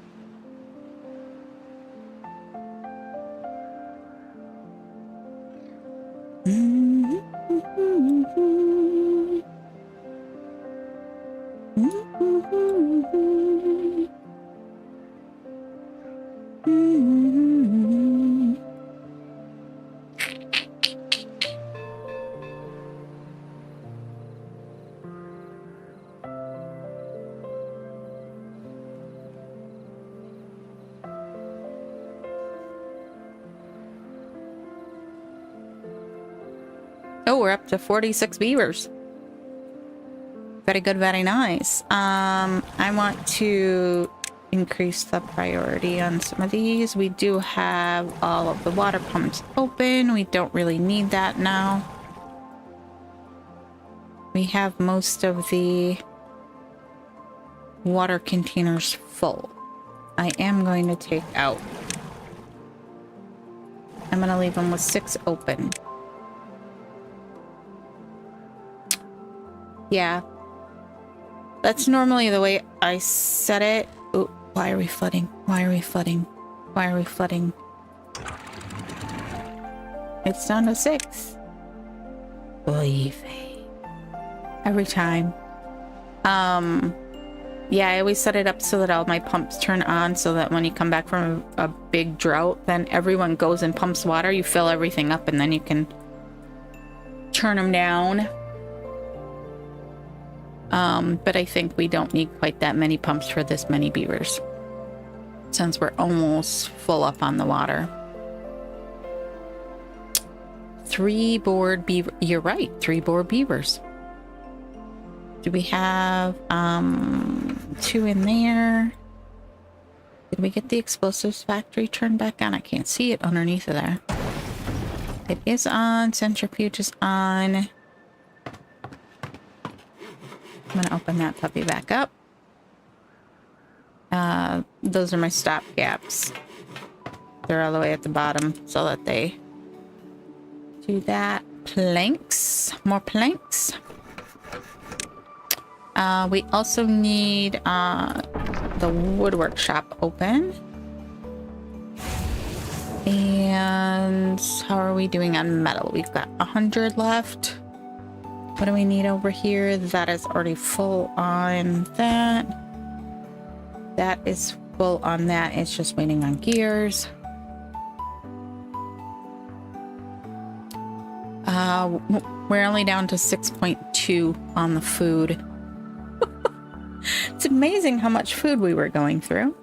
Oh, we're up to 46 beavers. Very good, very nice. I want to increase the priority on some of these. We do have all of the water pumps open. We don't really need that now. We have most of the water containers full. I am going to take out. I'm going to leave them with 6 open. Yeah. That's normally the way I set it. Ooh, why are we flooding? Why are we flooding? Why are we flooding? It's down to 6. Oy vey. Every time. Yeah, I always set it up so that all my pumps turn on so that when you come back from a big drought, then everyone goes and pumps water. You fill everything up and then you can turn them down. But I think we don't need quite that many pumps for this many beavers, since we're almost full up on the water. 3 board beaver. You're right, 3 board beavers. Do we have 2 in there? Did we get the explosives factory turned back on? I can't see it underneath of there. It is on. Centrifuge is on. I'm gonna open that puppy back up. Those are my stop gaps. They're all the way at the bottom so that they do that. Planks. More planks. We also need the woodwork shop open. And how are we doing on metal? We've got 100 left. What do we need over here? That is already full on that. That is full on that. It's just waiting on gears. We're only down to 6.2 on the food. It's amazing how much food we were going through.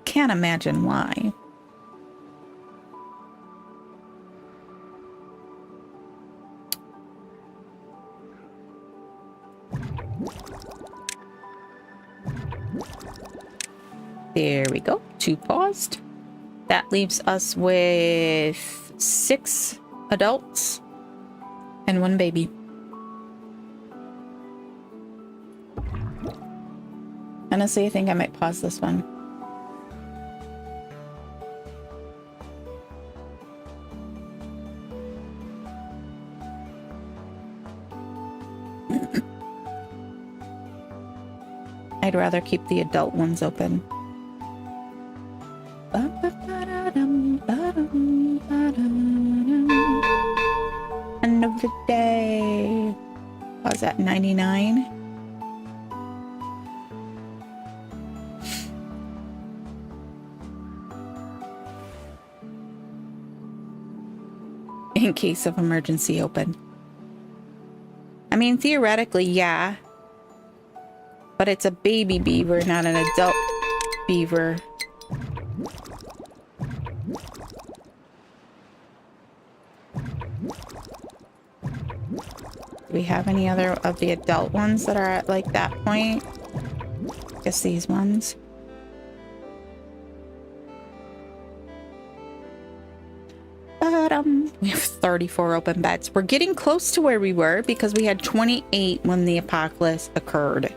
Can't imagine why. There we go. 2 paused. That leaves us with 6 adults and 1 baby. Honestly, I think I might pause this one. I'd rather keep the adult ones open. End of the day. I was at 99. In case of emergency open. I mean, theoretically, yeah. But it's a baby beaver, not an adult beaver. Do we have any other of the adult ones that are at like that point? Guess these ones. We have 34 open beds. We're getting close to where we were because we had 28 when the apocalypse occurred.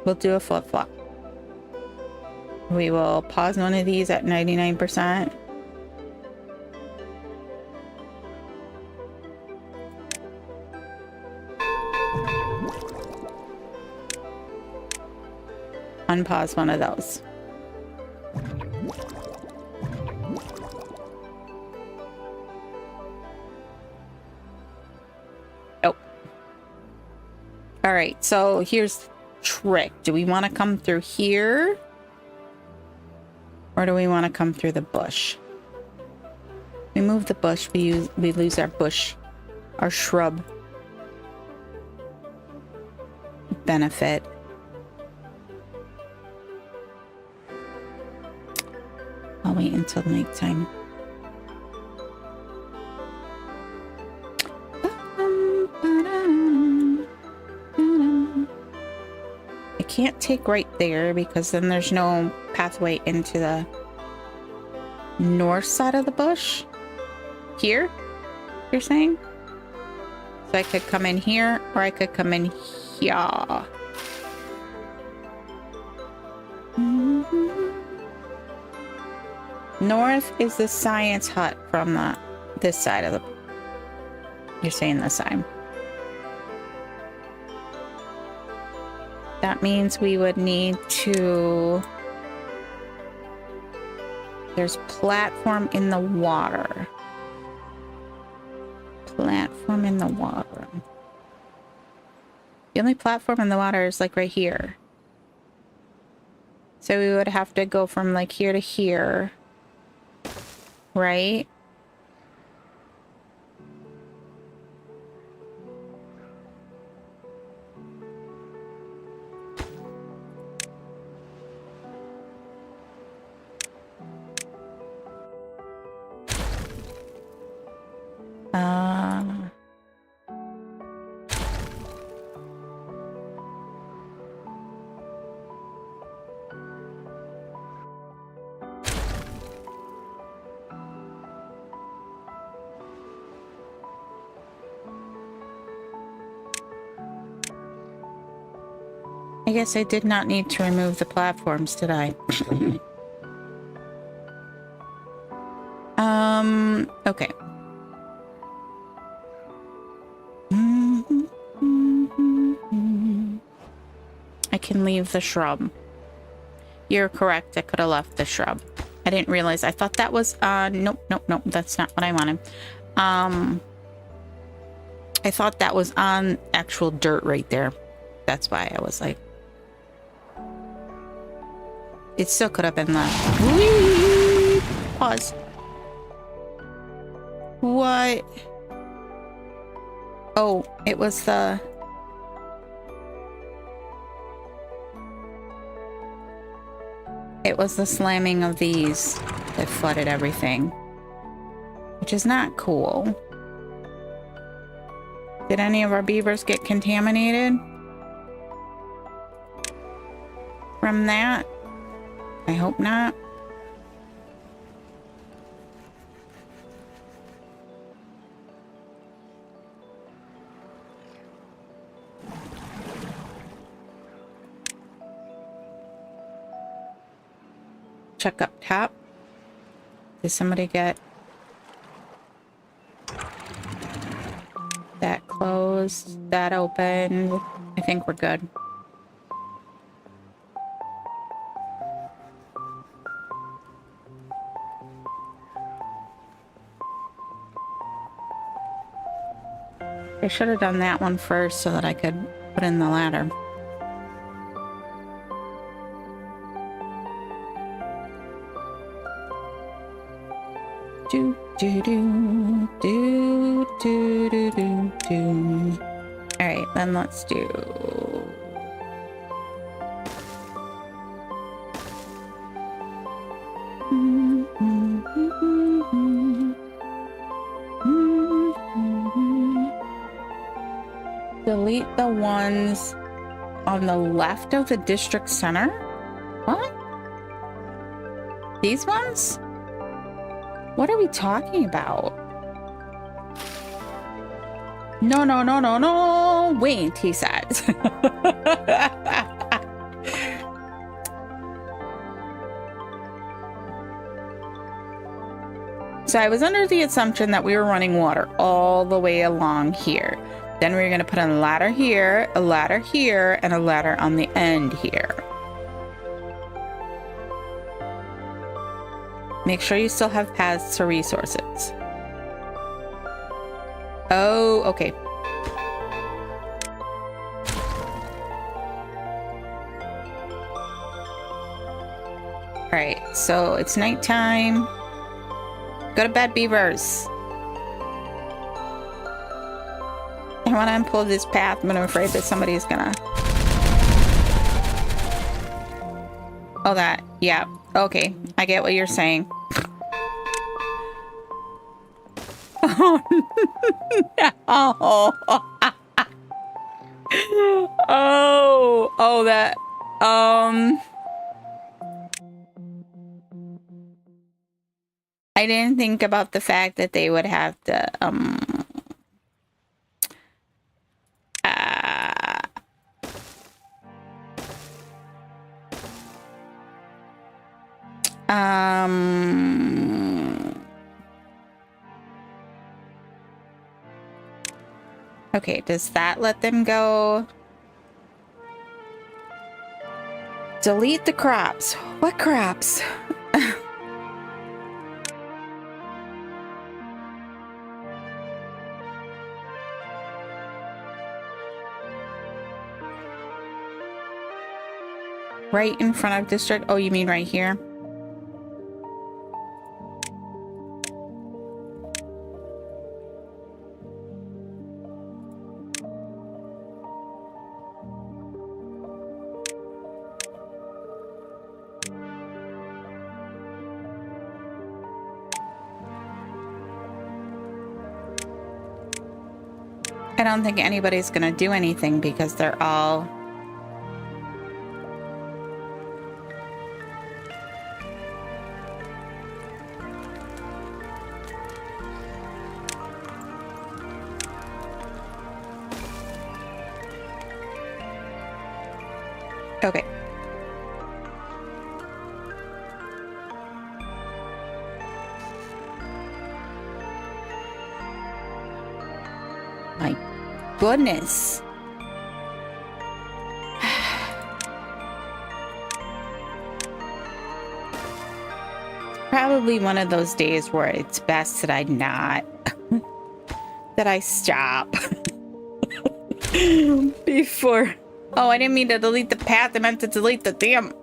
We'll do a flip-flop. We will pause one of these at 99%. Unpause one of those. Oh. All right, so here's the trick. Do we want to come through here? Or do we want to come through the bush? We move the bush, we lose our bush, our shrub benefit. I'll wait until nighttime. I can't take right there because then there's no pathway into the north side of the bush. Here, you're saying? So I could come in here or I could come in here. North is the science hut from this side of the... You're saying this side. That means we would need to... There's platform in the water. Platform in the water. The only platform in the water is like right here. So we would have to go from like here to here. Right? I guess I did not need to remove the platforms, did I? Okay. I can leave the shrub. You're correct. I could have left the shrub. I didn't realize. I thought that was, nope. That's not what I wanted. I thought that was on actual dirt right there. That's why I was like, it still could have been left. Whee! Pause. What? Oh, it was the... It was the slamming of these that flooded everything. Which is not cool. Did any of our beavers get contaminated from that? I hope not. Check up top. Did somebody get that closed? That opened? I think we're good. I should have done that one first so that I could put in the ladder. Do do do do do do do do. All right, then let's do. Delete the ones on the left of the district center? What? These ones? What are we talking about? No, no, no, no, no. Wait, he says. So I was under the assumption that we were running water all the way along here. Then we were going to put a ladder here, and a ladder on the end here. Make sure you still have paths to resources. Oh, okay. All right, so it's nighttime. Go to bed, beavers. I want to pull this path, but I'm afraid that somebody's gonna... Oh, that. Yeah. Okay. I get what you're saying. Oh, no. Oh, that... I didn't think about the fact that they would have to, okay, does that let them go? Delete the crops. What crops? Right in front of district? Oh, you mean right here? I don't think anybody's gonna do anything because they're all... Okay. My goodness. Probably one of those days where it's best that I not... that I stop. Before... Oh, I didn't mean to delete the path. I meant to delete the damn...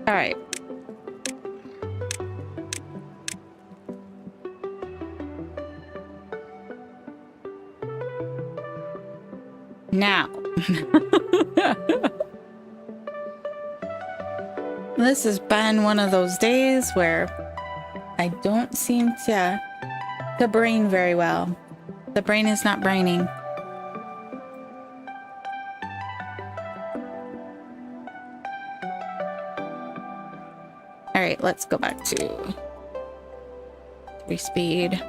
All right. Now. This has been one of those days where I don't seem to brain very well. The brain is not braining. All right, let's go back to 3 speed.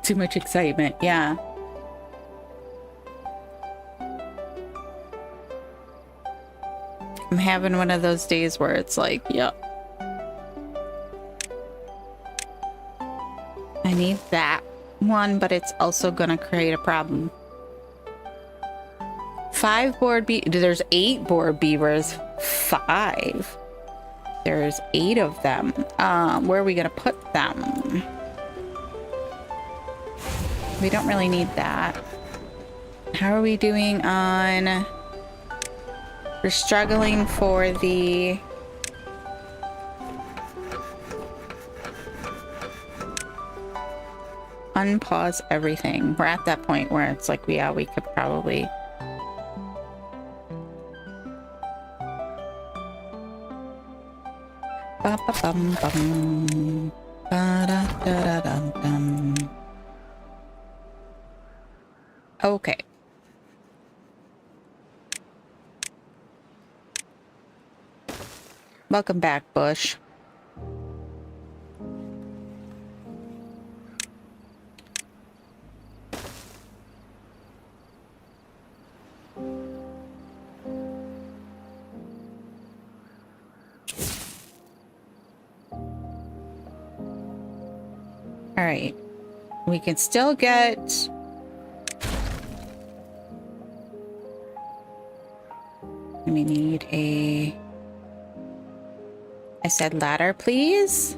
Too much excitement, yeah. I'm having one of those days where it's like, yep. I need that one, but it's also gonna create a problem. 5 board there's 8 board beavers. 5. There's 8 of them. Where are we gonna put them? We don't really need that. How are we doing on... We're struggling for the... Unpause everything. We're at that point where it's like, yeah, we could probably... Ba-ba-bum-bum. Ba-da-da-da-dum-dum. Okay. Welcome back, Bush. All right. We can still get... We need a... I said ladder, please.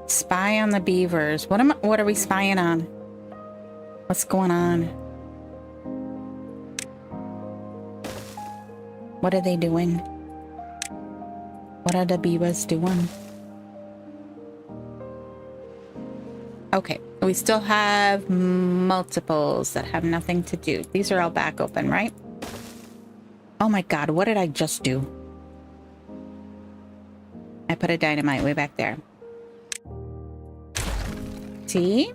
Spy on the beavers. What are we spying on? What's going on? What are they doing? What are the beavers doing? Okay, we still have multiples that have nothing to do. These are all back open, right? Oh my god, what did I just do? I put a dynamite way back there. See?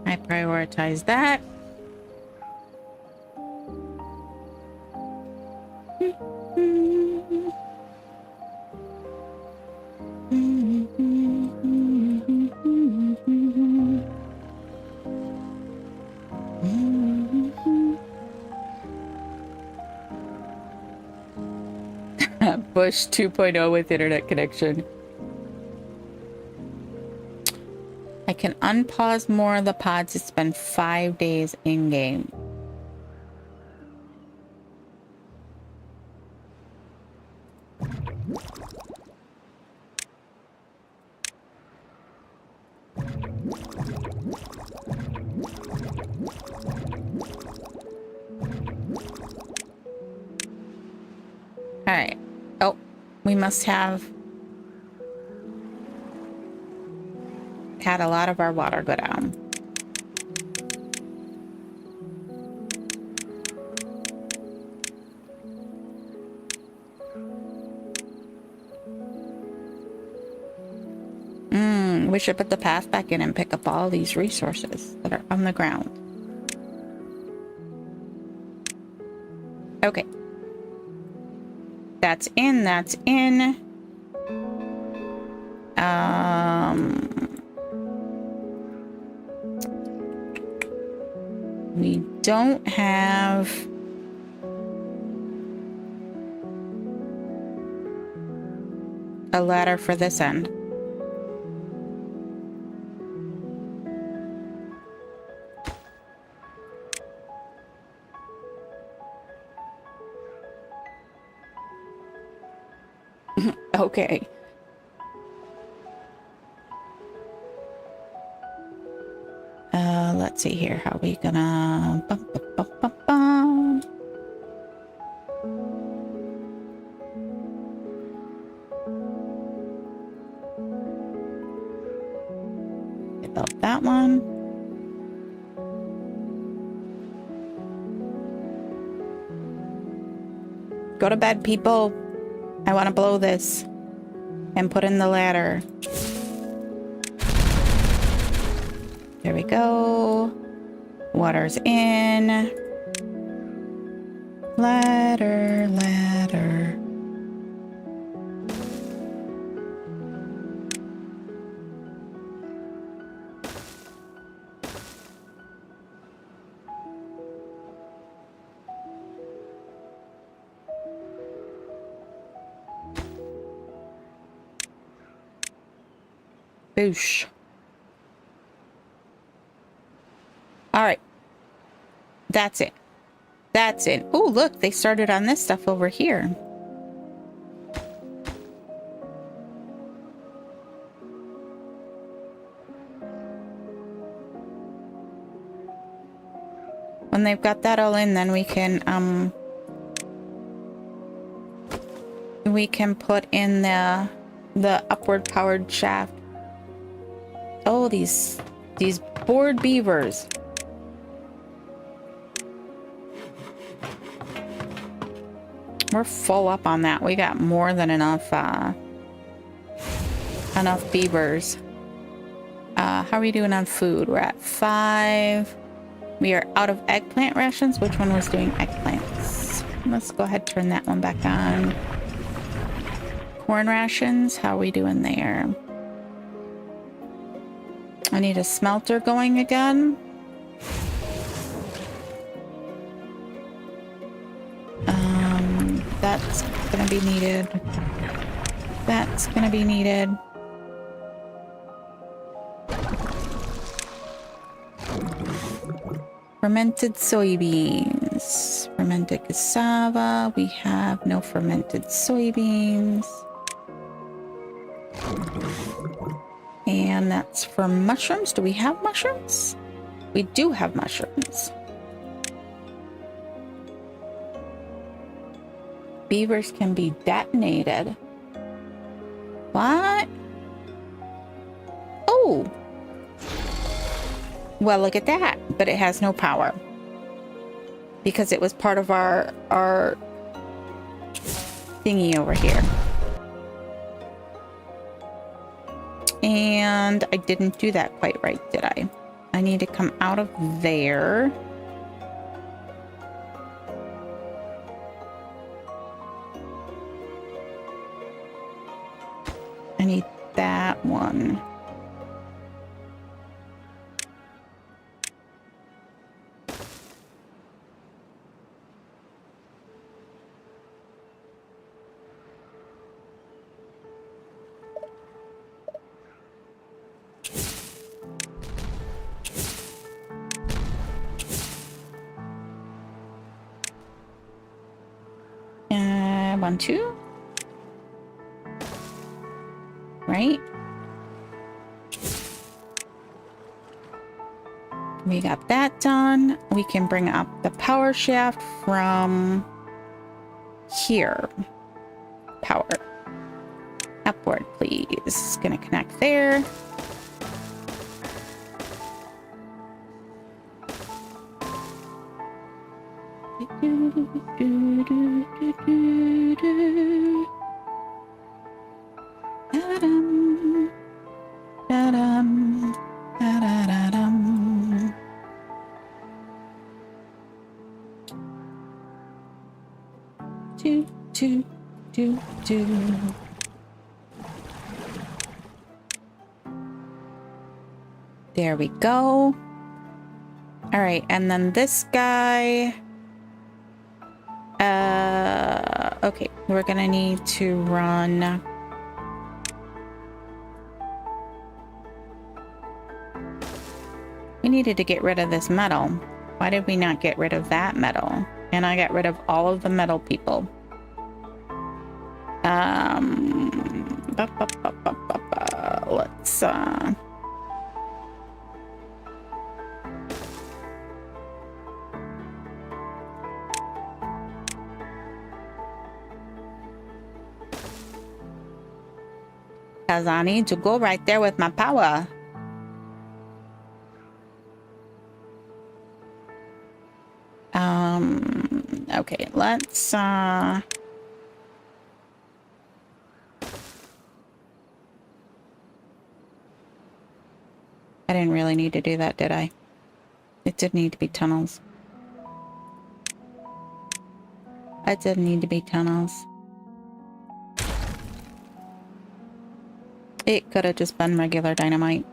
I prioritize that. Bush 2.0 with internet connection. I can unpause more of the pods. It's been 5 days in game. All right. Oh, we must have had a lot of our water go down. We should put the path back in and pick up all these resources that are on the ground. Okay. That's in, that's in. We don't have... a ladder for this end. Okay. Let's see here. How are we gonna... Bum, bum, bum, bum, bum. I built that one. Go to bed, people. I want to blow this and put in the ladder. There we go. Water's in. Ladder, ladder. Boosh. All right. That's it. That's it. Oh, look, they started on this stuff over here. When they've got that all in, then we can put in the upward powered shaft. Oh, these bored beavers. We're full up on that. We got more than enough beavers. How are we doing on food? We're at 5. We are out of eggplant rations. Which one was doing eggplants? Let's go ahead and turn that one back on. Corn rations. How are we doing there? I need a smelter going again. That's gonna be needed. That's gonna be needed. Fermented soybeans. Fermented cassava. We have no fermented soybeans. And that's for mushrooms. Do we have mushrooms? We do have mushrooms. Beavers can be detonated. What? Oh. Well, look at that. But it has no power. Because it was part of our thingy over here. And I didn't do that quite right, did I? I need to come out of there. I need that one. One, two. Right? We got that done. We can bring up the power shaft from here. Power. Upward, please. Gonna connect there. Da-dum, da-dum, da-da-da-dum. Do. There we go. All right, and then this guy. Okay, we're gonna need to run. We needed to get rid of this metal. Why did we not get rid of that metal? And I got rid of all of the metal people. Let's because I need to go right there with my power. Okay, let's I didn't really need to do that, did I? It did need to be tunnels. It did need to be tunnels. It could have just been regular dynamite.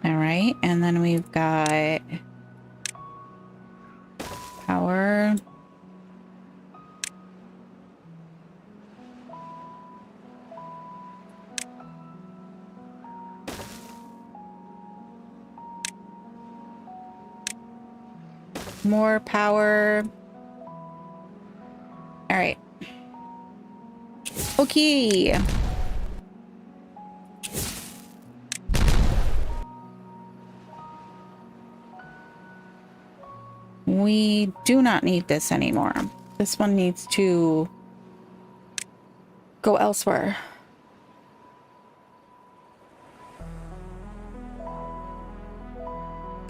All right, and then we've got power. More power. All right. Okay. We do not need this anymore. This one needs to go elsewhere.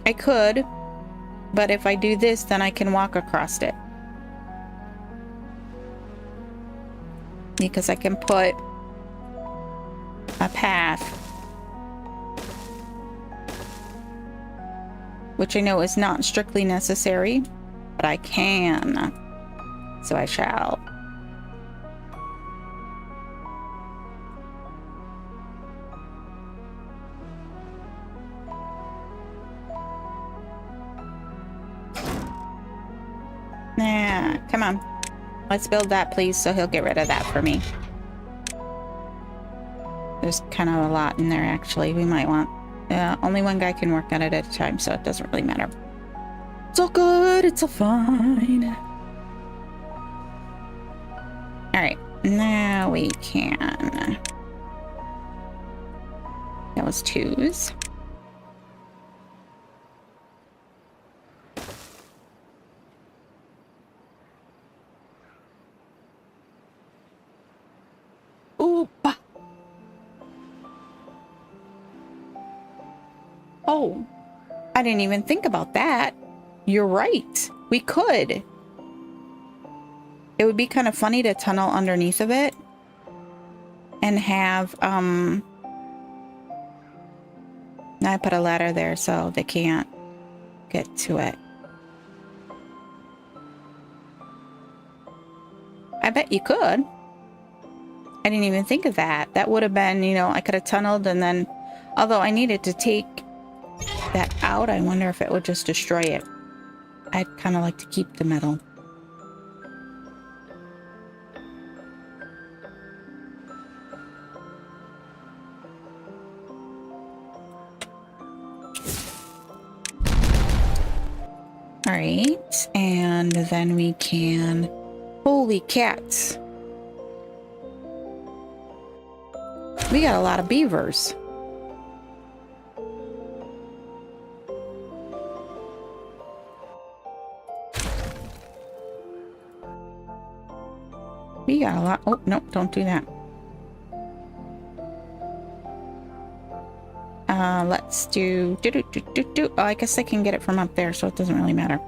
I could, but if I do this, then I can walk across it. Because I can put a path, which I know is not strictly necessary, but I can. So I shall. Nah, come on. Let's build that, please, so he'll get rid of that for me. There's kind of a lot in there, actually. We might want... only one guy can work on it at a time, so it doesn't really matter. It's all good. It's all fine. All right. Now we can... That was 2s. Oop. Oh, I didn't even think about that. You're right. We could. It would be kind of funny to tunnel underneath of it and have, I put a ladder there so they can't get to it. I bet you could. I didn't even think of that. That would have been, you know, I could have tunneled and then, although I needed to take that out, I wonder if it would just destroy it. I'd kind of like to keep the metal. All right, and then we can... Holy cats. We got a lot of beavers. We got a lot. Oh, no, don't do that. Let's do... Oh, I guess I can get it from up there, so it doesn't really matter.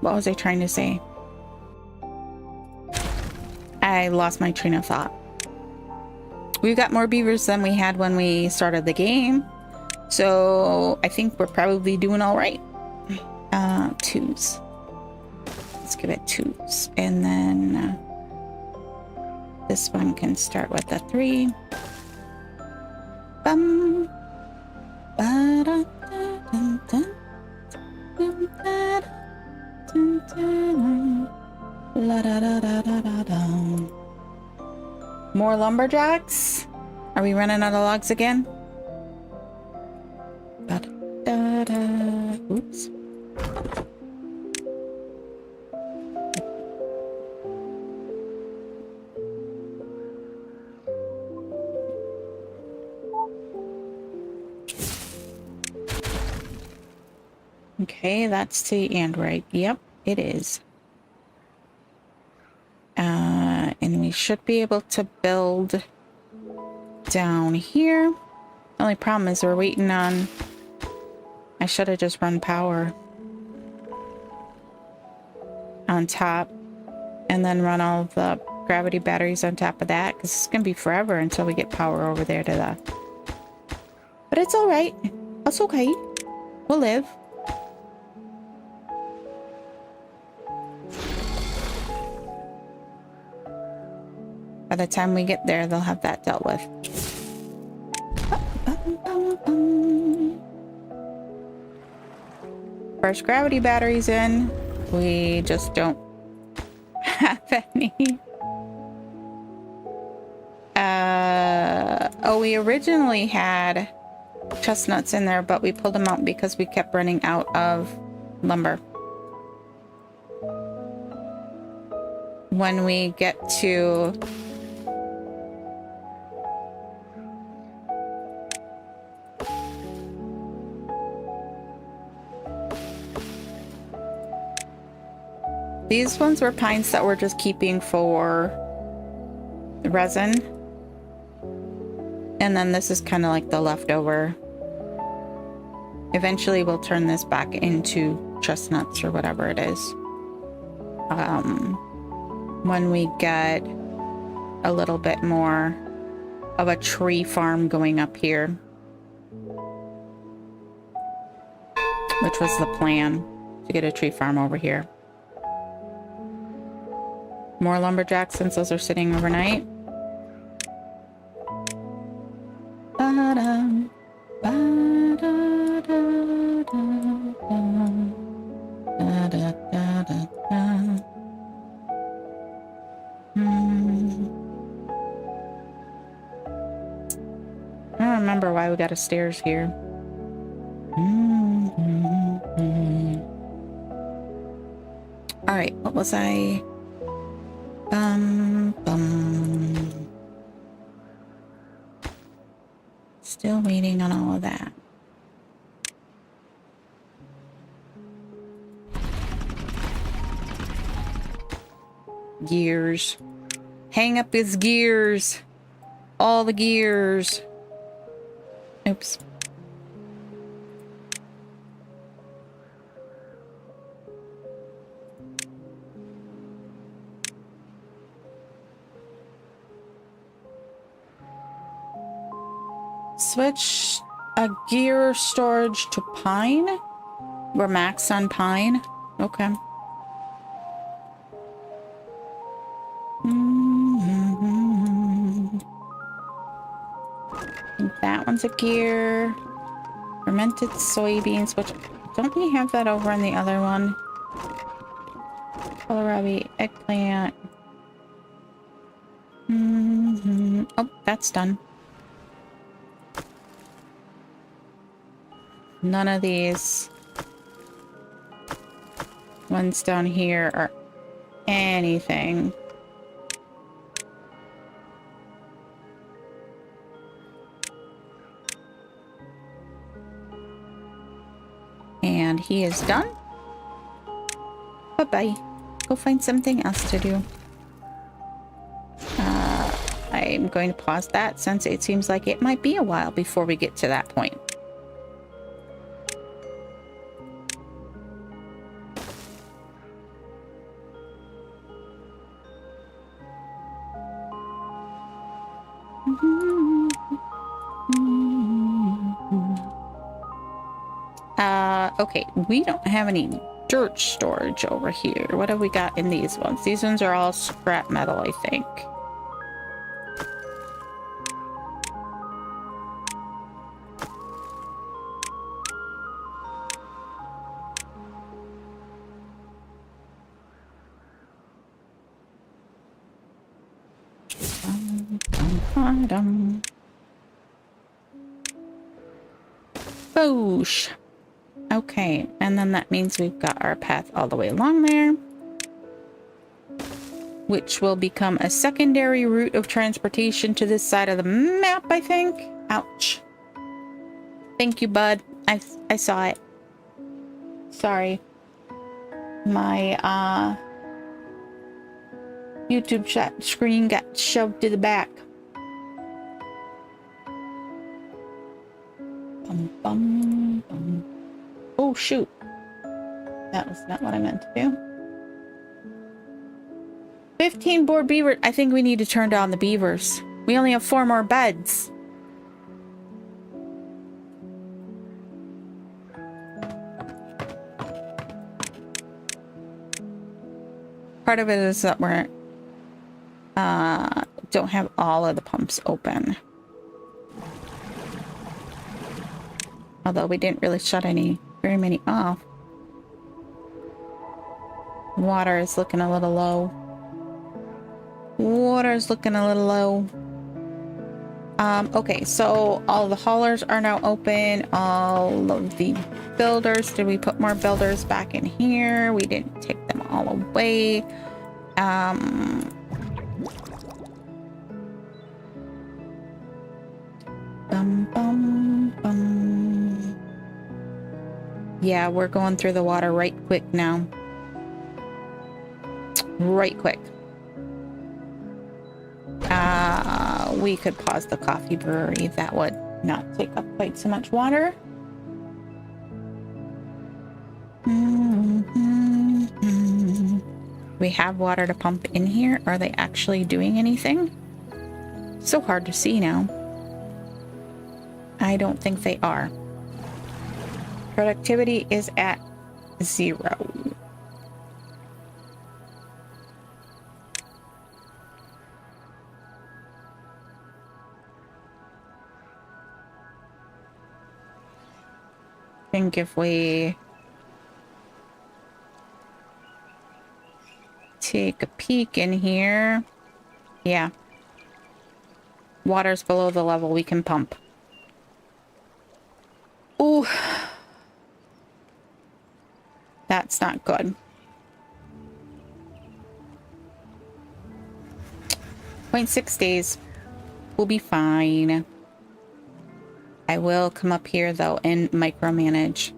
What was I trying to say? I lost my train of thought. We've got more beavers than we had when we started the game. So I think we're probably doing all right. 2s. Let's give it 2s. And then this one can start with a 3. Bum. More lumberjacks? Are we running out of logs again? Oops. Okay, that's the Android. Yep, it is. And we should be able to build down here. The only problem is we're waiting on... I should have just run power. on top and then run all the gravity batteries on top of that, because it's gonna be forever until we get power over there to the... But it's all right. That's okay. We'll live. By the time we get there, they'll have that dealt with. First gravity batteries in. We just don't have any. Oh, we originally had chestnuts in there, but we pulled them out because we kept running out of lumber. When we get to... These ones were pines that we're just keeping for the resin. And then this is kind of like the leftover. Eventually we'll turn this back into chestnuts or whatever it is. When we get a little bit more of a tree farm going up here. Which was the plan, to get a tree farm over here. More lumberjacks since those are sitting overnight. Ba-dum, ba-da-da-da-da, da-da-da-da-da. I don't remember why we got a stairs here. All right, what was I? Still waiting on all of that. Gears. Hang up his gears. All the gears. Oops. Switch a gear storage to pine. We're maxed on pine. Okay. I think that one's a gear. Fermented soybeans, which don't we have that over on the other one? Kohlrabi, eggplant. Oh, that's done. None of these ones down here are anything. And he is done. Bye-bye. Go find something else to do. I'm going to pause that since it seems like it might be a while before we get to that point. Okay, we don't have any dirt storage over here. What have we got in these ones? These ones are all scrap metal, I think. Boosh. Okay, and then that means we've got our path all the way along there, which will become a secondary route of transportation to this side of the map, I think. Ouch. Thank you, bud. I saw it. Sorry. My YouTube chat screen got shoved to the back. Bum, bum, bum. Oh, shoot. That was not what I meant to do. 18 board beaver. I think we need to turn down the beavers. We only have 4 more beds. Part of it is that we're don't have all of the pumps open. Although we didn't really shut very many off. Water is looking a little low. Water is looking a little low. Okay, so all the haulers are now open. All of the builders. Did we put more builders back in here? We didn't take them all away. Yeah, we're going through the water right quick now. Right quick. We could pause the coffee brewery. That would not take up quite so much water. We have water to pump in here. Are they actually doing anything? So hard to see now. I don't think they are. Productivity is at 0. I think if we take a peek in here, yeah, water's below the level we can pump. Ooh, that's not good. 0.6 days. We'll be fine. I will come up here though and micromanage.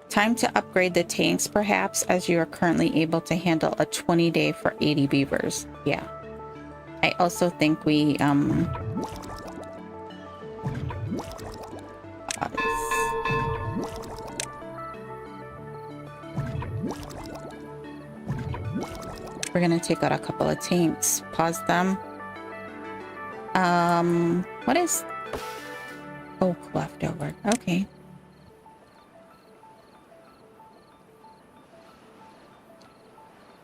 Time to upgrade the tanks perhaps, as you are currently able to handle a 20-day for 80 beavers. Yeah. I also think we we're gonna take out a couple of tanks. Pause them. What is oak left over? Okay.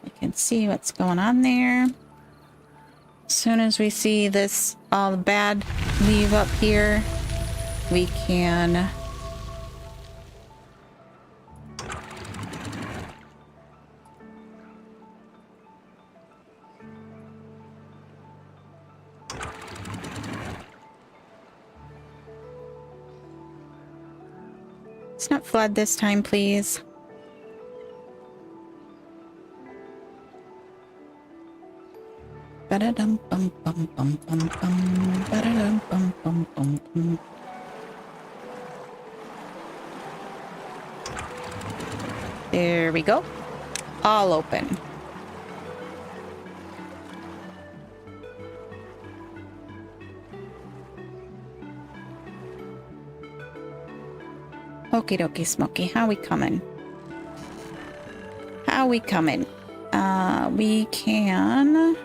I can see what's going on there. As soon as we see this all the bad leave up here, we can let's not flood this time, please. There we go. All open. Okie dokie, Smokey. How we coming? How we coming? We can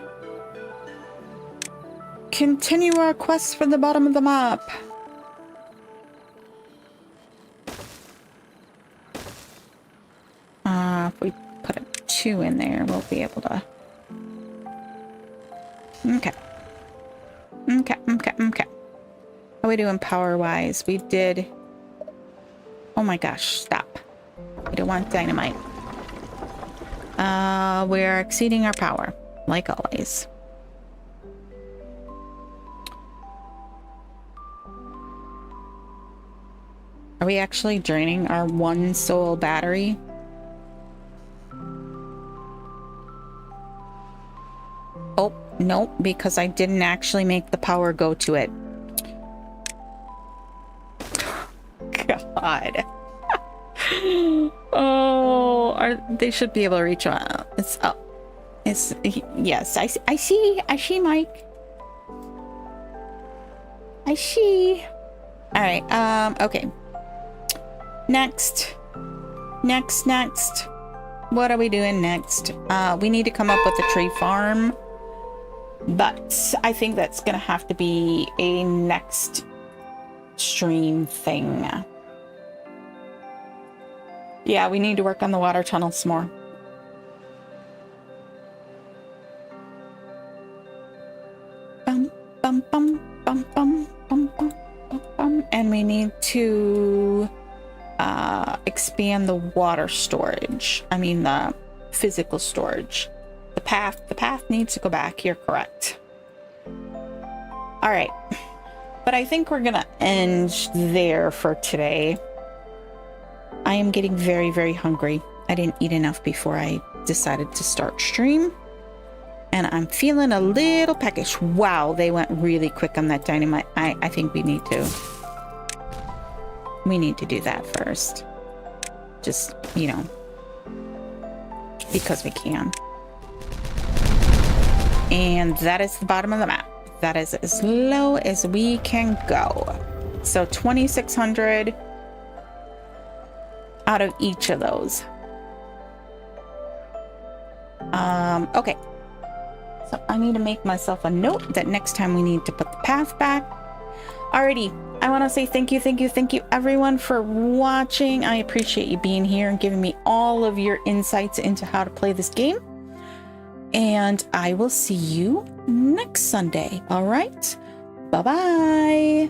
continue our quest for the bottom of the map. If we put a 2 in there, we'll be able to. Okay. Okay. How are we doing power-wise? We did. Oh my gosh, stop. We don't want dynamite. We're exceeding our power, like always. Are we actually draining our 1 soul battery? Oh, nope, because I didn't actually make the power go to it. God. Oh, they should be able to reach out. It's up. It's, yes, I see, Mike. I see. All right, okay. Next. what are we doing next? We need to come up with a tree farm, but I think that's gonna have to be a next stream thing. Yeah, we need to work on the water tunnels more. Bum, bum, bum, bum, bum, bum, bum, bum, bum. And we need to expand the water storage. I mean, the physical storage. The path needs to go back. You're correct. All right. But I think we're gonna end there for today. I am getting very, very hungry. I didn't eat enough before I decided to start stream. And I'm feeling a little peckish. Wow, they went really quick on that dynamite. I think we need to do that first. Just, you know, because we can. And that is the bottom of the map. That is as low as we can go. So 2,600 out of each of those. Okay. So I need to make myself a note that next time we need to put the path back. Alrighty. I want to say thank you everyone for watching. I appreciate you being here and giving me all of your insights into how to play this game. And I will see you next Sunday. All right. Bye-bye.